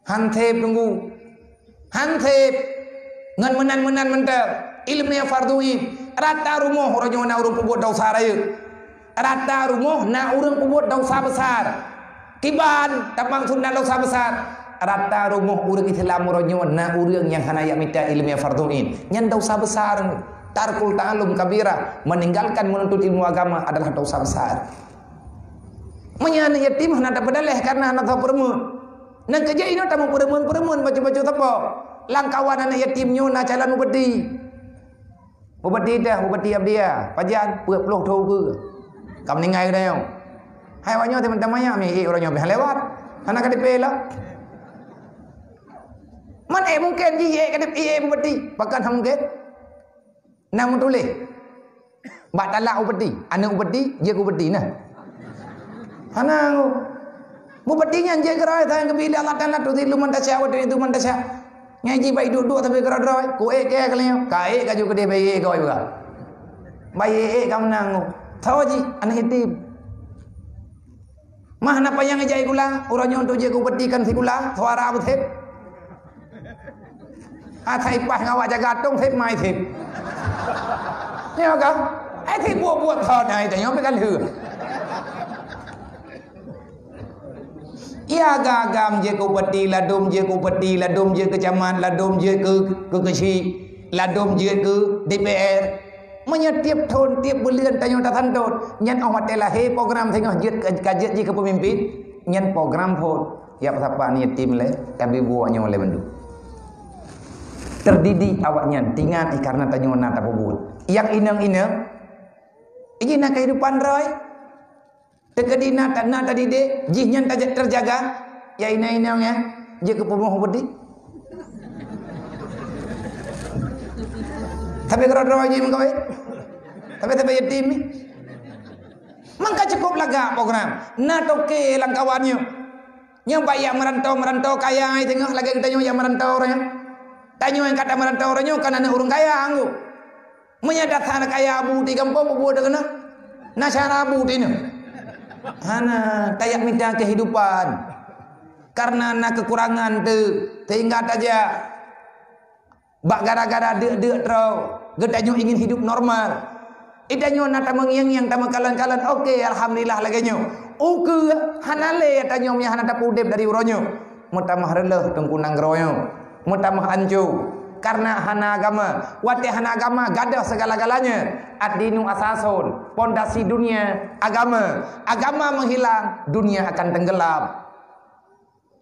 Han thep tunggu. Han thep ngan menan mentek. Ilmu yang farduin. Rata rumah orang na urang pembuat dosa raya. Rata rumah na urang pembuat dosa besar. Kiban tapang sunnah dosa besar. Rata rumah urang Islam orang na urang yang hanaya minta ilmu yang farduin. Nyan dosa besar. Tarkul ta'allum kabira, meninggalkan menuntut ilmu agama adalah dosa besar. Menyana yatim hana dapat dalih karena hana tahu permun. Nang kerja ini tamu permun baca-baca tapo. Langkawan anak yatimnyo na jalan ubedi. Ubedi dah, ubedi abdia. Pajan puak peluh thau ke. Kam ningai dah. Hai wanyo teman-temannya mi orangnya be lewat. Anak KDP lah. Man mungkin ji KDP ubedi, pakan mungkin. Nam tulis. Bak talak ubedi, anak ubedi, je ubedi nah. Hanang ubedinya je gerai tang kebila Allah Taala tu tilu mantasya wa tu mantasya. Ngaji baik duduk tapi gerai ku ke kalian. Kai ka juga dia baik kau juga. Baik kamu nang. Tahu ji anak yatim. Mah napa yang ngajai kula, urangnya untuk je ubedi kan si kula, suara betet. Athai pas ngawak jaga tung thep mai thep. Ni kau? Thep buat thon aiแต่ยังไปกันหือ Ia gagam je ke upeti, ladum je ke upeti, ladum je ke camat, ladum je ke kecil, ladum je ke DPR. Menyetiap tahun, tiap bulan tanya tak tandot. Nyan awak telah program tengah kajet je ke pemimpin. Nyan program pun. Ya apa ni tim le, tapi buahnya oleh bendu. Terdidik awaknya, tinggal karena tanya nak apa buat. Yang inang-inang, ini nak kehidupan roy. Tekadina tak nak tadi dek, jihnya tak terjaga. Ya inang-inang ya, je ke pemoh bedi. Tapi kalau roy je mengkau, tapi yatim ni. Mangka cukup laga program. Nak toke langkawannya. Yang bayar merantau kaya tengok lagi kita yang merantau orangnya. Tanya yang kata merantau orangnya kan anak orang kaya anggu. Menyadat anak kaya abu di kampung buat dengan nasyara abu ini. Hana tayak minta kehidupan. Karena anak kekurangan tu tinggal aja. Bak gara-gara dek terau. Gedanyo ingin hidup normal. Idanyo nata mengiang-iang tama kalan-kalan. Okey alhamdulillah laginya. Uke hanale tanyo nya hana tapudep dari uronyo. Mutamah releh tengkunang groyo. Mutamah anju karena hana agama. Wate hana agama gadah segala-galanya. Ad-dinu asasun, pondasi dunia agama. Agama menghilang, dunia akan tenggelam.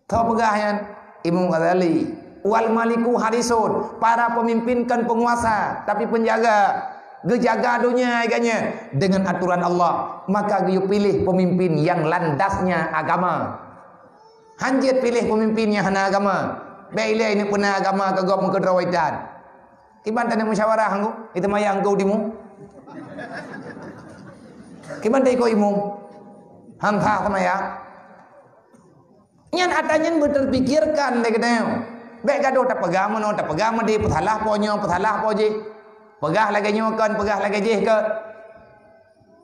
Tahu pegahan Imam Ghazali, wal maliku harisun, para pemimpin kan penguasa tapi penjaga. Gejaga dunia agaknya dengan aturan Allah. Maka you pilih pemimpin yang landasnya agama. Hanjit pilih pemimpin yang hana agama. Baiklah ini pernah agama kagok mengkedrawaitan. Kiban tanda musyawarah anggu, itu maya anggu dimu. Kiban tadi kau imu, hampa sama ya. Nyan atanya berterpikirkan dek dek. Baik gaduh tak pegama di petalah poje. Pegah lagi nyokan, pegah lagi je ke.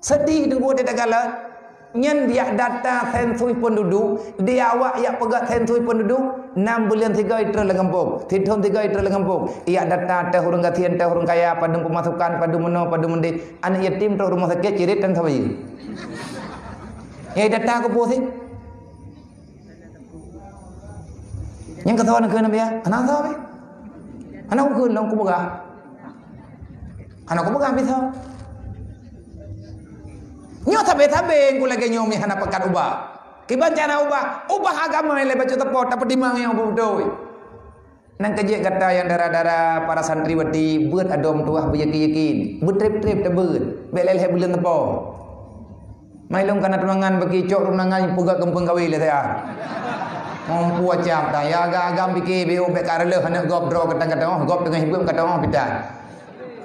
Sedih tunggu dia tagala. Nyan dia data sensui penduduk, dia awak yang pegat sensui penduduk 6 bulan 3 iter lengempung. Tidhon 3 iter lengempung. Ia data teh urang gatian teh urang kaya padung pemasukan, padung meno, padung mendi. Anak yatim teh rumah sakit cirit dan sawi. Ya data aku pusing. Yang ketahuan ke nabi ya? Anak tahu be? Anak aku long ku boga. Anak aku boga bisa. Nyo tabe-tabe ku lagi nyomi hana pekat ubah. Kiban cara ubah agama yang lebat tepo tapi dimang yang bodoh. Nang kejek kata yang darah-darah para santriwati buat adom tuah beryakin. Betrip-trip tebut. Belel bulan tepo. Mailong kana tunangan bagi cok tunangan puga kempeng kawil saya. Mampu acap dah ya agam fikir beo bek karele hana gop draw kadang-kadang gop dengan hibum kadang orang pitan.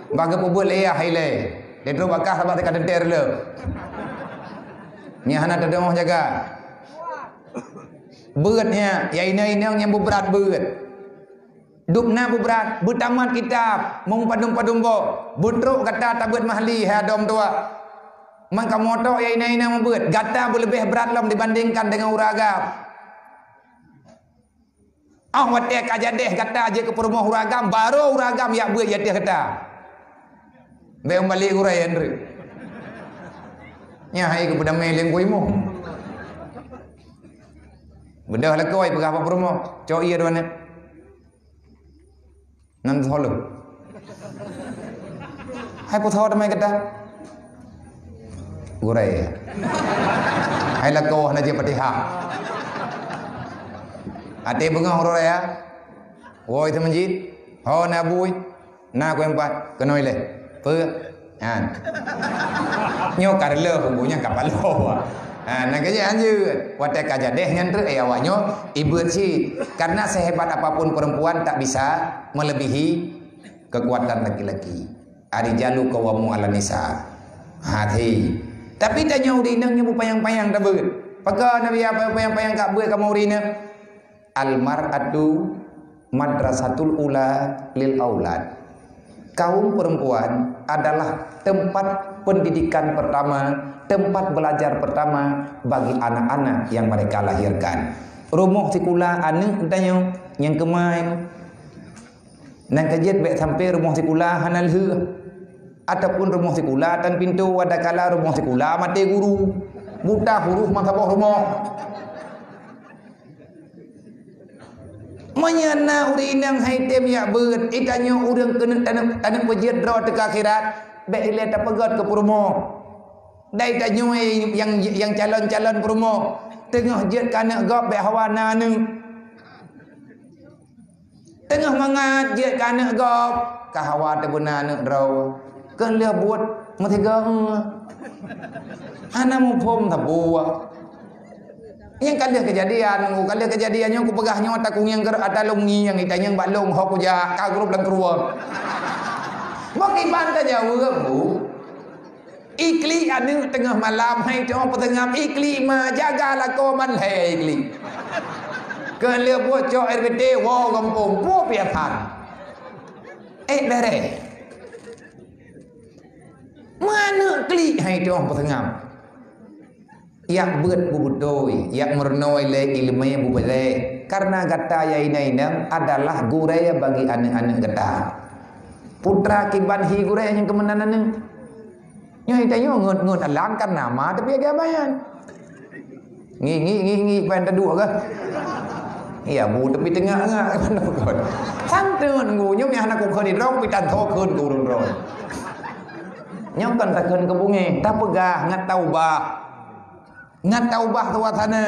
Bagi pebul ayah ile. Dia terus bakah sebab tekan denter le. Nya hana terdengah jaga. Beratnya, ya ina-ina yang berat berat. Dukna berat, bertamat kitab, mengpadum-padum bo, butruk kata tabut mahli hadom tua. Maka motor ya ina-ina memberat, gata lebih berat lam dibandingkan dengan uragam. Watek aja deh kata aja ke perumah uragam, baru uragam ya berat ya dia kata. Beum balik urayan re. Nya hai ke pada meleng kuimu. Benda lah kau pergi apa perumah, cok iya doan. Nan thol. Hai pu thol mai kata. Gurai. Hai la kau na je patiha. Ate bengah horo ya. Woi tu masjid. Ho na bui. Na ko empat kenoi le. Pe. Han. Nyo karle hubungnya kapal lo. Nak kerja anjir. Watak aja deh nyantri awaknya ibu sih. Karena sehebat apapun perempuan tak bisa melebihi kekuatan laki-laki. Ari jalu kawamu ala nisa. Hati. Tapi tanya urinang nyu payang-payang tak beut. Pakai Nabi apa payang-payang kak beut kamu urina. Al mar'atu madrasatul ula lil aulad. Kaum perempuan adalah tempat pendidikan pertama, tempat belajar pertama bagi anak-anak yang mereka lahirkan. Rumah sekolah anak tanya yang kemain nang kajet baik sampai rumah sekolah hanal he ataupun rumah sekolah tan pintu ada kala rumah sekolah mati guru buta huruf mata bawah rumah menyana urinang haitem ya beut itanya urang kena tanam pejit draw teka akhirat baik ile tak pegat ke perumo dai tanya yang calon-calon perumo tengah jet kana gop baik hawanaนึงtengah mangat jet kana gop ka hawa te benarนึงdraw kan lia buat matiga ana mu pom ta buah yang kali kejadiannya aku pegahnya otak yang ker ada lungi yang itanya balong hok ja ka grup lang keruang. Bagi banta jauh bu. Ikli anu tengah malam hai tu petengah ikli ma jagalah kau man hai ikli. Ke le buat cok RBT wo kampung po piatan. Bere. Mana kli hai tu petengah. Yak beut bubudoi, yak mernoi le ilmu bubule. Karena kata ya inainang adalah guraya bagi anak-anak kata. Putra kiban hi guraya yang kemenanan ni. Nyai tanya ngut alangkan nama tapi agak bayan. Ngi pen dua ke? Iya bu tapi tengah ngak kan kon. Santun ngunyum yang anak ko di rong pitan thokun ku rong. Nyong kan takun ke bunge, tak pegah ngat taubah. Ngat taubah tuatana.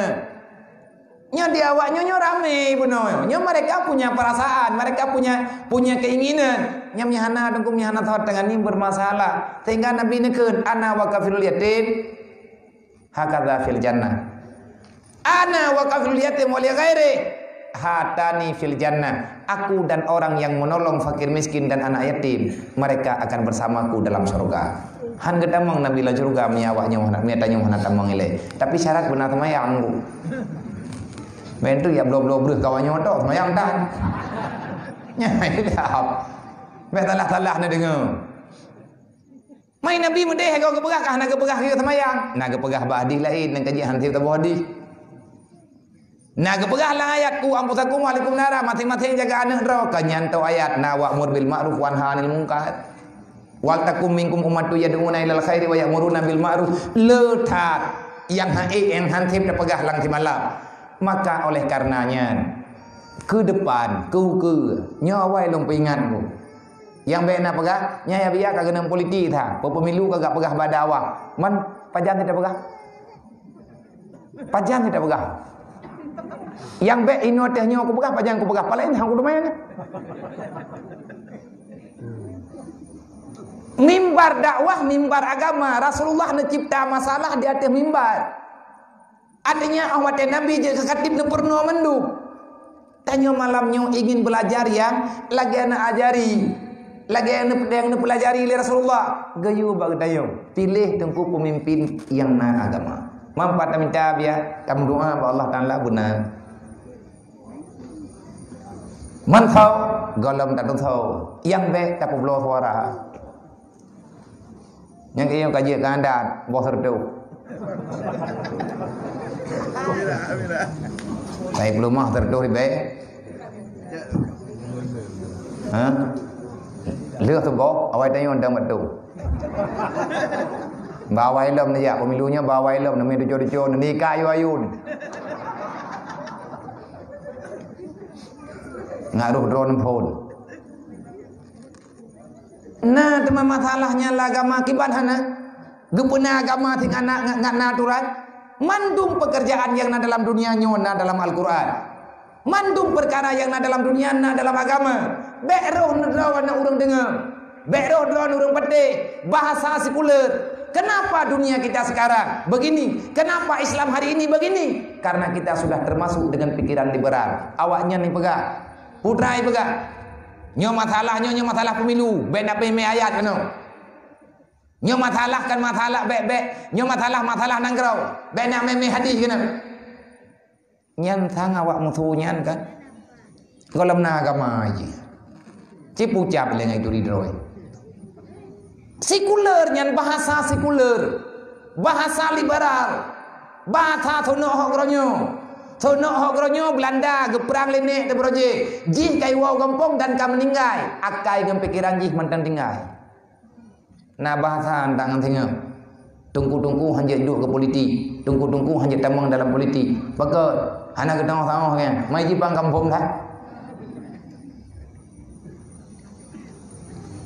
Nya di awaknya nyo rame buno. Nya mereka punya perasaan, mereka punya keinginan. Nya nyahana dengkum nyahana thot dengan ini bermasalah. Sehingga Nabi nekeun ana wa kafirul yatim hakadza fil jannah. Ana wa kafirul yatim wa li ghairi hatani fil jannah. Aku dan orang yang menolong fakir miskin dan anak yatim, mereka akan bersamaku dalam surga. Han gedamang Nabi la surga miawaknya miatanya mana tamang ile. Tapi syarat benar semayang bu. Bentu ya blo-blo breh kawannya tok semayang tan. Nya hilap. Betalah-talah na dengar. Mai Nabi mudeh kau kepegah kah nak kepegah kita semayang. Nak kepegah badih lain nang kaji hanti tabuh hadis. Nak kepegah lang ayat ku ampusakum waalaikum nara masing-masing jaga anak ro kanyanto ayat na wa'mur bil ma'ruf wa nahy 'anil munkar. Wal takum minkum ummatu yad'una ilal khairi wa ya'muruna bil ma'ruf. Letat yang yang hanti terpegah lang di malam. Maka oleh karenanya ke depan ke nyawai long pingatku. Yang baik nak pegah nya ya biar kagak nang politik tha. Pemilu kagak pegah badawa. Man pajan tidak pegah. Pajan tidak pegah. Yang baik ino tehnya aku pegah pajan aku pegah paling hang kudu main. Mimbar dakwah, mimbar agama. Rasulullah mencipta masalah di atas mimbar. Artinya awak Nabi je khatib ne pernah mendu. Tanya malamnya ingin belajar yang lagi anak ajari. lagi yang pelajari oleh Rasulullah. Gayu bagdayo. Pilih tengku pemimpin yang na agama. Mampat minta biar kamu doa ba Allah Taala benar. Man tahu golom tak tahu. Yang be tak perlu suara. Yang iyo kaji kandat bos tertu. Saya belum mah tertu be. Hah? Lừa tu bố, awai tanya orang betul. Bawa ilmu ni ya, pemilunya bawa ilmu, namanya dijo-dijo, nikah ayu-ayun. Ngaruh drone phone. Nah, teman masalahnya lah agama kiban hana. Gepuna agama ting anak ngat natural. Mandum pekerjaan yang na dalam dunia nyona dalam Al-Quran. Mandum perkara yang na dalam dunia na dalam agama. Bekroh nedrawan orang dengar. Bekroh nedrawan orang petik. Bahasa sekuler. Kenapa dunia kita sekarang begini? Kenapa Islam hari ini begini? Karena kita sudah termasuk dengan pikiran liberal. Awaknya nih pegah. Putrai pegah. Nyo masalah pemilu. Benda peme ayat kena. Nyo masalah kan masalah bek. Nyo masalah nanggrau. Benda meme hadis kena. Nyantang awak musuhnya kan. Kalau agama aja. Cipu cap lengai duri droi. Sekuler nyan bahasa sekuler. Bahasa liberal. Bahasa thono hokronyo. Thono hokronyo Belanda geperang lenek te proje. Jih kai wau gampong dan kam meninggai. Akai ngem pikiran jih mantan tinggai. Nah bahasa antang tengah. Tungku-tungku hanya duduk ke politik. Tungku-tungku hanya tamang dalam politik. Pakai anak ketang sama kan. Mai jipang kampung dah.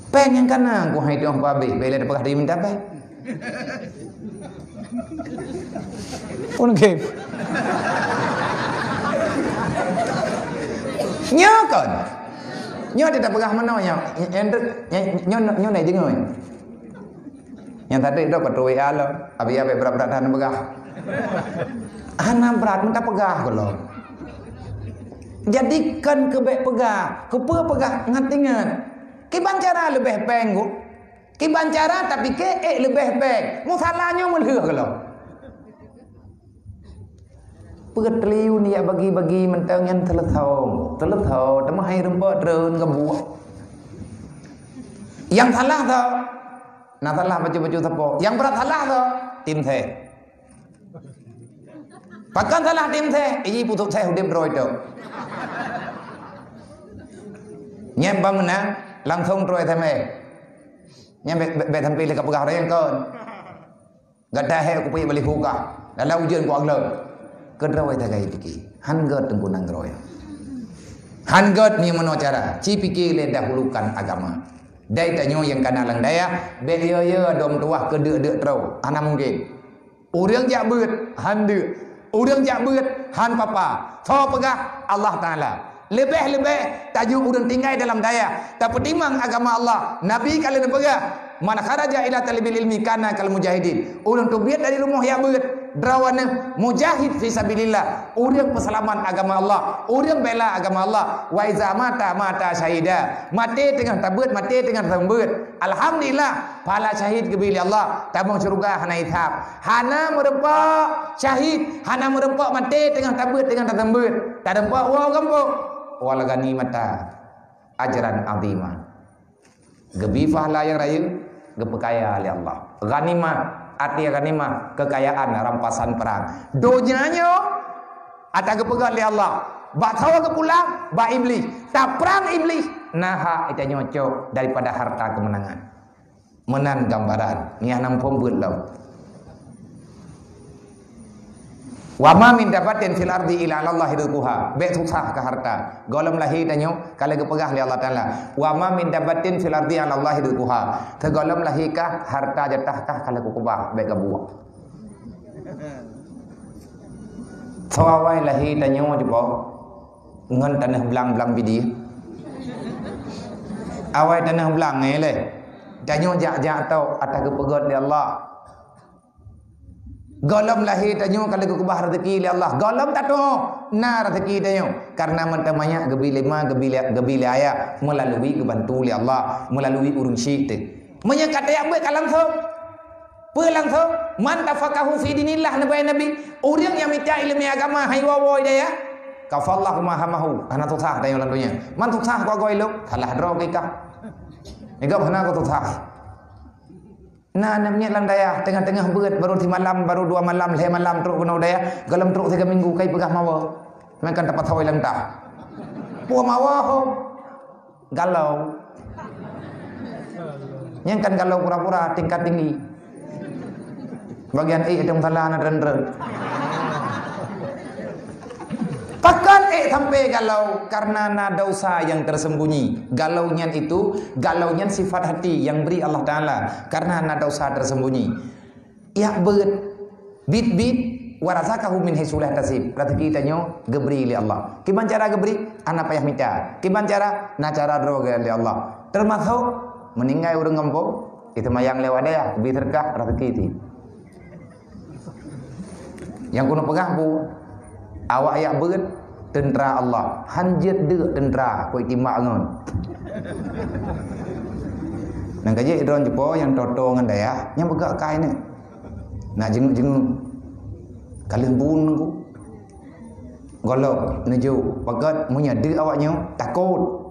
Pen yang kana aku hai dong babe bela dapat dia minta pen. Pun game. Nyokon. Nyo tidak pegah mana nyo naik dengar. Yang tadi itu ketua WA lo, abi berat-berat han pegah. Hanam berat minta pegah kalau. Jadikan kebek pegah, kepe pegah ngatingan. Kiban cara lebih penggu. Kiban cara tapi ke lebih peng. Masalahnya melheh kalau. Perteliu ni ya bagi-bagi mentang yang teletau temah air rembak drone kebuah. Yang salah tau. Nah salah baju-baju sapo. Yang berat salah tau. Tim teh. Pakan salah tim teh. Iyi putuk teh udah beroi tu. Nyembang menang. Langsung terus teme. Nya be tham pi le ka pegah re yang kon. Gadah he ku pi bali huka. Dalam ujian ku aglo. Kedrawai tagai piki. Hanggot tengku nang roy. Hanggot ni mano cara. Ci piki le dahulukan agama. Dai tanyo yang kana lang daya, be yo dom tuah ke de trau. Ana mungkin. Urang jak beut han de. Urang jak beut han papa. Tho pegah Allah Taala. Lebih tajuk urang tinggal dalam daya. Tak pertimang agama Allah. Nabi kalian pegah. Man kharaja ila talibil ilmi kana kal mujahidin. Urang tu biat dari rumah ya beut. Drawana mujahid fi sabilillah. Urang peselaman agama Allah. Urang bela agama Allah. Wa iza mata syahida. Mati tengah tabut, mati tengah tembut. Alhamdulillah pahala syahid ke bilik Allah. Tabung syurga hana ithab. Hana merempak syahid, hana merempak mati tengah tabut tengah tembut. Tak rempak wow gampang. Wal ganimata ajran azima. Gebi pahala yang raya, gepekaya oleh Allah. Ganimah, arti ganimah kekayaan rampasan perang. Donyanya ada gepegat oleh Allah. Bak tawa ke pulang, bak iblis. Tak perang iblis. Nah, itu nyocok daripada harta kemenangan. Menan gambaran. Ni anam pembut lau. Wa ma min dabatin fil ardi illa Allah rizquha. Be susah ke harta. Golem lahi tanyo kalau gepegah li Allah Taala. Wa ma min dabatin fil ardi illa Allah rizquha. Te golem lahi kah harta jatah kah kalau ku kubah be gabuah. Sawai lahi tanyo jebo. Ngan tanah belang-belang bidi. Awai tanah belang le. Tanyo jak-jak tau atas gepegah li Allah. Golom lahir tanyo kalau ku kubah rezeki li Allah. Golom tak tahu. na rezeki dia karena mentemanya gebilaya melalui kebantu oleh Allah melalui urung syik tu menyangkat dia buat kalang so langsung man tafaqahu fi dinillah nabi orang yang minta ilmu agama hai wawoi dia kafallahu mahamahu ana tutah dia lantunya man tutah ko goi lu kalah dro kita nego hana ko tutah nah namanya lang daya tengah-tengah berat baru 3 malam baru 2 malam 5 malam teruk kena daya galam teruk 3 minggu kai pegah mawa makan dapat thoi lang ta puah mawa ho galau yang kan galau pura-pura tingkat tinggi bagian dong salah na render Pakan sampai galau karena nada dosa yang tersembunyi. Galaunya itu, galaunya sifat hati yang beri Allah Ta'ala karena nada dosa tersembunyi. Ya bit warazakahu min haitsulah tasib. Rezeki tanyo geberi oleh Allah. Kiman cara geberi? Ana payah minta. Kiman cara? Na cara droga oleh Allah. Termasuk meninggal urang ngempong itu mayang lewat dia, bi terkah rezeki itu. Yang kuno pegang bu awak ayak berat tentera Allah hanjat de tentera koi timak ngon nang kaje idron jepo yang toto ngan daya yang begak kai ni nak jenguk kalian bun ku golok neju pakat munya de awaknya takut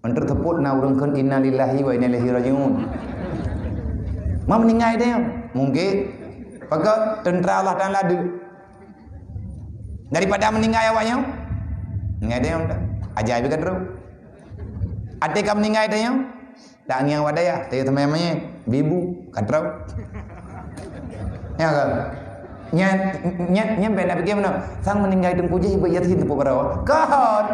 antar teput na urang kan innalillahi wa inna ilaihi rajiun mam ningai dia mungkin pakat tentera Allah Taala de daripada meninggal awaknya ngai dia ajaib kan terus ate kam meninggal dia tak ngiang wadaya tanya teman-temannya bibu kan terus ya kan nyampe nak pergi mana sang meninggal itu puji ibu yatim tu berapa kahon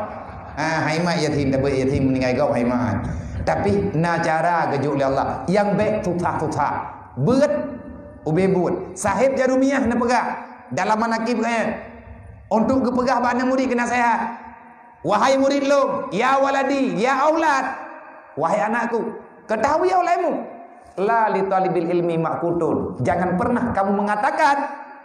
hai mak yatim dah yatim meninggal kau hai mak tapi na cara gejuk oleh Allah yang baik tutah berat ubebut sahib jarumiyah nak pegah dalam manakib kaya untuk kepegah bana murid kena sehat. Wahai murid lu, ya waladi, ya aulad, wahai anakku, ketahui olehmu, la li talibil ilmi maqutun. Jangan pernah kamu mengatakan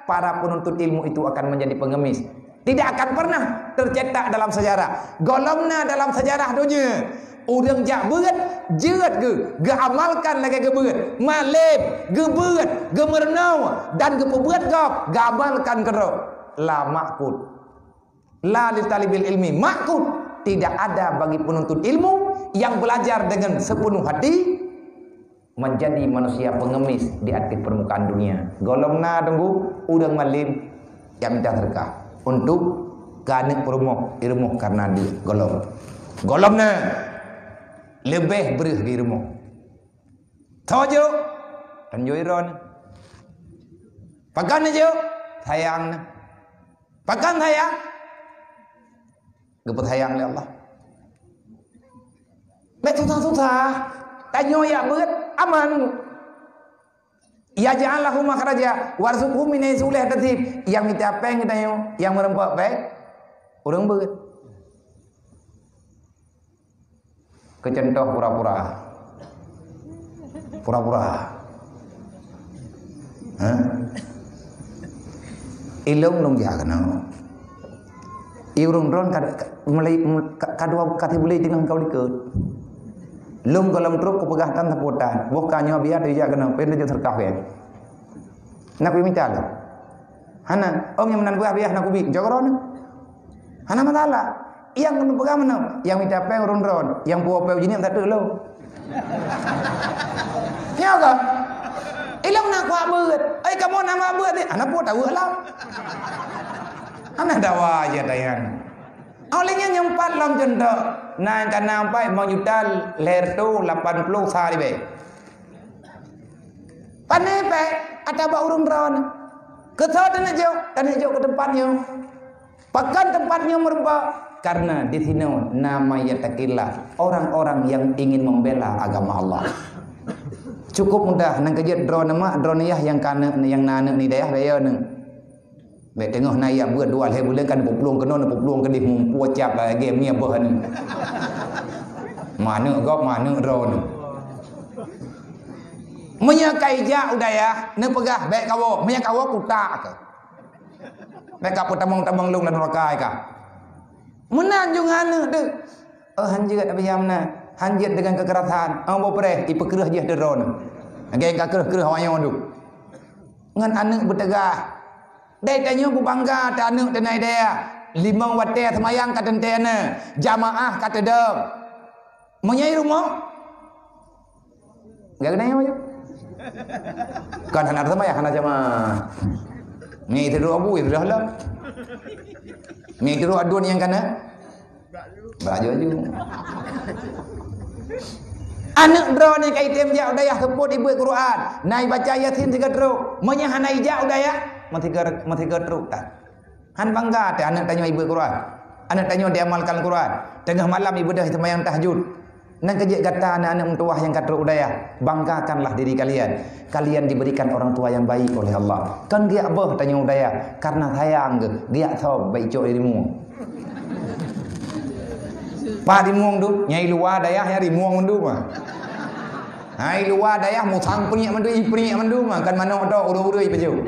para penuntut ilmu itu akan menjadi pengemis. Tidak akan pernah tercetak dalam sejarah. Golongna dalam sejarah dunia. Orang jak berat, jerat ge amalkan lagi ge berat. Malib, ge berat, ge mernau dan ge berat gap, ge amalkan kero. La makut la li talibil ilmi makut tidak ada bagi penuntut ilmu yang belajar dengan sepenuh hati menjadi manusia pengemis di atas permukaan dunia. Golongna tunggu udang malim yang minta terkah untuk kanek perumah ilmu karena di golongna lebih berih di ilmu tojo dan joiron pakan aja sayang pakan saya gepet hayang oleh Allah susah tanyo ya beut aman ya ja'alahu makhraja warzuqhu min haitsu la yahtasib yang minta peng tanyo yang merempak baik urang beut kecentoh pura-pura ilung nung jagana iurung ron mulai kadua kati boleh dengan kau dikut lung kolam truk kupegah tan taputan bukannya biar dia jagana pen dia terkahwen nak minta lah hana om yang menan buah biah nak ubi jogoron hana matala yang pegang mana yang minta peng ron yang buah pe jini tak lo ya ka ilang nak kuat beut kamu nama beut ni anak pun tahu lah anak dawa aja dayan awalnya nyempat lam jendok nah kan nampai mau juta ler tu 80 sehari be panepe ada ba urung ron kesot dan hijau ke tempatnya pakan tempatnya merempak karena di sini nama yatakillah orang-orang yang ingin membela agama Allah. Cukup mudah nang kejut drone ya yang kana yang nana ni daya raya nang be tengah na ya buat dua le bulan kan puplung kena puplung ke di mumpu cap game ni apa ni mana gop mana drone menyakai ja udaya ne pegah be kawo menyak kawo kuta ke Mereka pun tamang-tamang lung dan neraka ka. Menanjung hana tu. Hanjat apa yang mana? Hanjat dengan kekerasan. Ang boleh ipekerah je deron. Agak kerah-kerah orang tu. Ngan anak bertegah. Dai tanya bu bangga ta anak tenai dia. Limang wate semayang kata tena. Jamaah kata dem. Menyai rumah. Enggak kena aja. Kan anak semayang anak jamaah. Ni tidur abu itu dah lah. Ni tidur adun yang kana. Baju aja. Anak bro ni kai tem ja udayah sebut ibu Quran. Nai baca Yasin 3 teruk. Menya hanai ja udayah. Mati teruk tak. Han bangga te anak tanya ibu Quran. Anak tanya dia amalkan Quran. Tengah malam ibu dah sembahyang tahajud. Nang kejek kata anak-anak mentuah yang kata udayah, banggakanlah diri kalian. Kalian diberikan orang tua yang baik oleh Allah. Kan dia apa tanya udayah? Karena sayang ke, dia tahu baik cok dirimu. Pak dimuang tu, nyai luar dayah ya dimuang mendu mah. Hai luar dayah mu sang peniak mendu, ipeniak mendu mah kan mana ada urus-urus peju.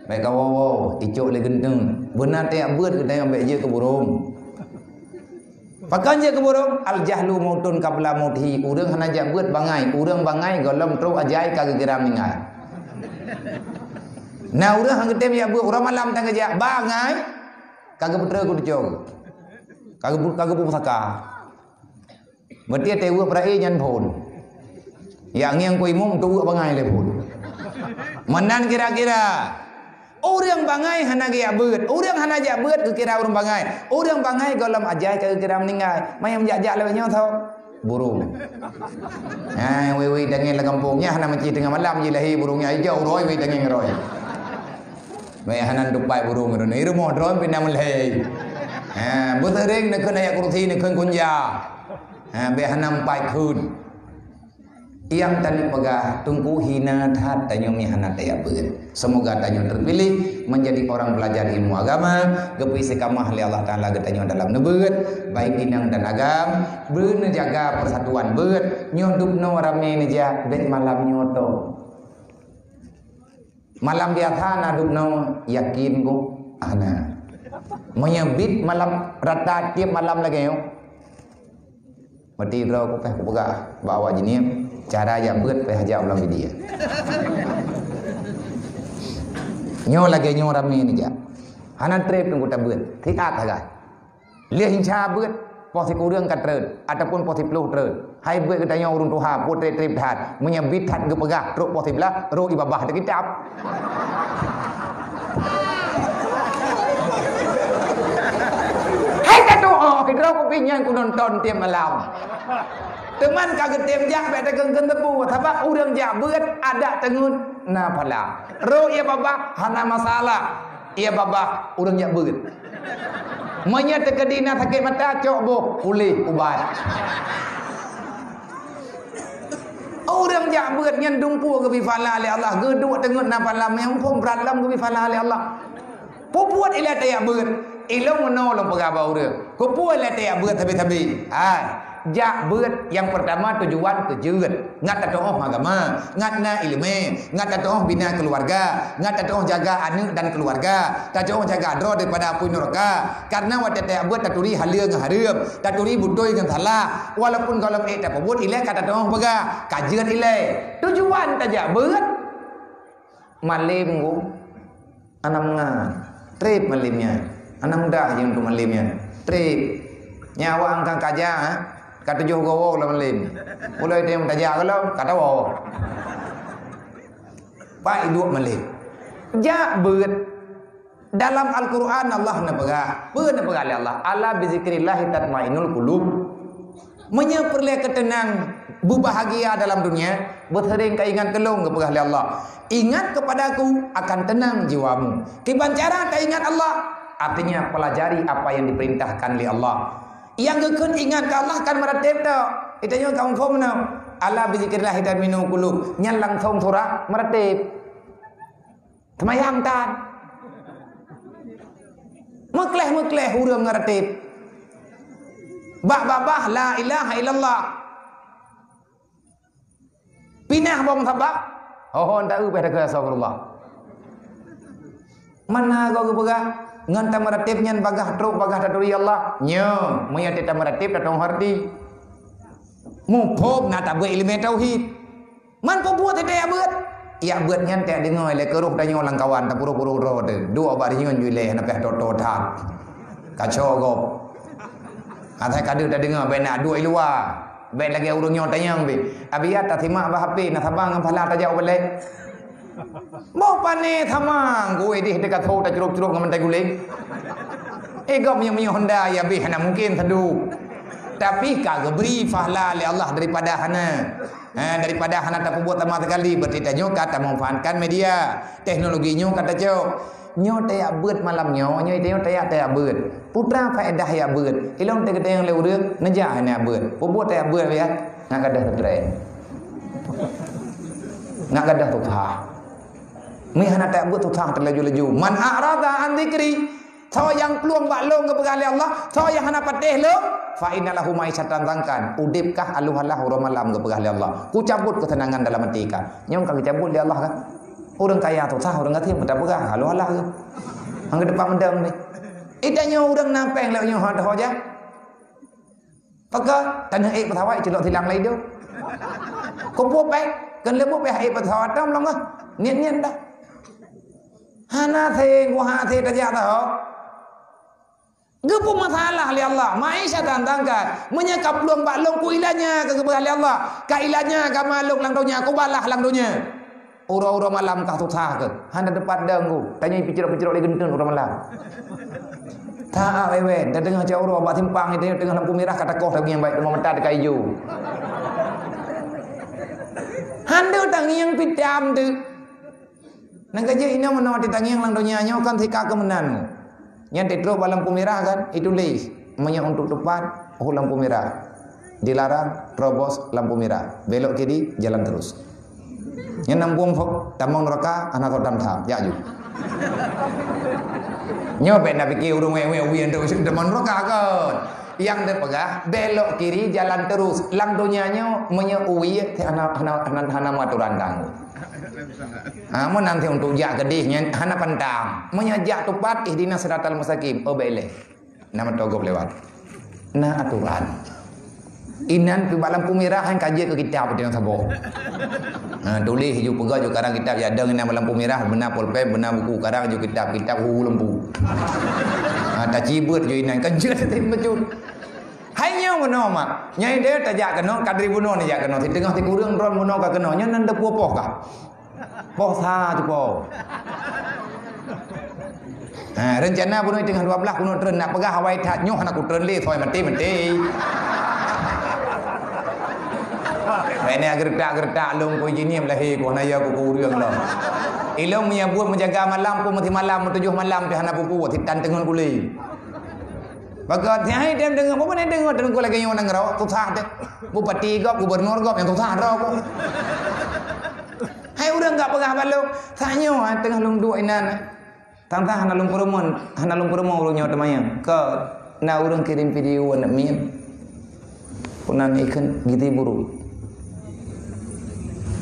Baik kau, icok le gendeng. Benar tak buat kita yang baik je ke burung. Pakan je ke burung al jahlu mautun qabla mauthi. Urang hana jak buat bangai, urang bangai golom tru ajai kagak geram ningai. Nah urang hang getem ya buat urang malam tang jak bangai kagak betre ku dicong. Kagak pusaka. Berarti tewa perai nyan pun. Yang ngiang ku imum tu bangai le pun. Menan kira-kira orang bangai hana gaya beut, orang hana jak beut ke kira orang bangai. Orang bangai golom ajai ke kira meninggal. Mai jak-jak le nyo tau. Burung. Ha we dangin la kampungnya hana menci tengah malam je lahi burungnya hijau roi we dangin roi. Mai hanan dupai burung ro ni rumah dron pindah melai. Ha butering nak kena ya kursi nak kena kunja. Ha be hanam pai kun. Yang tadi pegah tunggu hina tat tanya mi hana daya beut. Semoga tanya terpilih menjadi orang belajar ilmu agama, gepi sekamah li Allah Taala getanya dalam nebeut, baik inang dan agam, beun jaga persatuan beut, nyodupno rame neja bet malam nyoto. Malam biasa nadupno yakin ku ana. Menyebit malam rata tiap malam lagi yo. Berarti bro ku pegah bawa jenis cara yang beut pe haja ulang dia. Nyo lagi nyo rame ni ja. Hanan trep tunggu ta beut. Thi at haga. Lia hincha beut posi kurang kat treut ataupun posi peluh treut. Hai beut kita nyo urung tuha putre trep that. Menyebit that ge pegah truk posi belah ro ibabah de kitab. Hai ta doa kita ko pinyan ku nonton tiap malam. Teman kagak tem jak be tegeng tebu tapi urang jak beut ada tengun na pala. Ro ia babak hana masalah. Ia babak urang jak beut. Manya tekedina sakit mata cok boh pulih ubat. Urang jak beut nyen dumpu ke bi fala ali Allah geduk tengun na pala yang pom beralam ke bi fala ali Allah. Pupuat ila tayak beut. Ilong menolong pegaba urang. Kupuat ila tayak beut tabi-tabi. Jak beut yang pertama tujuan kejeut ngat doa agama ngatna ilmu ngat doa bina keluarga ngat doa jaga anak dan keluarga ta doa jaga dro daripada api neraka karena wate tak beut taturi haleung hareum taturi budoy ngan salah walaupun kalau tak pebut ile kata doa pega kajeut ile tujuan ta jak beut malim ku anam nga trip malimnya anam dah yang tu malimnya trip nyawa angkang kaja kata juh gowo lah malim. Mulai dia mentajak kalau kata wo. Pak iduk malim. Jak beut dalam Al-Quran Allah na pegah. Beut na pegah Allah. Ala bi zikrillah tatmainul qulub. Menyeperle ketenang berbahagia dalam dunia, bersering keingat kelong ke pegah Allah. Ingat kepadaku akan tenang jiwamu. Kiban cara tak ingat Allah? Artinya pelajari apa yang diperintahkan oleh Allah. Yang gekun ingat ke Allah kan meratib dah. Itu yang kaum faham nak. Allah berzikirlah hitam minum kulub. Nyalang song surah meratib. Semayang tan. Mekleh huruf meratib. Bah la ilaha illallah. Pinah bom sabak. Oh hendak ubah dah ke astagfirullah. Mana kau kepegah? Ngan tamaratib nyan bagah truk bagah taturi Allah. Nyo, muya ti tamaratib tatong hardi. Mu phop na ta buat ilmu tauhid. Man po buat te buat. Ya buat nyan te dengoy le keruh ta nyo lang kawan ta puru-puru ro te. Dua bar nyon ju le na peh to that. Kacau gop. Atai kadu ta dengoy ben nak dua luar. Ben lagi urang nyo tanyang be. Abiyat ta simak bah hape na sabang ngam phala ta jau balik. Mau pane thamang gue di dekat ho ta curug-curug ngam tai guling. Gop yang Honda ya be hana mungkin sadu. Tapi kagak beri pahala oleh Allah daripada daripada hana tak buat sama sekali. Berarti nyo kata memanfaatkan media teknologi nyo kata cok nyo tayak beut malam nyo itu tayak beut putra faedah ya beut ilong te yang leu reuk najah hana beut buat tayak beut ya ngak kadah tertren ngak kadah tukah mi hana tayak beut tukah terlaju-laju man a'rada an dzikri. Tahu yang peluang baklong ke pegali Allah, tahu yang hana patih lo, fa innalahu ma'isyatan tangkan. Udipkah aluhalah malam ke pegali Allah. Ku cabut ketenangan dalam hati ka. Nyong kami cabut di Allah kan. Orang kaya tu sah orang kata mudah pegah aluhalah ke. Ang depan mendang ni. Itanya orang napeng lek nyoh dah aja. Paka tanah petawai celok tilang lai do. Ko buat baik, kan lebu baik petawai tam long ah. Niat-niat dah. Hana the ku ha the tajak tahu. Gepu masalah oleh Allah. Maisha tantangkan. Menyekap peluang baklong ku ilahnya ke oleh Allah. Ka ilahnya ka maluk lang dunia. Ku balah lang dunia. Ura-ura malam kah susah ke. Hana depan dengku. Tanya picirok-picirok di gentun ura malam. Tak wewe. Dah dengar cak ura. Bak simpang itu tengah lampu merah. Kata koh lagi yang baik. Rumah mentah dekat hijau. Handa tangi yang pitam tu. Nang kerja ini menawati tangi yang lang dunia. Nyokan thika kemenan. Yang tetro lampu merah kan itu leh menyak untuk depan lampu merah dilarang terobos lampu merah belok kiri jalan terus yang nambung fok tamang neraka anak kodam tham ya ju nyopet nak fikir urung wewe untuk teman neraka kan yang depegah belok kiri jalan terus lang dunianya menyak uwi anak maturan tang. Amun nanti untuk jak gedihnya hana pandang menyajak tupat ihdinas siratal mustaqim obele nama togop lewat na aturan inan pi balam pumirah han kaji ke kitab dengan sabo tulis ju pegah ju karang kitab ya deng na balam pumirah benar pulpen benar buku karang ju kitab lembu ta cibut ju inan kanjut te becut hanya meno mak nyai de tajak keno kadri buno ni jak keno ti tengah ti kurang ron buno ka keno nya nan de puoh ka poh sa tu poh rencana buno tengah 12 buno tren nak pegah hawai that nyoh nak ku tren le thoi mati Ini gertak-gertak long ko jini melahi ko na ya ko uriang lo ilong menyabut menjaga malam ko mati malam 7 malam pi hana pupu titan tengon kuli bagat hai dem dengar apa ne dengar ko lagi yang nang ro tu tha te bupati gop gubernur gop yang tu tha ro ko hai urang enggak pegah balong tanyo tengah long dua inan tang-tang hana long peremon urang nyawa temayang ke na urang kirim video nak mien punan ikan giti buru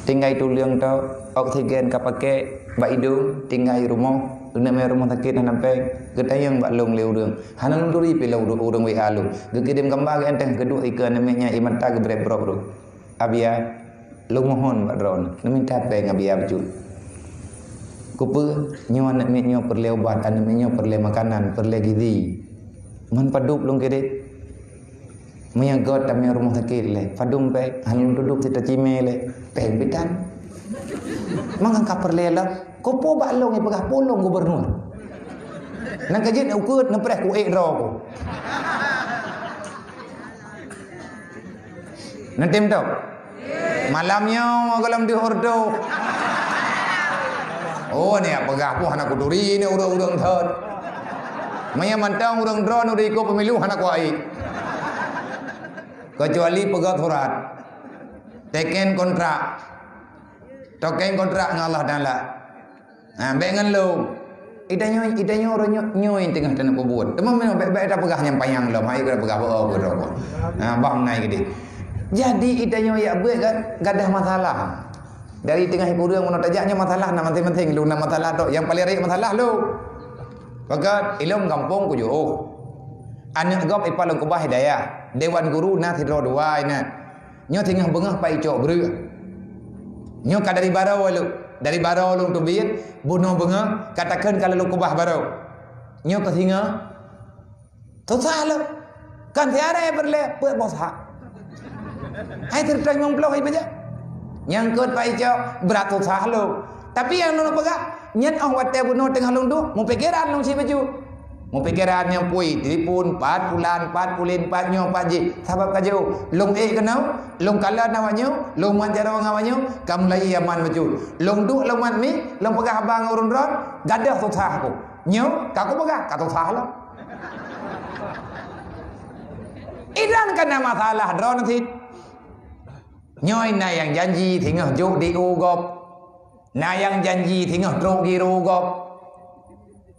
tinggal itu liang tau oksigen kapake ba hidung tinggal rumah rumah sakit sampai gedayang bak long leu urang hana long turi pe urang we alu gekirim gambar enteng kedua ikan namanya imanta gebrek bro abia long mohon bak drone minta pe ngabia baju kupu nyo nak nyo perle obat nyo perle makanan perle gizi man padup long kede menyagot tamnya rumah sakit le padum pe hanya duduk kita cime le peng bitan mangangka perlela kopo bak long pegah polong gubernur nang kajit ukut nang preh ku ro ko nang tim tau malamnya galam di hordo oh ni pegah pu hana kuduri ni urang-urang thot maya mantang urang drone uri ko pemilu hana ko ai kecuali pegawai surat teken kontrak ngalah dala bengan lo idanyo orang nyoy tengah tanah pembuat teman memang baik dah pegah nyampayang lo mai kena pegah bawa berapa bang naik gede jadi idanyo ya buat kan gadah masalah dari tengah kurang mana tajaknya masalah nak penting lu nak masalah tok yang paling rek masalah lo Maka ilmu kampung ku jo. Anak gop ipalong kubah hidayah. Dewan guru na tidro dua ina. Nyo tinggal bengah pai cok bru. Nyo ka dari barau lu. Dari barau lu tu biit bunuh bengah katakan kalau lu kubah barau. Nyo ka tinggal susah lu. Kan tiara berle buat bos hak. Hai tertang mong blok ibaja. Nyangkut pai cok berat susah lu. Tapi yang nono pegak nyet ang wate bunuh tengah lu tu mau pikiran lu si baju. Mau pikiran yang pui telefon 4 bulan 4 kulin 4 nyo 4 ji sabab kajau long kenau long kala nawanya long man jarang awanya kam lai yaman baju long du long man mi long pegah abang urun ron gadah susah aku nyo kaku pegah kata susah lah idan kana masalah dron thit nhoi na yang janji thì ngah juk di ugop na yang janji thì ngah truk di rugop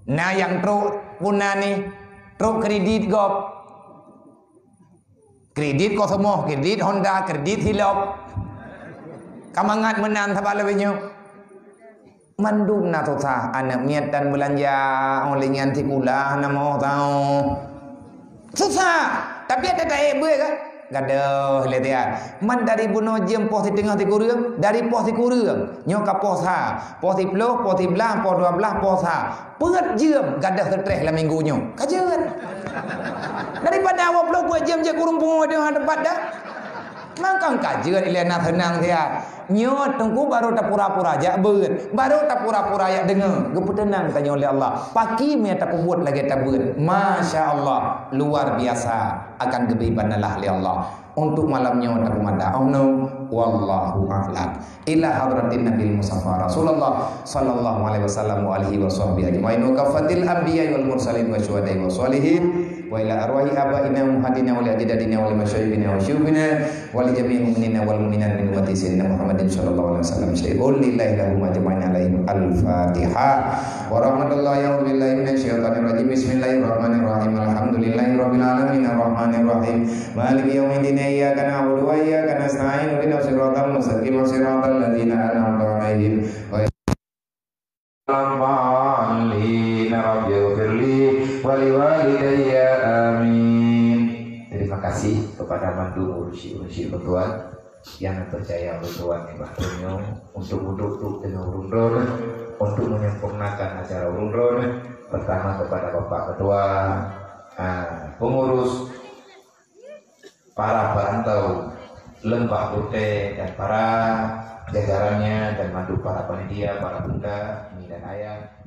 na yang truk punani truk kredit gop kredit Kosomo kredit Honda kredit Hilop kamangat menan thabala benyo mandum na tosah anak miat dan belanja olingan tikula namo tau susah tapi ada tak ebe kan gaduh lihat ya man dari bunuh jem pos di tengah ti kurang dari pos ti kurang nyo ka pos ha pos ti 10 pos ti 11 pos 12 pos ha peut jem gaduh stres la minggu nyo kajeun daripada awak blok buat jem je kurung pung ada tempat dah mangkang kajeun ilena tenang dia nyo tengku baru tak pura-pura aja beut baru tak pura-pura ya dengar gepetenang tanya oleh Allah pagi me tak buat lagi tak beut masya-Allah luar biasa akan gebiban Allah li Allah untuk malamnya tak kumanda no wallahu a'lam ila hadratin nabil musafa Rasulullah sallallahu alaihi wasallam wa alihi washabbihi ajmain wa kafatil anbiya wal mursalin wa syuhada wa sholihin wa ila arwahi abaina muhaddina wa li ajdadina wa li masyayikhina wa syuhina wa li jami'il mu'minina wal mu'minat min ummati sayyidina Muhammadin sallallahu alaihi wasallam syai'un lillahi lahum ajmain alaihim al-fatihah wa rahmatullahi wa billahi minasyaitonir rajim bismillahirrahmanirrahim alhamdulillahi rabbil alamin arrahmanir rahim maliki yaumiddin iyyaka na'budu wa iyyaka nasta'in ihdinas siratal mustaqim siratal ladzina an'amta 'alaihim amin. Terima kasih kepada mandu urusi Tuhan yang percaya oleh Tuhan ibadahnya untuk dengan urun untuk menyempurnakan acara urun pertama kepada Bapak Ketua pengurus para perantau Lembah Putih dan para jajarannya dan mandu para panitia para bunda ini dan ayah